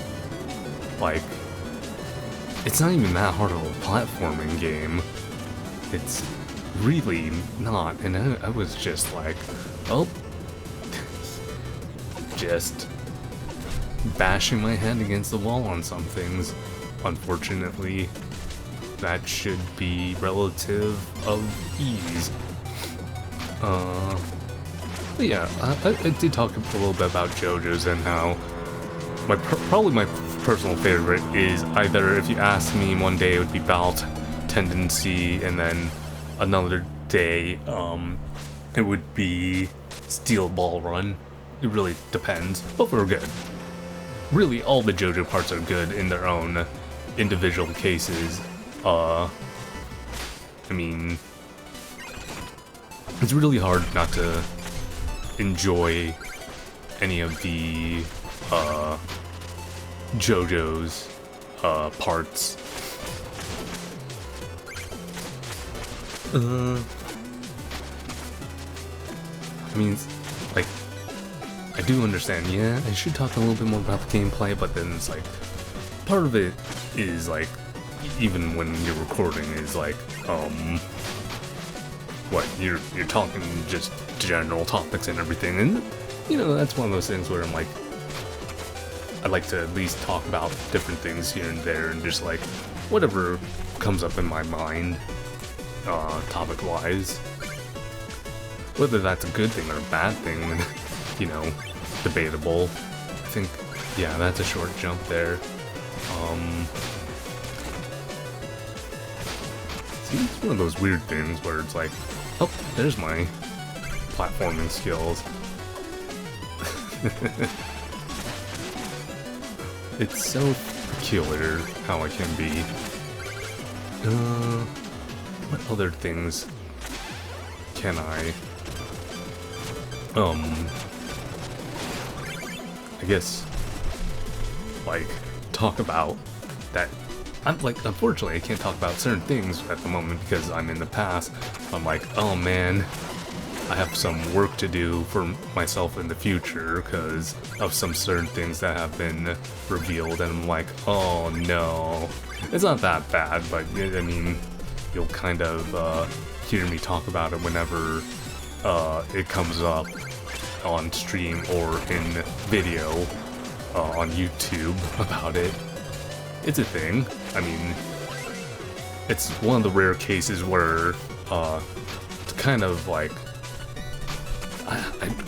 Speaker 1: Like, it's not even that hard of a platforming game. It's really not, and I was just like, oh, just bashing my head against the wall on some things. Unfortunately, that should be relative of ease. But yeah, I did talk a little bit about JoJo's and how probably my personal favorite is either, if you ask me, one day it would be Belt Tendency, and then another day it would be Steel Ball Run. It really depends. Both are good. Really, all the JoJo parts are good in their own individual cases. I mean, it's really hard not to enjoy any of the JoJo's parts. I mean, like, I do understand, yeah, I should talk a little bit more about the gameplay, but then it's like, part of it is like, even when you're recording, is like, what, you're talking just general topics and everything, and, you know, that's one of those things where I'm like, I like to at least talk about different things here and there, and just like, whatever comes up in my mind, topic-wise. Whether that's a good thing or a bad thing, you know, debatable. I think, yeah, that's a short jump there. See, it's one of those weird things where it's like, oh, there's my platforming skills. It's so peculiar how I can be. What other things can I guess, like, talk about that. I'm like, unfortunately, I can't talk about certain things at the moment because I'm in the past. I'm like, oh man, I have some work to do for myself in the future because of some certain things that have been revealed, and I'm like, oh no. It's not that bad, but I mean, you'll kind of hear me talk about it whenever it comes up on stream or in video on YouTube about it. It's a thing. I mean, it's one of the rare cases where to kind of like,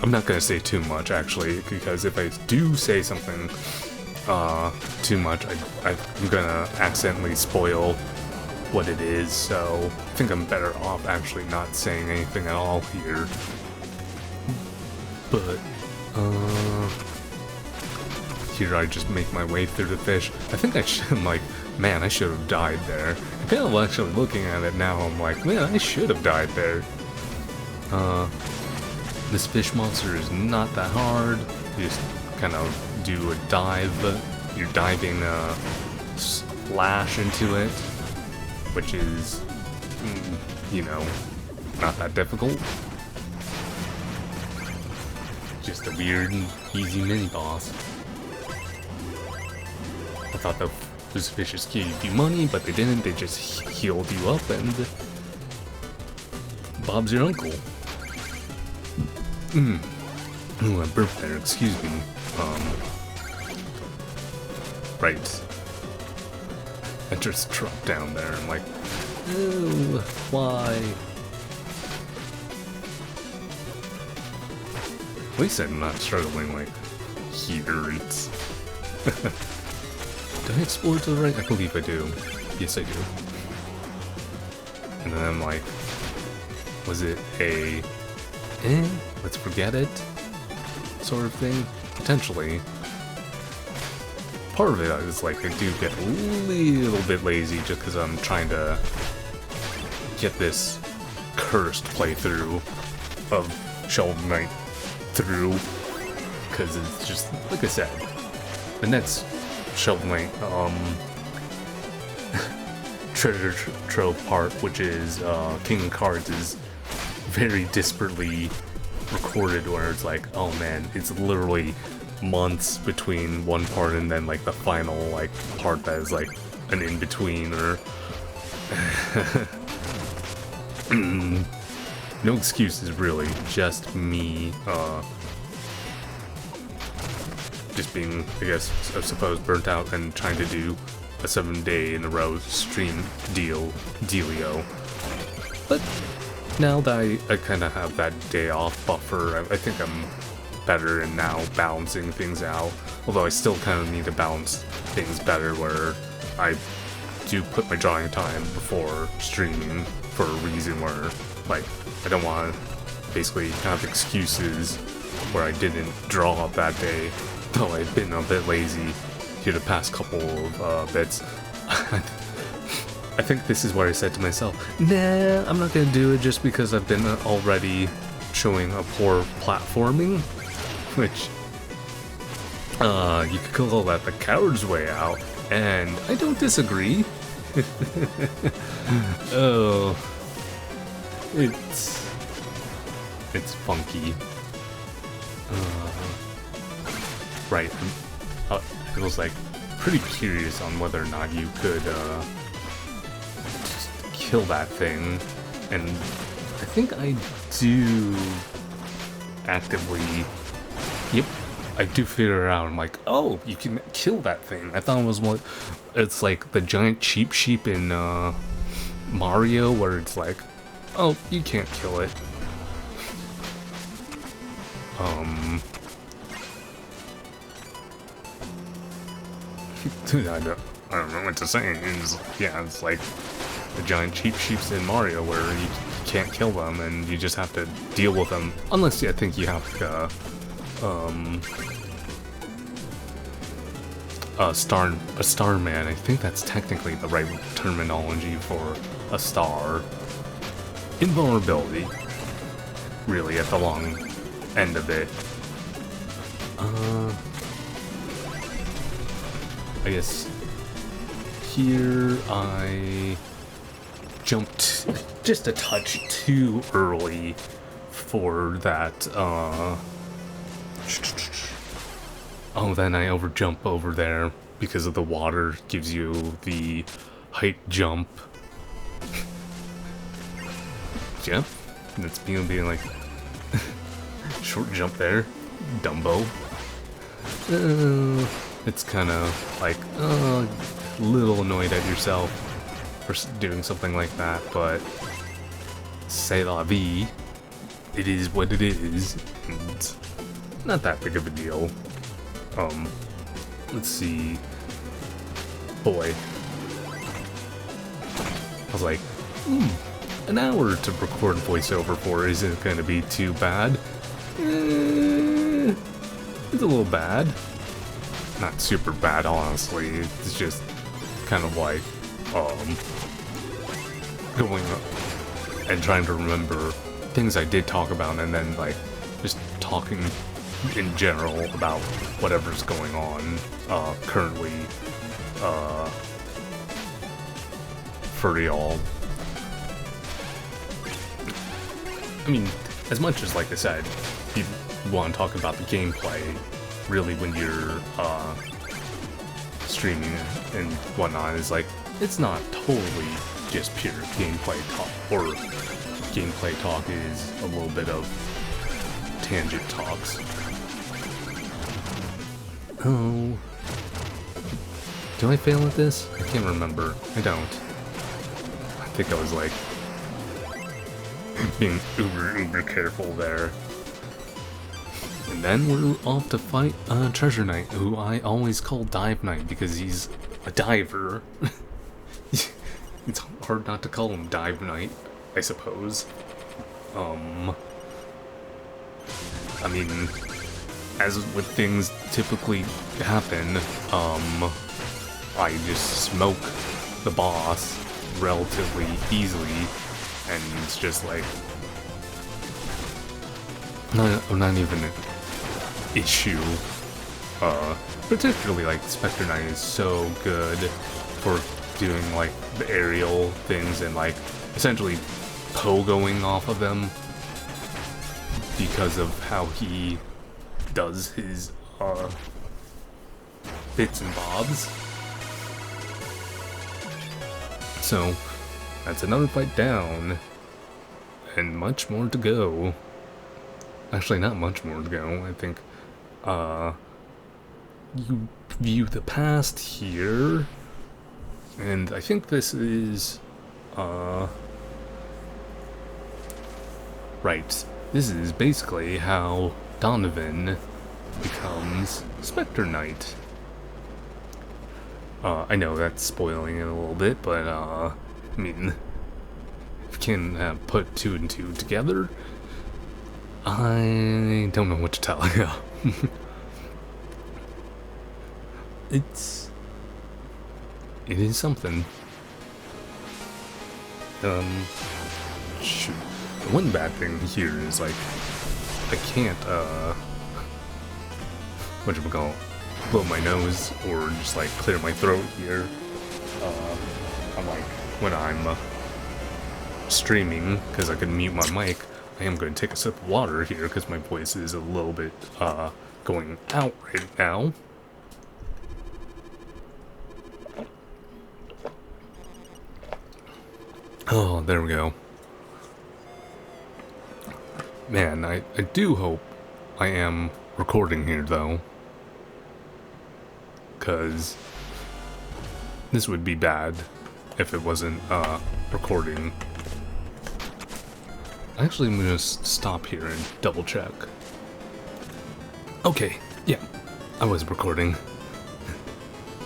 Speaker 1: I'm not gonna say too much actually, because if I do say something too much, I'm gonna accidentally spoil what it is, so I think I'm better off actually not saying anything at all here. But, here I just make my way through the fish. I think I should, like, man, I should have died there. Kind of actually looking at it now, I'm like, man, I should have died there. This fish monster is not that hard. You just kind of do a dive. You're diving a splash into it, which is, you know, not that difficult. Just a weird and easy mini-boss. I thought those fishes gave you money, but they didn't. They just healed you up, and Bob's your uncle. Ooh, I burped there, excuse me. Right. I just dropped down there, I'm like, ew, why? At least I'm not struggling like here. It's do I explore to the right? I believe I do. Yes, I do. And then I'm like, was it a let's forget it sort of thing? Potentially. Part of it is like I do get a little bit lazy just because I'm trying to get this cursed playthrough of Shovel Knight through, because it's just, like I said, the next Shovel Knight treasure trove part, which is King of Cards, is very disparately recorded, where it's like, oh man, it's literally months between one part and then like the final like part that is like an in-between, or no excuses really, just me just being, I guess, I suppose, burnt out and trying to do a 7-day in a row stream dealio. But now that I kind of have that day off buffer, I think I'm better in now balancing things out. Although I still kind of need to balance things better, where I do put my drawing time before streaming for a reason where, like, I don't want to basically have excuses where I didn't draw that day, though I've been a bit lazy here the past couple of bits. I think this is where I said to myself, nah, I'm not gonna do it just because I've been already showing a poor platforming, which, you could call that the coward's way out, and I don't disagree. Oh, It's funky. Right. I was like pretty curious on whether or not you could just kill that thing, and I think I do actively. Yep, I do figure it out. I'm like, oh, you can kill that thing. I thought it was what it's like the giant cheap sheep in Mario, where it's like, oh, you can't kill it. I don't know what to say. It's like the giant cheap sheeps in Mario where you can't kill them and you just have to deal with them. Unless I think you have to, a star man. I think that's technically the right terminology for a star. Invulnerability, really, at the long end of it. I guess here I jumped just a touch too early for that, oh, then I overjump over there because of the water gives you the height jump. Yep, that's being like, short jump there, Dumbo. It's kind of like, a little annoyed at yourself for doing something like that, but c'est la vie. It is what it is. It's not that big of a deal. Let's see. Boy. I was like, an hour to record voiceover for isn't going to be too bad. It's a little bad. Not super bad, honestly. It's just kind of like, going up and trying to remember things I did talk about, and then, like, just talking in general about whatever's going on, currently, for y'all. I mean, as much as, like I said, you want to talk about the gameplay, really, when you're streaming and whatnot, is like, it's not totally just pure gameplay talk, or gameplay talk is a little bit of tangent talks. Oh, do I fail at this? I can't remember. I don't. I think I was like being uber careful there. And then we're off to fight Treasure Knight, who I always call Dive Knight because he's a diver. It's hard not to call him Dive Knight, I suppose. I mean, as with things typically happen, I just smoke the boss relatively easily, and it's just like, not even an issue. Particularly, like, Specter Knight is so good for doing, like, the aerial things and, like, essentially pogoing off of them because of how he does his, bits and bobs. So, that's another fight down, and much more to go. Actually, not much more to go. I think, you view the past here, and I think this is, right. This is basically how Donovan becomes Specter Knight. I know that's spoiling it a little bit, but, I mean, if you can put two and two together, I don't know what to tell you. It is something. Shoot. The one bad thing here is, like, I can't, whatchamacallit, blow my nose or just, like, clear my throat here. I'm like, when I'm streaming, because I can mute my mic, I am going to take a sip of water here, because my voice is a little bit, going out right now. Oh, there we go. Man, I do hope I am recording here, though. Because this would be bad if it wasn't, recording. Actually, I'm gonna stop here and double check. Okay, yeah, I was recording.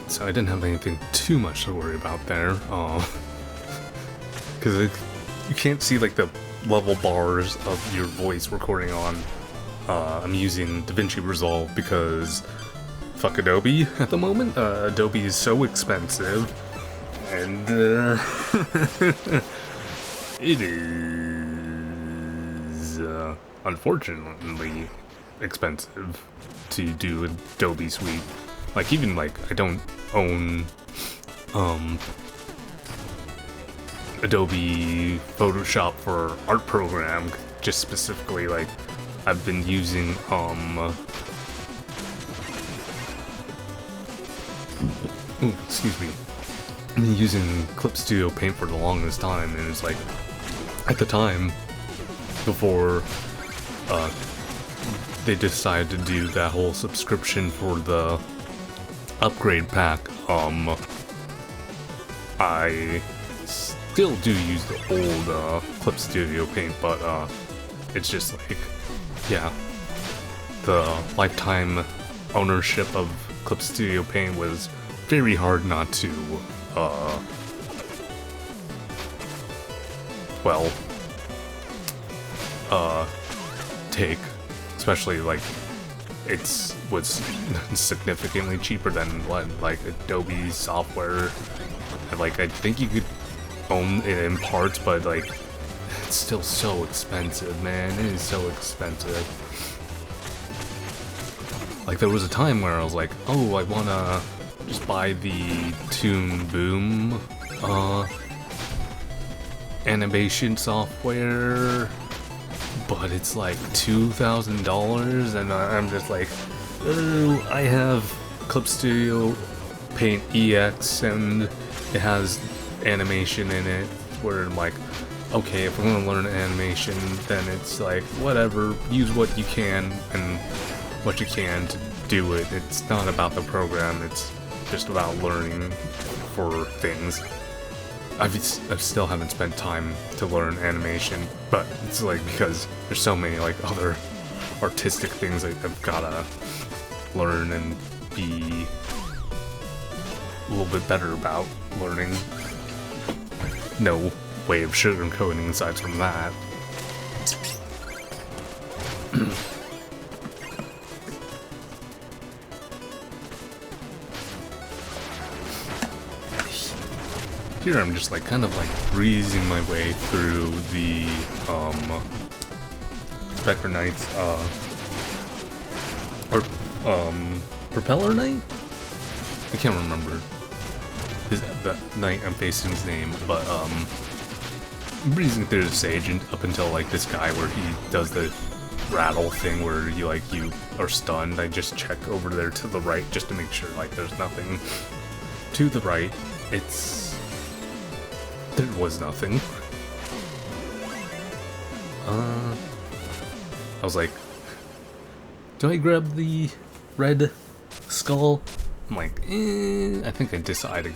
Speaker 1: So I didn't have anything too much to worry about there. Because you can't see, like, the level bars of your voice recording on. I'm using DaVinci Resolve because fuck Adobe at the moment. Adobe is so expensive, and it is unfortunately expensive to do Adobe Suite. Like, even like I don't own Adobe Photoshop for art program, just specifically like I've been using excuse me. I've been using Clip Studio Paint for the longest time, and it's like at the time before they decided to do that whole subscription for the upgrade pack, I still do use the old Clip Studio Paint, but it's just like, yeah, the lifetime ownership of Clip Studio Paint was very hard not to, take, especially like was significantly cheaper than what, like, Adobe software. And, like, I think you could own it in parts, but like it's still so expensive, man. It is so expensive. Like, there was a time where I was like, oh, I wanna just buy the Toon Boom animation software, but it's like $2,000, and I'm just like, oh, I have Clip Studio Paint EX, and it has animation in it, where I'm like, okay, if I'm gonna learn animation, then it's like, whatever, use what you can and what you can to do it. It's not about the program, it's just about learning for things. I still haven't spent time to learn animation, but it's like because there's so many like other artistic things I've gotta learn and be a little bit better about learning. No way of sugarcoating aside from that. Here I'm just like kind of like breezing my way through the Specter Knight's or Propeller Knight? I can't remember that knight I'm facing's name, but I'm breezing through the stage and up until like this guy where he does the rattle thing where you are stunned. I just check over there to the right just to make sure like there's nothing to the right. There was nothing. I was like, do I grab the red skull? I'm like, I think I decided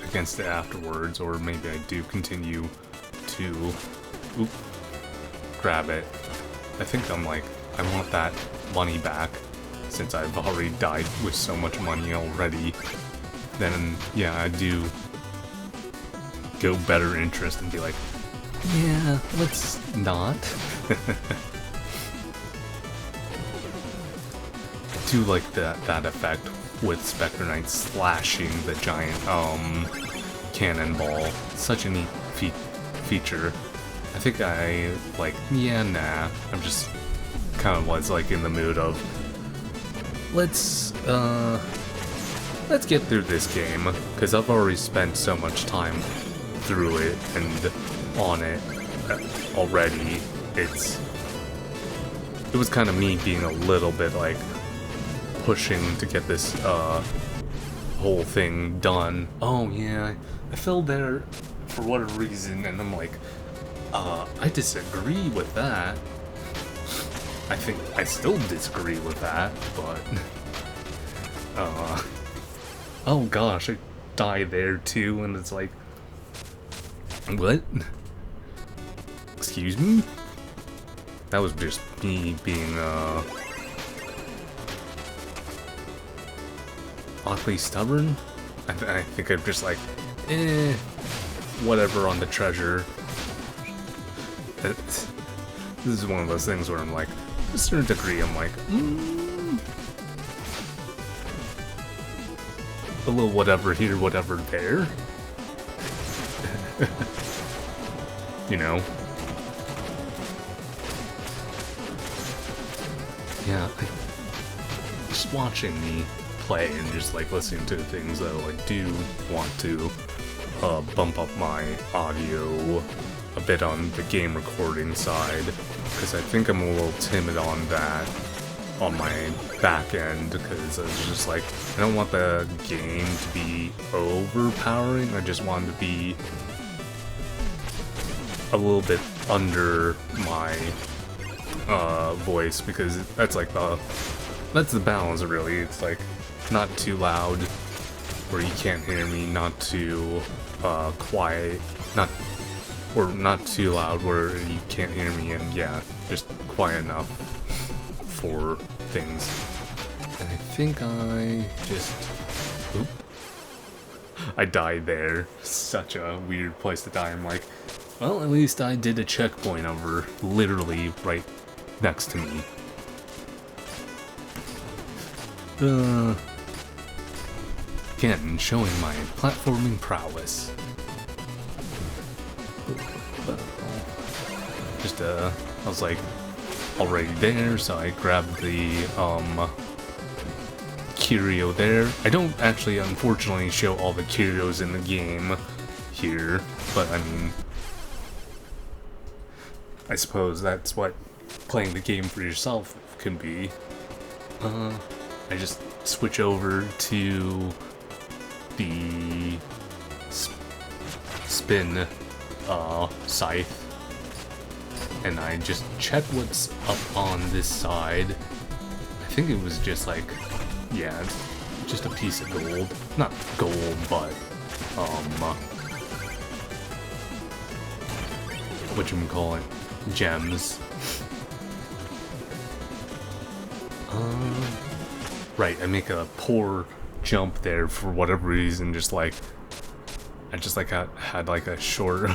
Speaker 1: against it afterwards, or maybe I do continue to grab it. I think I'm like, I want that money back, since I've already died with so much money already. Then, yeah, I do go better interest and be like, yeah, let's not. I do like that effect with Specter Knight slashing the giant cannonball. Such a neat feature. I think I like, yeah, nah. I'm just kind of was like in the mood of let's get through this game, because I've already spent so much time through it and on it already, it was kind of me being a little bit like pushing to get this whole thing done. Oh yeah, I fell there for whatever reason, and I'm like, I disagree with that. I think I still disagree with that, but oh gosh, I died there too, and it's like, what? Excuse me? That was just me being oddly stubborn. I think I'm just like, whatever on the treasure. This is one of those things where I'm like, to a certain degree, I'm like, a little whatever here, whatever there. You know? Yeah, just watching me play and just like listening to things that I like do want to bump up my audio a bit on the game recording side, because I think I'm a little timid on that on my back end, because I was just like, I don't want the game to be overpowering, I just want it to be a little bit under my voice, because that's like that's the balance really. It's like not too loud where you can't hear me, not too quiet, not too loud where you can't hear me, and yeah, just quiet enough for things. And I think I just I died there. Such a weird place to die. I'm like, well, at least I did a checkpoint over literally right next to me. Again, showing my platforming prowess. Just, I was like, already there, so I grabbed the, curio there. I don't actually, unfortunately, show all the curios in the game here, but I mean, I suppose that's what playing the game for yourself can be. I just switch over to the spin scythe, and I just check what's up on this side. I think it was just like, yeah, it's just a piece of gold. Not gold, but whatchamacallit, gems. Right, I make a poor jump there for whatever reason, just like, I just like had like a short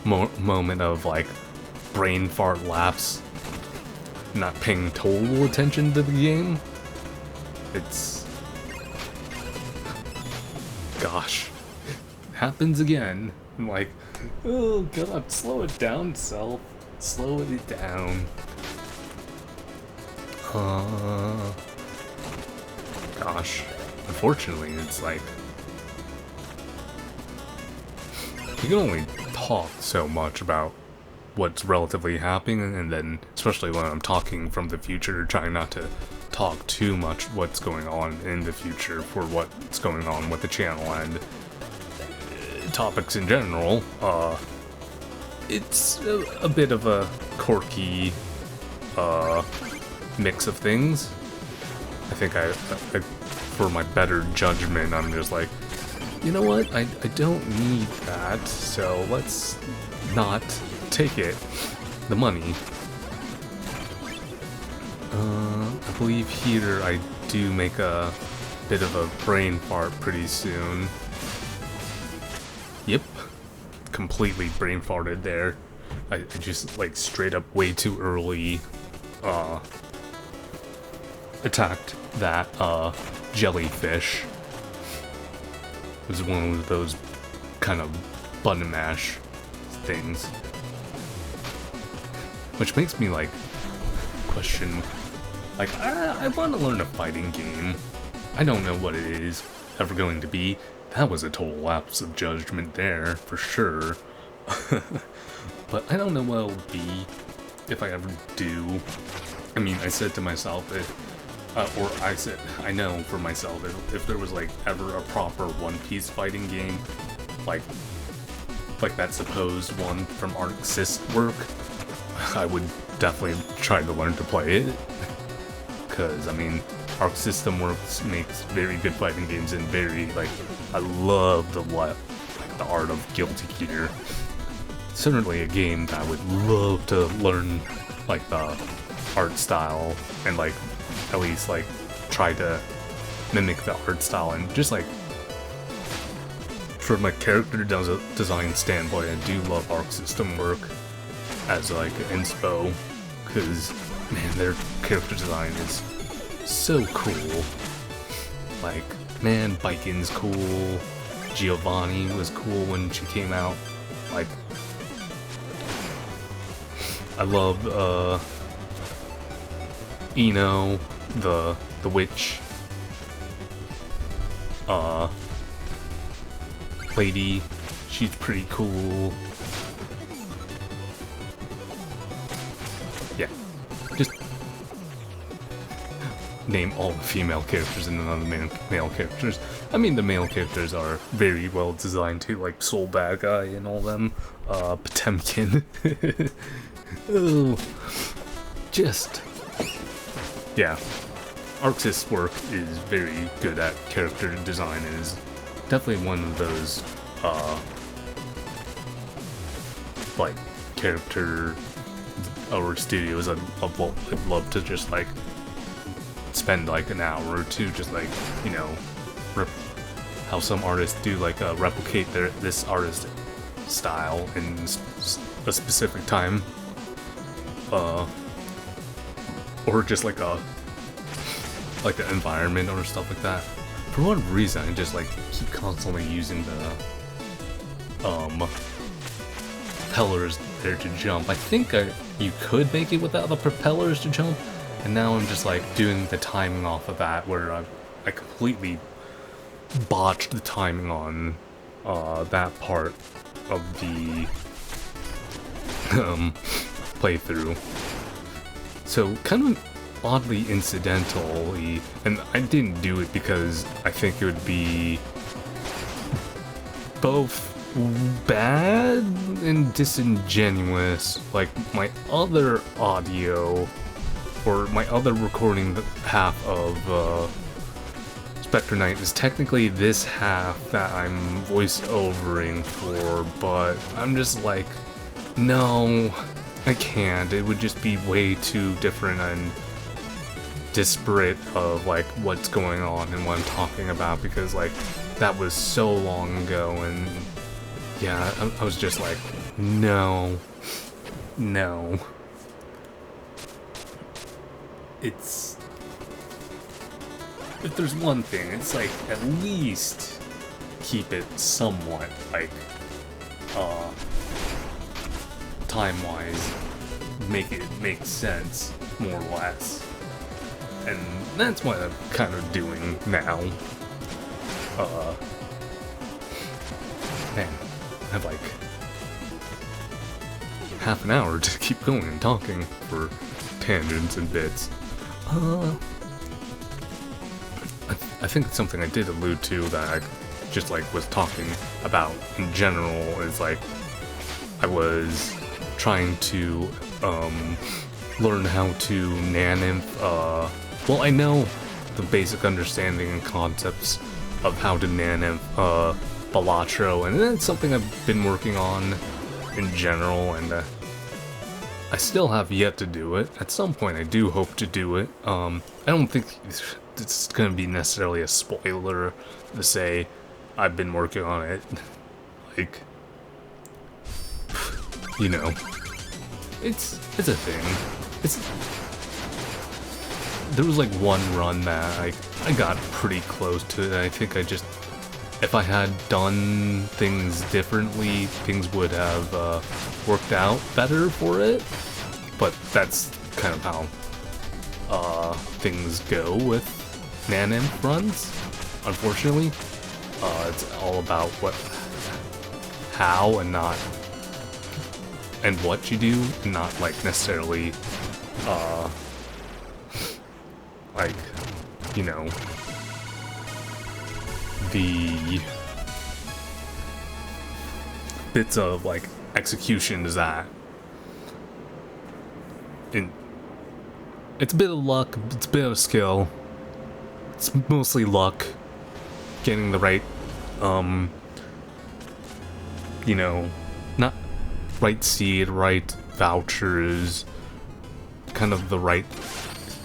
Speaker 1: moment of like brain fart lapse, not paying total attention to the game. It's, gosh, happens again. I'm like, oh god, slow it down, self, slow it down. Gosh, unfortunately, it's like, you can only talk so much about what's relatively happening, and then, especially when I'm talking from the future, trying not to talk too much what's going on in the future for what's going on with the channel and topics in general. It's a bit of a quirky mix of things. I think I, for my better judgment, I'm just like, you know what, I don't need that, so let's not take it, the money. I believe here I do make a bit of a brain fart pretty soon. Yep, completely brain farted there. I just, like, straight up way too early, attacked that, jellyfish. It was one of those kind of button mash things. Which makes me, like, question, like, I want to learn a fighting game. I don't know what it is ever going to be. That was a total lapse of judgment there, for sure. But I don't know what it'll be if I ever do. I mean, I said to myself, I know for myself, if there was like ever a proper One Piece fighting game, like that supposed one from Arc Sys work, I would definitely try to learn to play it. Because, I mean, Arc System Works makes very good fighting games and very, like, I love the art of Guilty Gear. Certainly a game that I would love to learn, like, the art style and, like, at least, like, try to mimic the art style and just, like, from a character design standpoint, I do love Arc System Work as, like, inspo, because, man, their character design is so cool. Like, man, Biken's cool, Giovanni was cool when she came out, like, I love, Ino, the witch, lady, she's pretty cool. Yeah, just name all the female characters and none of the male characters. I mean, the male characters are very well designed too, like Soul Bad Guy and all them, Potemkin. Oh, just, yeah. Arxis work is very good at character design and is definitely one of those, like, character or studios I'd love to just, like, spend, like, an hour or two just, like, you know, how some artists do, like, replicate this artist style in a specific time, or just, like, an environment or stuff like that. For one reason, I just, like, keep constantly using the, propellers there to jump. I think you could make it without the propellers to jump, and now I'm just, like, doing the timing off of that, where I completely botched the timing on, that part of the, playthrough. So, kind of oddly incidentally, and I didn't do it because I think it would be both bad and disingenuous. Like, my other audio, or my other recording half of Spectre Knight is technically this half that I'm voice-overing for, but I'm just like, no, I can't. It would just be way too different and disparate of, like, what's going on and what I'm talking about, because, like, that was so long ago, and yeah, I was just like, no. It's, if there's one thing, it's like, at least keep it somewhat, like, time-wise, make it make sense, more or less. And that's what I'm kind of doing now. Man, I have like half an hour to keep going and talking for tangents and bits. I think it's something I did allude to that I just, like, was talking about in general, is, like, I was trying to, learn how to naninf, well, I know the basic understanding and concepts of how to naninf, Balatro, and that's something I've been working on in general, and, I still have yet to do it. At some point, I do hope to do it. I don't think it's gonna be necessarily a spoiler to say I've been working on it. Like, you know, it's a thing. There was like one run that I got pretty close to it. I think if I had done things differently, things would have worked out better for it. But that's kind of how things go with naninf runs, unfortunately. It's all about how and not and what you do, not like necessarily, like, you know, the bits of like executions that it's a bit of luck, it's a bit of skill, it's mostly luck, getting the right, you know, not right seed, right vouchers, kind of the right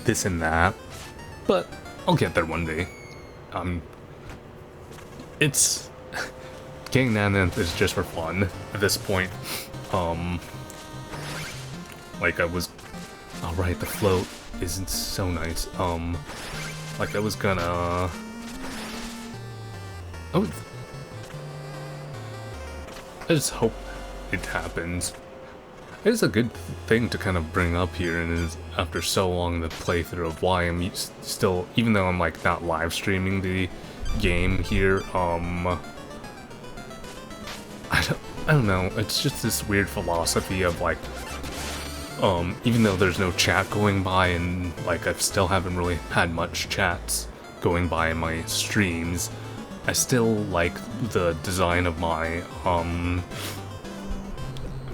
Speaker 1: this and that, but I'll get there one day. It's getting that is just for fun at this point. Like I was, alright, the float isn't so nice. Like I was gonna, I just hope it happens. It's a good thing to kind of bring up here, and is after so long the playthrough of why I'm still, even though I'm like not live streaming the game here, I don't know, it's just this weird philosophy of like, even though there's no chat going by, and like I still haven't really had much chats going by in my streams, I still like the design of my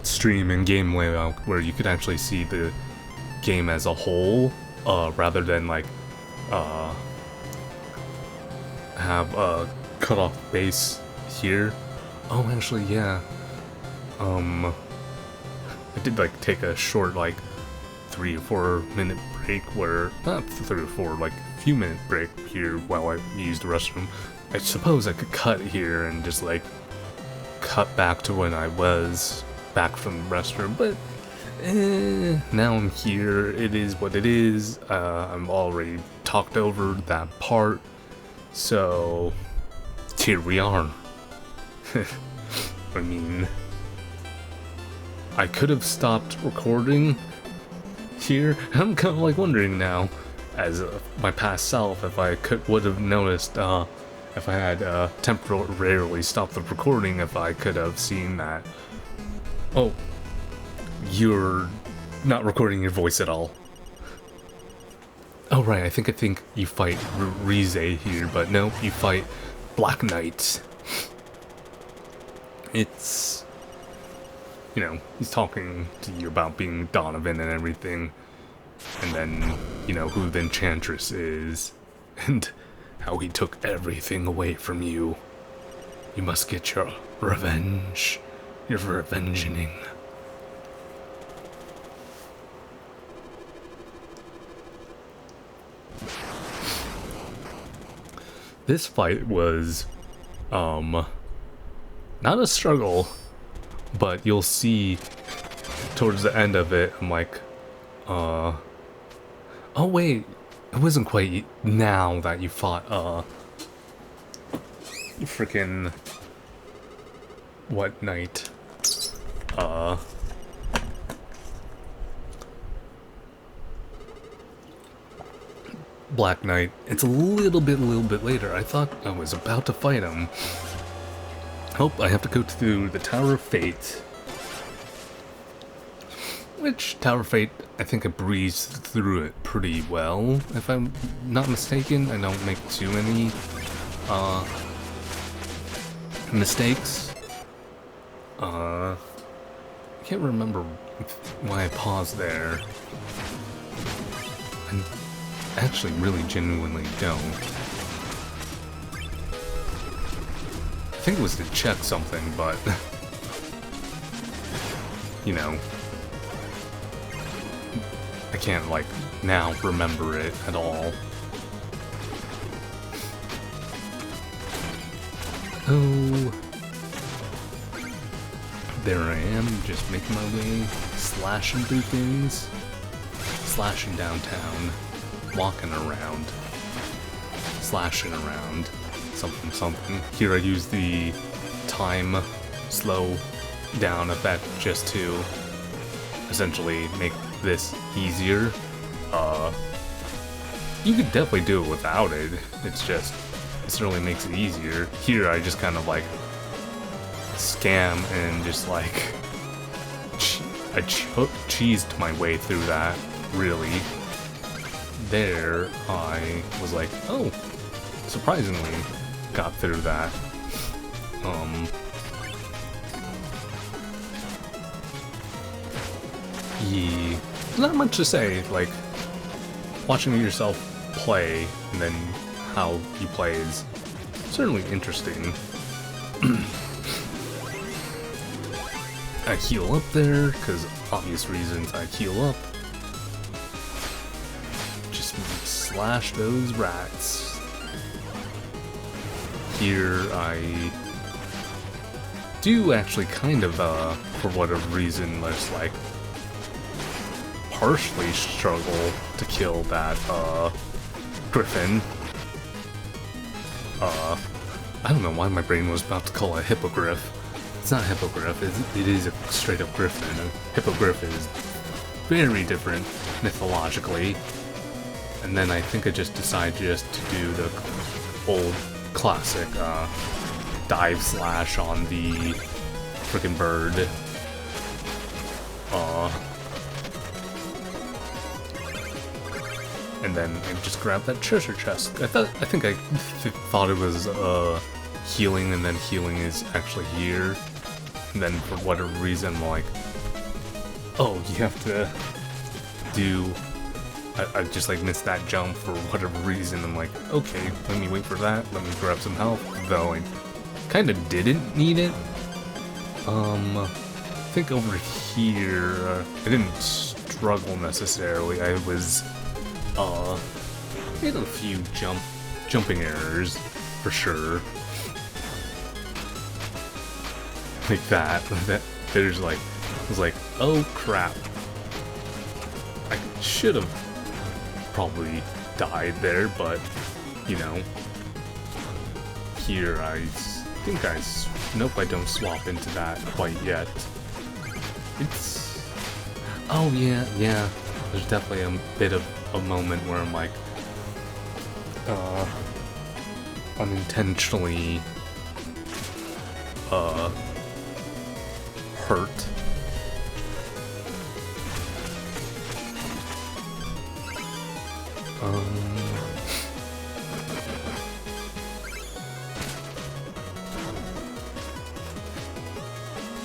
Speaker 1: stream and game layout where you could actually see the game as a whole, rather than like have a cutoff base here. Oh, actually, yeah. I did like take a short like 3 or 4 minute break where, not 3 or 4, like a few minute break here while I used the restroom. I suppose I could cut here and just like cut back to when I was back from the restroom, but now I'm here, it is what it is. I'm already talked over that part, so here we are. I mean, I could have stopped recording here. I'm kind of like wondering now, as my past self, if I would have noticed, if I had temporarily stopped the recording, if I could have seen that, oh, you're not recording your voice at all. Oh right, I think you fight Rize here, but no, you fight Black Knight. It's, you know, he's talking to you about being Donovan and everything, and then, you know, who the Enchantress is, and how he took everything away from you. You must get your revenge. Your revenging. This fight was, not a struggle, but you'll see towards the end of it, I'm like, oh wait, it wasn't quite now that you fought, freaking, what knight? Black Knight. It's a little bit later. I thought I was about to fight him. Oh, I have to go to the Tower of Fate. Which, Tower of Fate, I think I breezed through it pretty well, if I'm not mistaken. I don't make too many, mistakes. I can't remember why I paused there. I actually really genuinely don't. I think it was to check something, but you know, I can't like now remember it at all. Oh, there I am, just making my way, slashing through things, slashing downtown, walking around, slashing around, something. Here I use the time slow down effect just to essentially make this easier. You could definitely do it without it, it's just, it certainly makes it easier. Here I just kind of like scam and just like I cheesed my way through that, really. There, I was like, oh, surprisingly got through that. Yeah, not much to say, like, watching yourself play, and then how you play is certainly interesting. I heal up there, because obvious reasons I heal up. Just slash those rats. Here I do actually kind of, for whatever reason, just like partially struggle to kill that, griffin. I don't know why my brain was about to call it a hippogriff. It's not a hippogriff, it is a straight up griffin. A hippogriff is very different mythologically. And then I think I just decided just to do the old classic, dive slash on the frickin' bird. And then I just grabbed that treasure chest. I think I thought it was healing, and then healing is actually here. And then for whatever reason, I'm like, oh, you have to do. I just like missed that jump for whatever reason. I'm like, okay, let me wait for that. Let me grab some health. Though I kind of didn't need it. I think over here I didn't struggle necessarily. I was made a few jumping errors for sure. Like that. There's like, I was like, oh crap. I should have probably died there, but you know. Here I think nope, I don't swap into that quite yet. It's, oh yeah. There's definitely a bit of a moment where I'm like, unintentionally, hurt.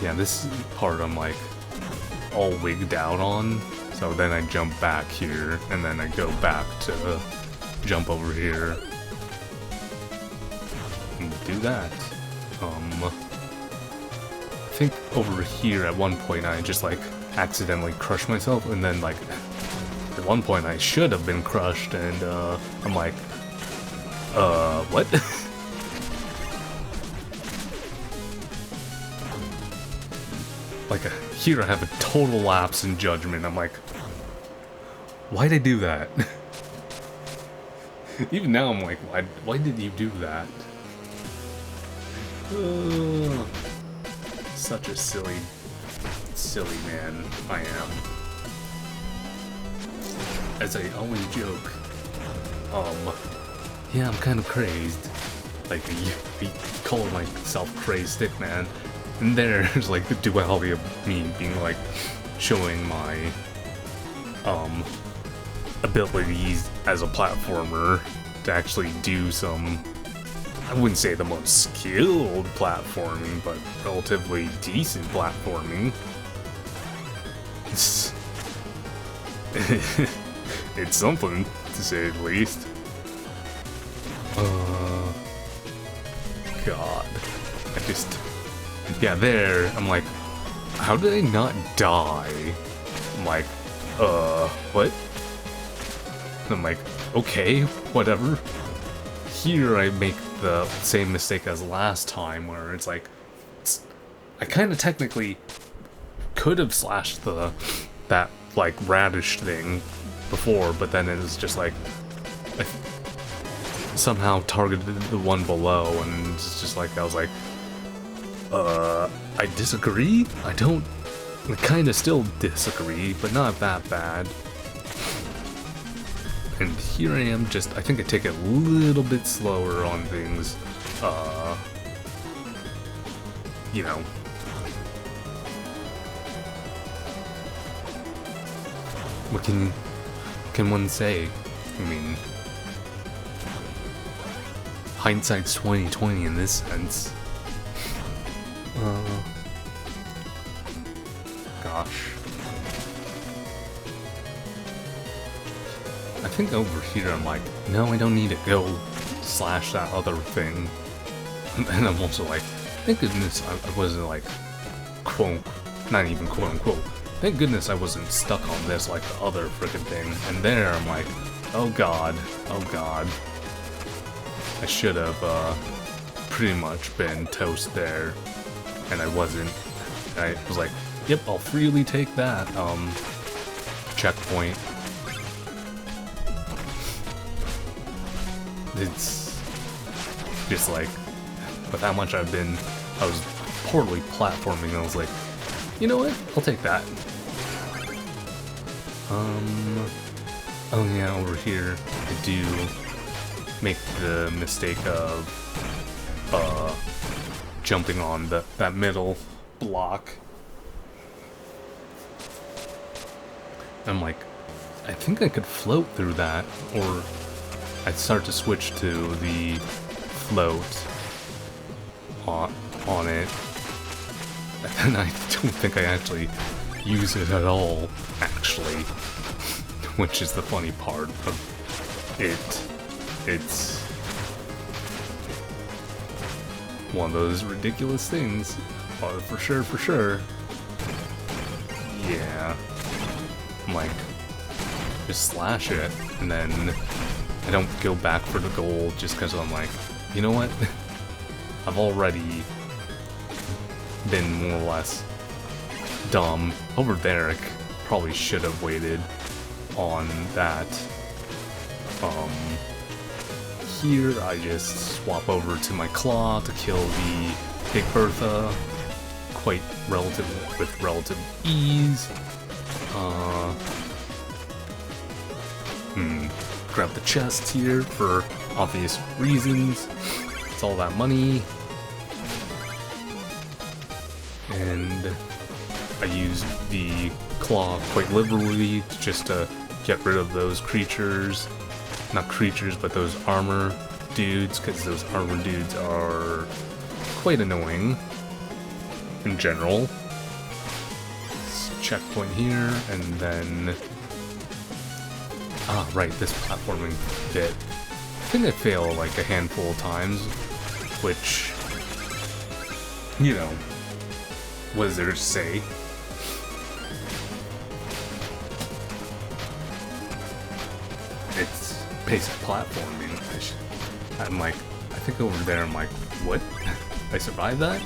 Speaker 1: Yeah, this part I'm like all wigged out on. So then I jump back here, and then I go back to jump over here and do that. I think over here at one point I just like accidentally crushed myself, and then like at one point I should have been crushed, and I'm like, what? Like here I have a total lapse in judgment. I'm like, why'd I do that? Even now I'm like, why did you do that? Such a silly man I am. As I always joke, yeah, I'm kind of crazed. Like, I call myself crazed stick man. And there's like the duality of me being like showing my abilities as a platformer to actually do some, I wouldn't say the most skilled platforming, but relatively decent platforming. It's something, to say the least. God. Yeah, there, I'm like, how did I not die? I'm like, what? And I'm like, okay, whatever. Here I make the same mistake as last time, where it's like, I kind of technically could have slashed that like radish thing before, but then it was just like, I somehow targeted the one below, and it's just like, I was like, I disagree? I kind of still disagree, but not that bad. And here I am, just, I think I take it a little bit slower on things, you know. what can one say? I mean, hindsight's 20/20 in this sense. Gosh. I think over here I'm like, no, I don't need to go slash that other thing. And I'm also like, thank goodness I wasn't like, quote, not even quote unquote, thank goodness I wasn't stuck on this like the other frickin' thing. And there I'm like, oh god, I should have pretty much been toast there, and I wasn't. I was like, yep, I'll freely take that checkpoint. It's just like, with how much I was poorly platforming, I was like, you know what, I'll take that. Oh yeah, over here, I do make the mistake of, jumping on that middle block. I'm like, I think I could float through that, or I'd start to switch to the float on it, and I don't think I actually use it at all, actually, which is the funny part of it. It's one of those ridiculous things, for sure. Yeah, I'm like, just slash it, and then I don't go back for the goal just because I'm like, you know what? I've already been more or less dumb. Over there, I probably should have waited on that. Here, I just swap over to my claw to kill the Big Bertha with relative ease. Grab the chest here for obvious reasons. It's all that money. And I use the claw quite liberally just to get rid of those creatures. Not creatures, but those armor dudes, because those armor dudes are quite annoying in general. Checkpoint here, and then... Ah, right, this platforming bit. I think I fail like a handful of times, which, you know, what is there to say? It's basic platforming. I'm like, I think over there I'm like, what? I survived that?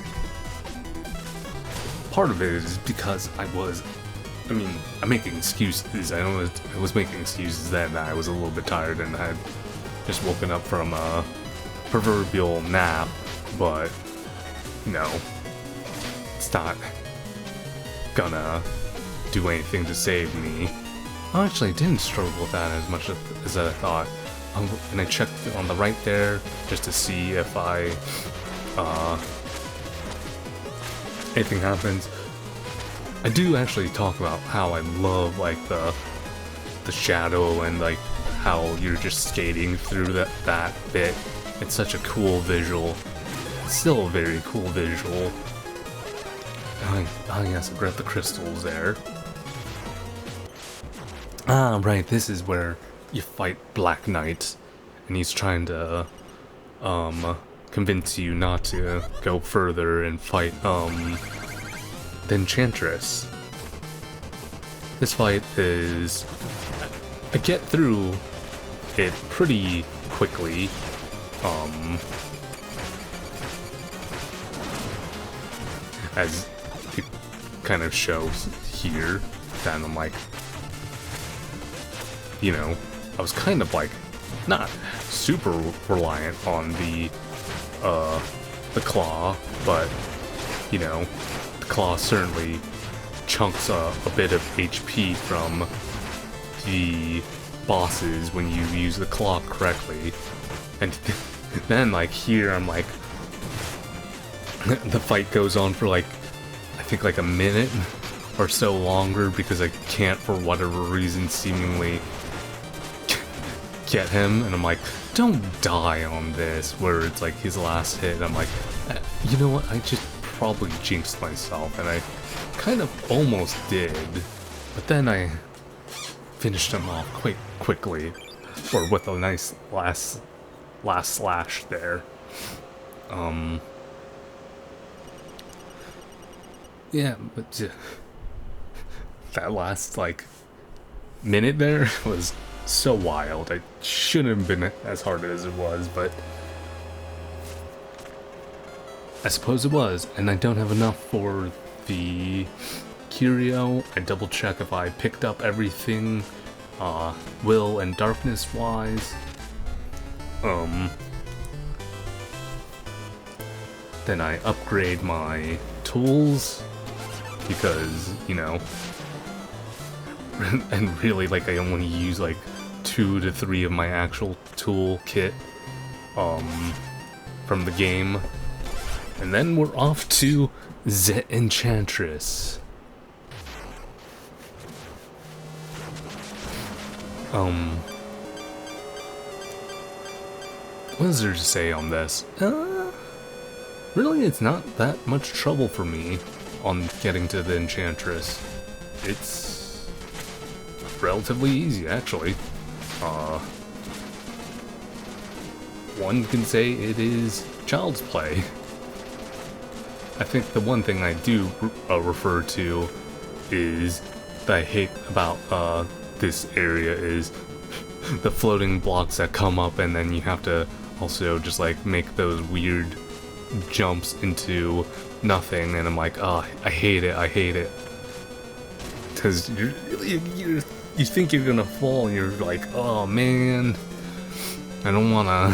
Speaker 1: Part of it is because I'm making excuses. I was making excuses then. I was a little bit tired and I had just woken up from a proverbial nap, but no, it's not gonna do anything to save me. I actually didn't struggle with that as much as I thought. And I checked on the right there just to see if anything happens. I do actually talk about how I love like the shadow and like how you're just skating through that bit. It's such a cool visual. It's still a very cool visual. Oh yes, I grabbed the crystals there. Ah, right, this is where you fight Black Knight, and he's trying to convince you not to go further and fight the Enchantress. This fight is... I get through it pretty quickly. As it kind of shows here, that I'm like, you know, I was kind of like not super reliant on the claw, but you know, the claw certainly chunks a bit of HP from the bosses when you use the claw correctly. And then like here I'm like, the fight goes on for like, I think like a minute, are so longer because I can't, for whatever reason, seemingly get him, and I'm like, don't die on this, where it's like his last hit, and I'm like, you know what, I just probably jinxed myself, and I kind of almost did, but then I finished him off quite quickly, or with a nice last slash there. Yeah, but that last, like, minute there was so wild. I shouldn't have been as hard as it was, but I suppose it was, and I don't have enough for the curio. I double check if I picked up everything, will and darkness wise. Then I upgrade my tools, because, you know, and really, like, I only use like 2 to 3 of my actual tool kit, from the game. And then we're off to the Enchantress. What is there to say on this? Really, it's not that much trouble for me on getting to the Enchantress. It's relatively easy, actually. One can say it is child's play. I think the one thing I do refer to is that I hate about this area is the floating blocks that come up, and then you have to also just like make those weird jumps into nothing, and I'm like, oh, I hate it. Because you think you're gonna fall, and you're like, oh man, I don't wanna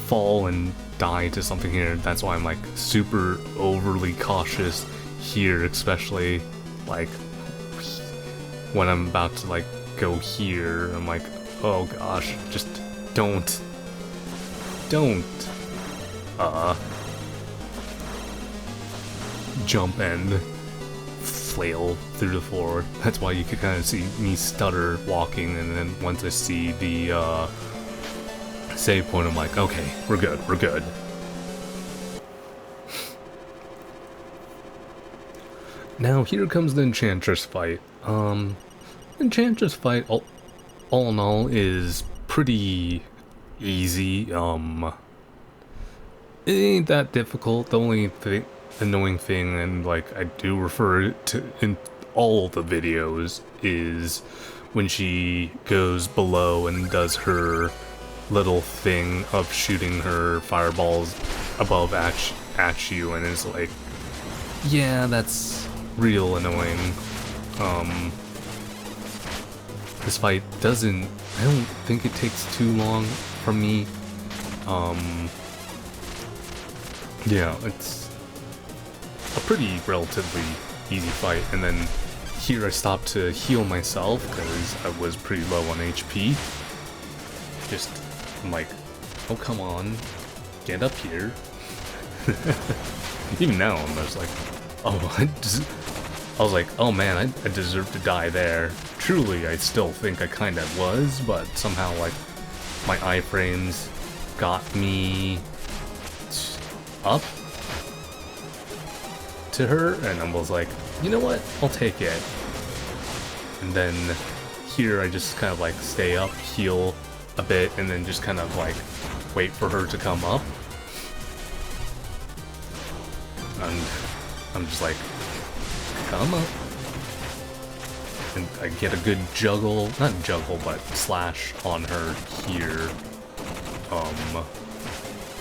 Speaker 1: fall and die to something here. That's why I'm like super overly cautious here, especially like when I'm about to like go here. I'm like, oh gosh, just don't jump and flail through the floor. That's why you can kind of see me stutter walking, and then once I see the save point, I'm like, okay, we're good. Now here comes the Enchantress fight. Enchantress fight, all in all, is pretty easy. It ain't that difficult. The only annoying thing, and like I do refer to in all the videos, is when she goes below and does her little thing of shooting her fireballs above at you, and is like, yeah, that's real annoying. This fight I don't think it takes too long for me. Yeah, it's a pretty relatively easy fight, and then here I stopped to heal myself because I was pretty low on HP. I'm like, oh come on, get up here. Even now I'm just like, oh, I was like, oh man, I deserve to die there. Truly, I still think I kind of was, but somehow, like, my iframes got me up to her, and I was like, you know what, I'll take it. And then here I just kind of like stay up, heal a bit, and then just kind of like wait for her to come up. And I'm just like, come up. And I get a good not juggle, but slash on her here. I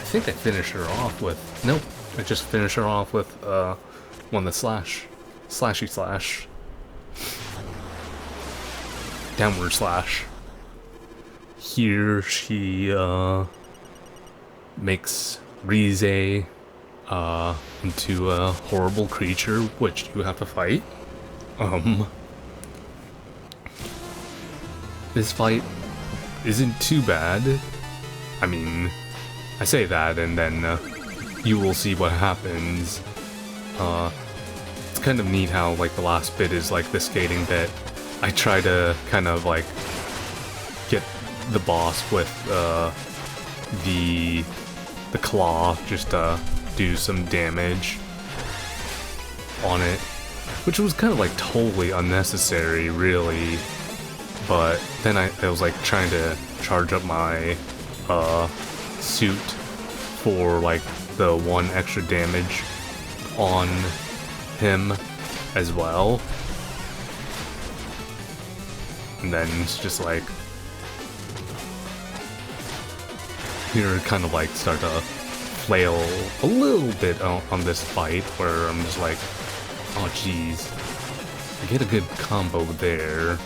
Speaker 1: think I finish her off with, nope, I just finish her off with, one of the slashy slash. Downward slash. Here she, makes Rize, into a horrible creature, which you have to fight. This fight isn't too bad. I mean, I say that, and then you will see what happens. it's kind of neat how, like, the last bit is, like, the skating bit. I try to kind of, like, get the boss with, the claw, just to do some damage on it, which was kind of, like, totally unnecessary, really. But then I was, like, trying to charge up my, suit for, like, the 1 extra damage on him as well. And then it's just like, here kind of like start to flail a little bit on this fight, where I'm just like, oh geez, I get a good combo there.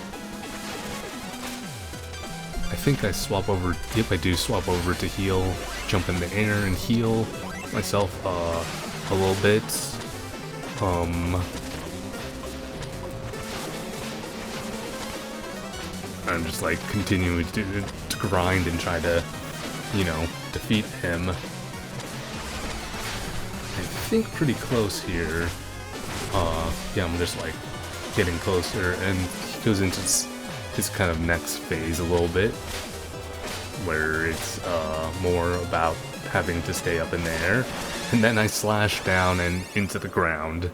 Speaker 1: I think I swap over, yep I do swap over to heal, jump in the air and heal myself a little bit. I'm just like continuing to grind and try to, you know, defeat him. I think pretty close here. Yeah, I'm just like getting closer, and he goes into his kind of next phase a little bit, where it's more about having to stay up in the air, and then I slash down and into the ground.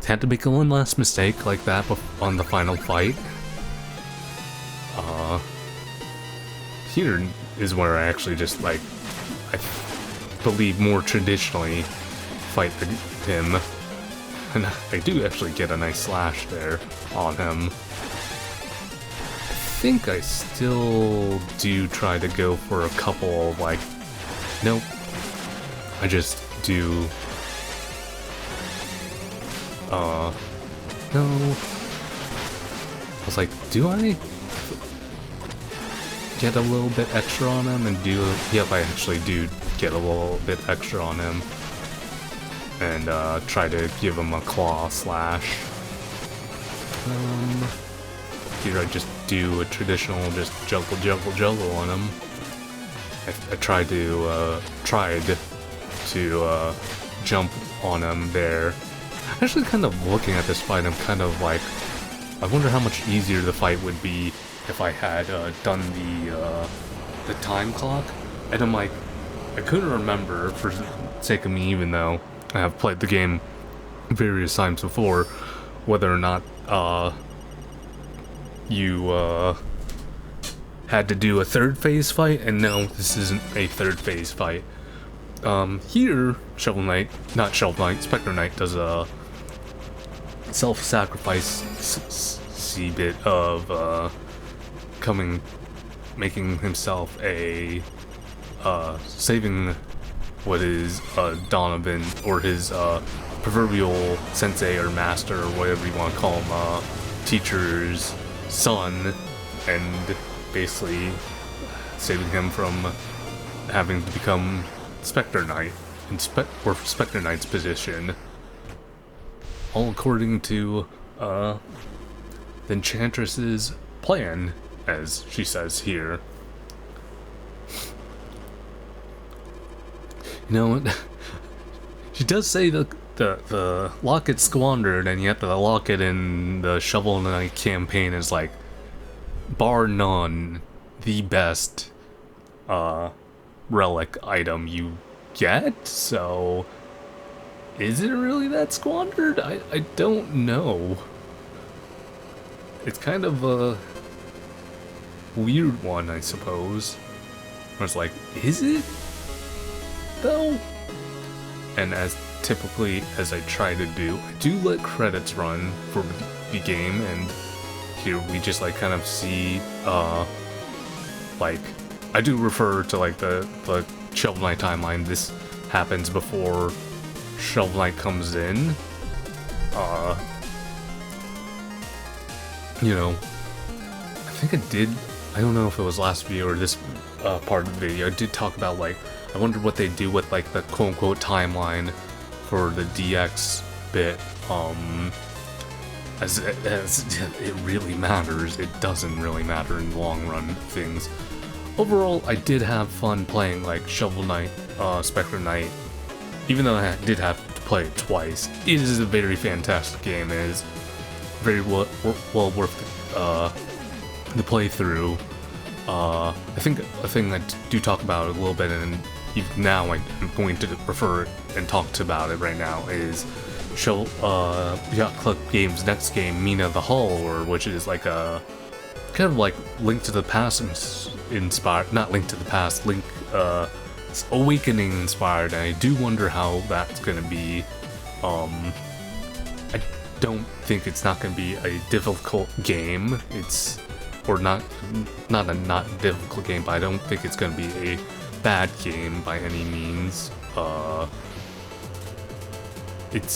Speaker 1: Had to make one last mistake like that on the final fight. Here is where I actually just, like, I believe more traditionally fight him, and I do actually get a nice slash there on him. I think I still do try to go for a couple, like, nope, I just do, no, I was like, do I get a little bit extra on him and do, yep, I actually do get a little bit extra on him, and try to give him a claw slash. Here I just do a traditional just juggle on him. I tried to jump on him there. Actually, kind of looking at this fight, I'm kind of like, I wonder how much easier the fight would be if I had done the time clock. And I'm like, I couldn't remember, for the sake of me, even though I have played the game various times before, whether or not you had to do a third phase fight. And no, this isn't a third phase fight. Here, Specter Knight does a self-sacrifice bit of making himself a saving what is Donovan, or his proverbial sensei or master, or whatever you want to call him, teacher's son, and basically saving him from having to become Specter Knight, or Specter Knight's position. All according to the Enchantress's plan, as she says here. You know what? She does say the locket squandered, and yet the locket in the Shovel Knight campaign is, like, bar none, the best relic item you get. So is it really that squandered? I don't know. It's kind of a weird one, I suppose. I was like, is it though? And as typically as I try to do, I do let credits run for the game, and here we just like kind of see like, I do refer to like the Shovel Knight timeline. This happens before Shovel Knight comes in. You know, I think I did, I don't know if it was last video or this part of the video, I did talk about, like, I wondered what they do with, like, the quote-unquote timeline for the DX bit, as it really matters. It doesn't really matter in the long run of things. Overall, I did have fun playing, like, Shovel Knight, Specter Knight, even though I did have to play it twice. It is a very fantastic game. It is very well worth the playthrough. I think a thing I do talk about a little bit, and even now I'm going to refer and talk about it right now, is Yacht Club Games' next game, Mina the Hull, which is like a kind of like Link to the Past inspired, not Link to the Past, Link Awakening inspired, and I do wonder how that's gonna be. I don't think it's not gonna be a difficult game. Or not a not difficult game, but I don't think it's gonna be a bad game by any means. It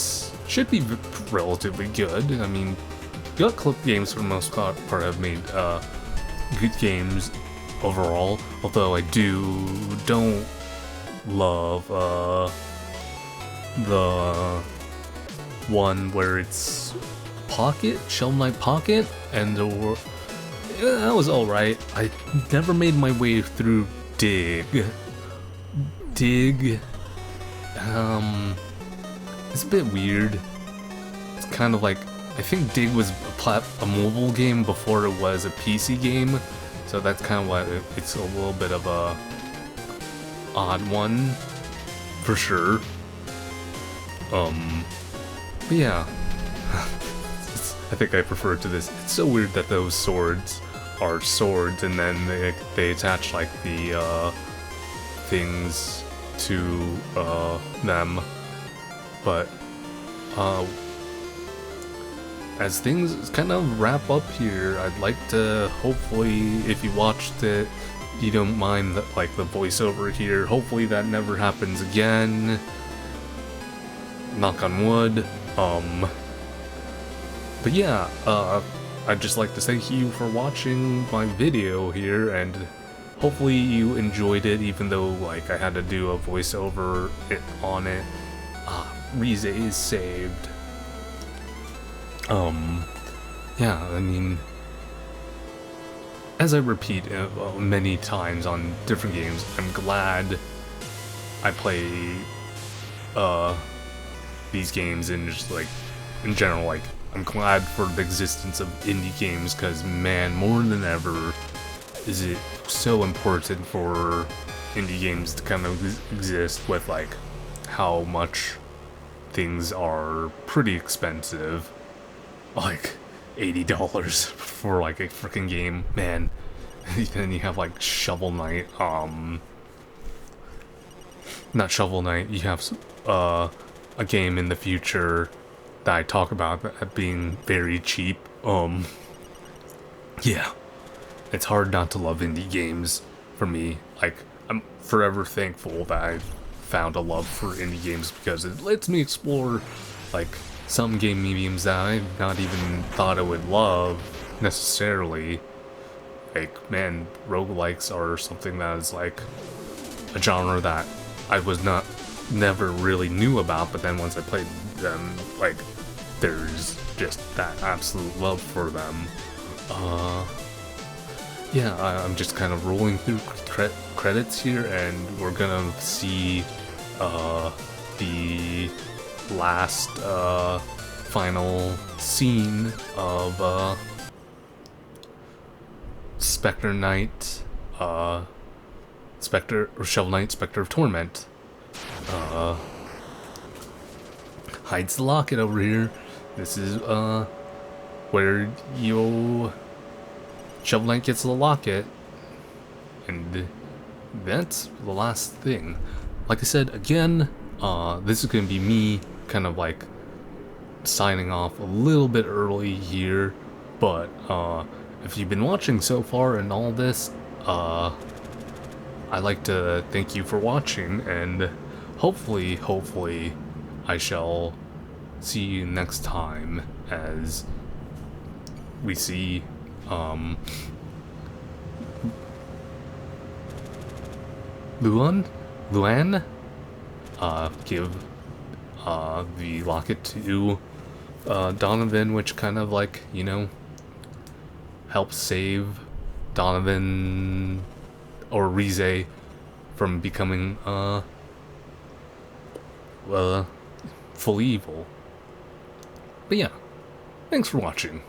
Speaker 1: should be relatively good. I mean, Yacht Club Games for the most part have made good games overall. Although I don't love the one where it's Shovel Knight Pocket, and that was alright. I never made my way through Dig. It's a bit weird. It's kind of like, I think Dig was a mobile game before it was a PC game, so that's kind of why it's a little bit of a odd one, for sure. But yeah. I think I prefer it to this. It's so weird that those swords are swords, and then they attach like the things to them. But as things kind of wrap up here, I'd like to, hopefully, if you watched it, you don't mind the voiceover here. Hopefully that never happens again. Knock on wood. But yeah, I'd just like to thank you for watching my video here, and hopefully you enjoyed it, even though like I had to do a voiceover on it. Rize is saved. Yeah, I mean, as I repeat many times on different games, I'm glad I play these games, and just like in general, like I'm glad for the existence of indie games, because man, more than ever is it so important for indie games to kind of exist, with like how much things are pretty expensive, like $80 for like a freaking game, man. Then you have like Shovel Knight, not Shovel Knight, you have a game in the future that I talk about being very cheap. Yeah, it's hard not to love indie games for me. Like, I'm forever thankful that I found a love for indie games, because it lets me explore like some game mediums that I've not even thought I would love necessarily. Like, man, roguelikes are something that is like a genre that I was never really knew about, but then once I played them, like, there's just that absolute love for them. Yeah, I'm just kind of rolling through credits here, and we're gonna see the last final scene of Shovel Knight, Specter of Torment. Hides the locket over here. This is where Shovel Knight gets the locket, and that's the last thing. Like I said, again, this is gonna be me kind of like signing off a little bit early here, but if you've been watching so far and all this, I'd like to thank you for watching, and hopefully I shall see you next time as we see Luan give the locket to Donovan, which kind of like, you know, helps save Donovan or Rize from becoming fully evil. But yeah, thanks for watching.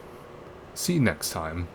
Speaker 1: See you next time.